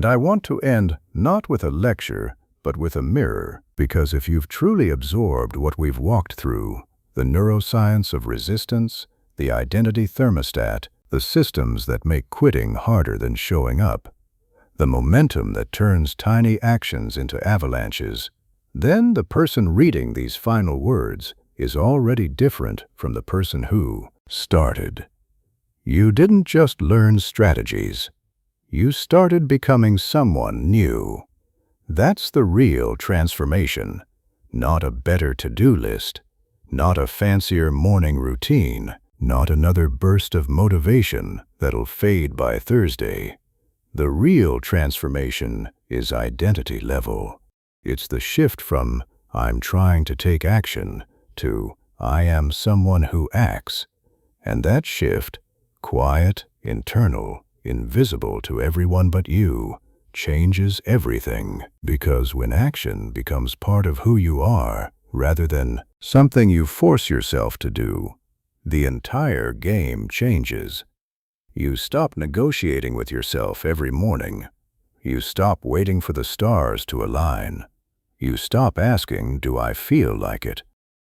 I want to end not with a lecture, but with a mirror, because if you've truly absorbed what we've walked through, the neuroscience of resistance, the identity thermostat, the systems that make quitting harder than showing up, the momentum that turns tiny actions into avalanches, then the person reading these final words is already different from the person who started. You didn't just learn strategies. You started becoming someone new. That's the real transformation, not a better to-do list, not a fancier morning routine, not another burst of motivation that'll fade by Thursday. The real transformation is identity level. It's the shift from "I'm trying to take action" to "I am someone who acts." And that shift, quiet, internal, invisible to everyone but you, changes everything. Because when action becomes part of who you are, rather than something you force yourself to do, the entire game changes. You stop negotiating with yourself every morning. You stop waiting for the stars to align. You stop asking, "Do I feel like it?"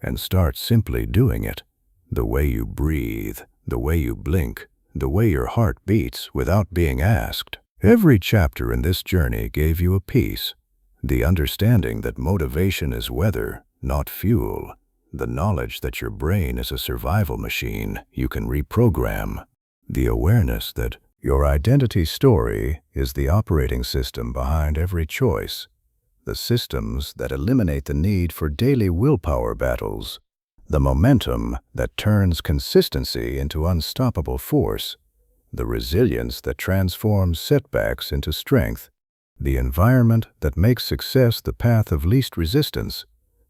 and start simply doing it. The way you breathe, the way you blink, the way your heart beats without being asked. Every chapter in this journey gave you a piece. The understanding that motivation is weather, not fuel. The knowledge that your brain is a survival machine you can reprogram. The awareness that your identity story is the operating system behind every choice. The systems that eliminate the need for daily willpower battles. The momentum that turns consistency into unstoppable force. The resilience that transforms setbacks into strength. The environment that makes success the path of least resistance.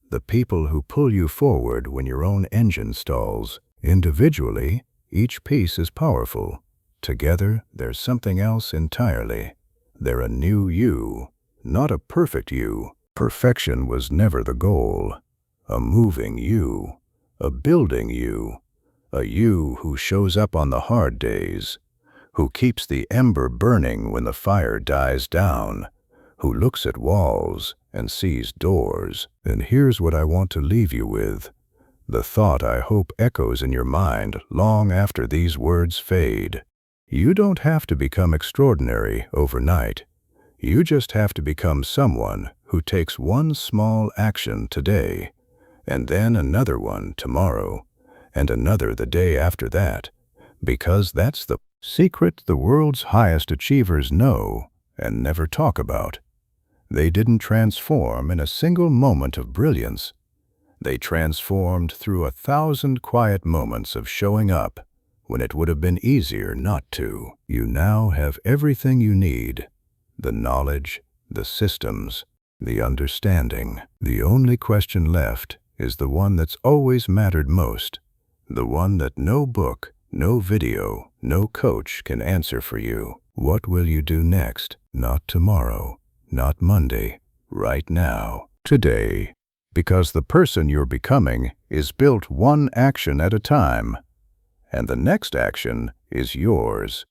The people who pull you forward when your own engine stalls. Individually, each piece is powerful. Together, there's something else entirely. They're a new you, not a perfect you. Perfection was never the goal. A moving you, a building you, a you who shows up on the hard days, who keeps the ember burning when the fire dies down, who looks at walls and sees doors. And here's what I want to leave you with. The thought, I hope, echoes in your mind long after these words fade. You don't have to become extraordinary overnight. You just have to become someone who takes one small action today, and then another one tomorrow, and another the day after that, because that's the secret the world's highest achievers know and never talk about. They didn't transform in a single moment of brilliance. They transformed through 1,000 quiet moments of showing up when it would have been easier not to. You now have everything you need: the knowledge, the systems, the understanding. The only question left is the one that's always mattered most, the one that no book, no video, no coach can answer for you. What will you do next? Not tomorrow, not Monday, right now, today. Because the person you're becoming is built one action at a time, and the next action is yours.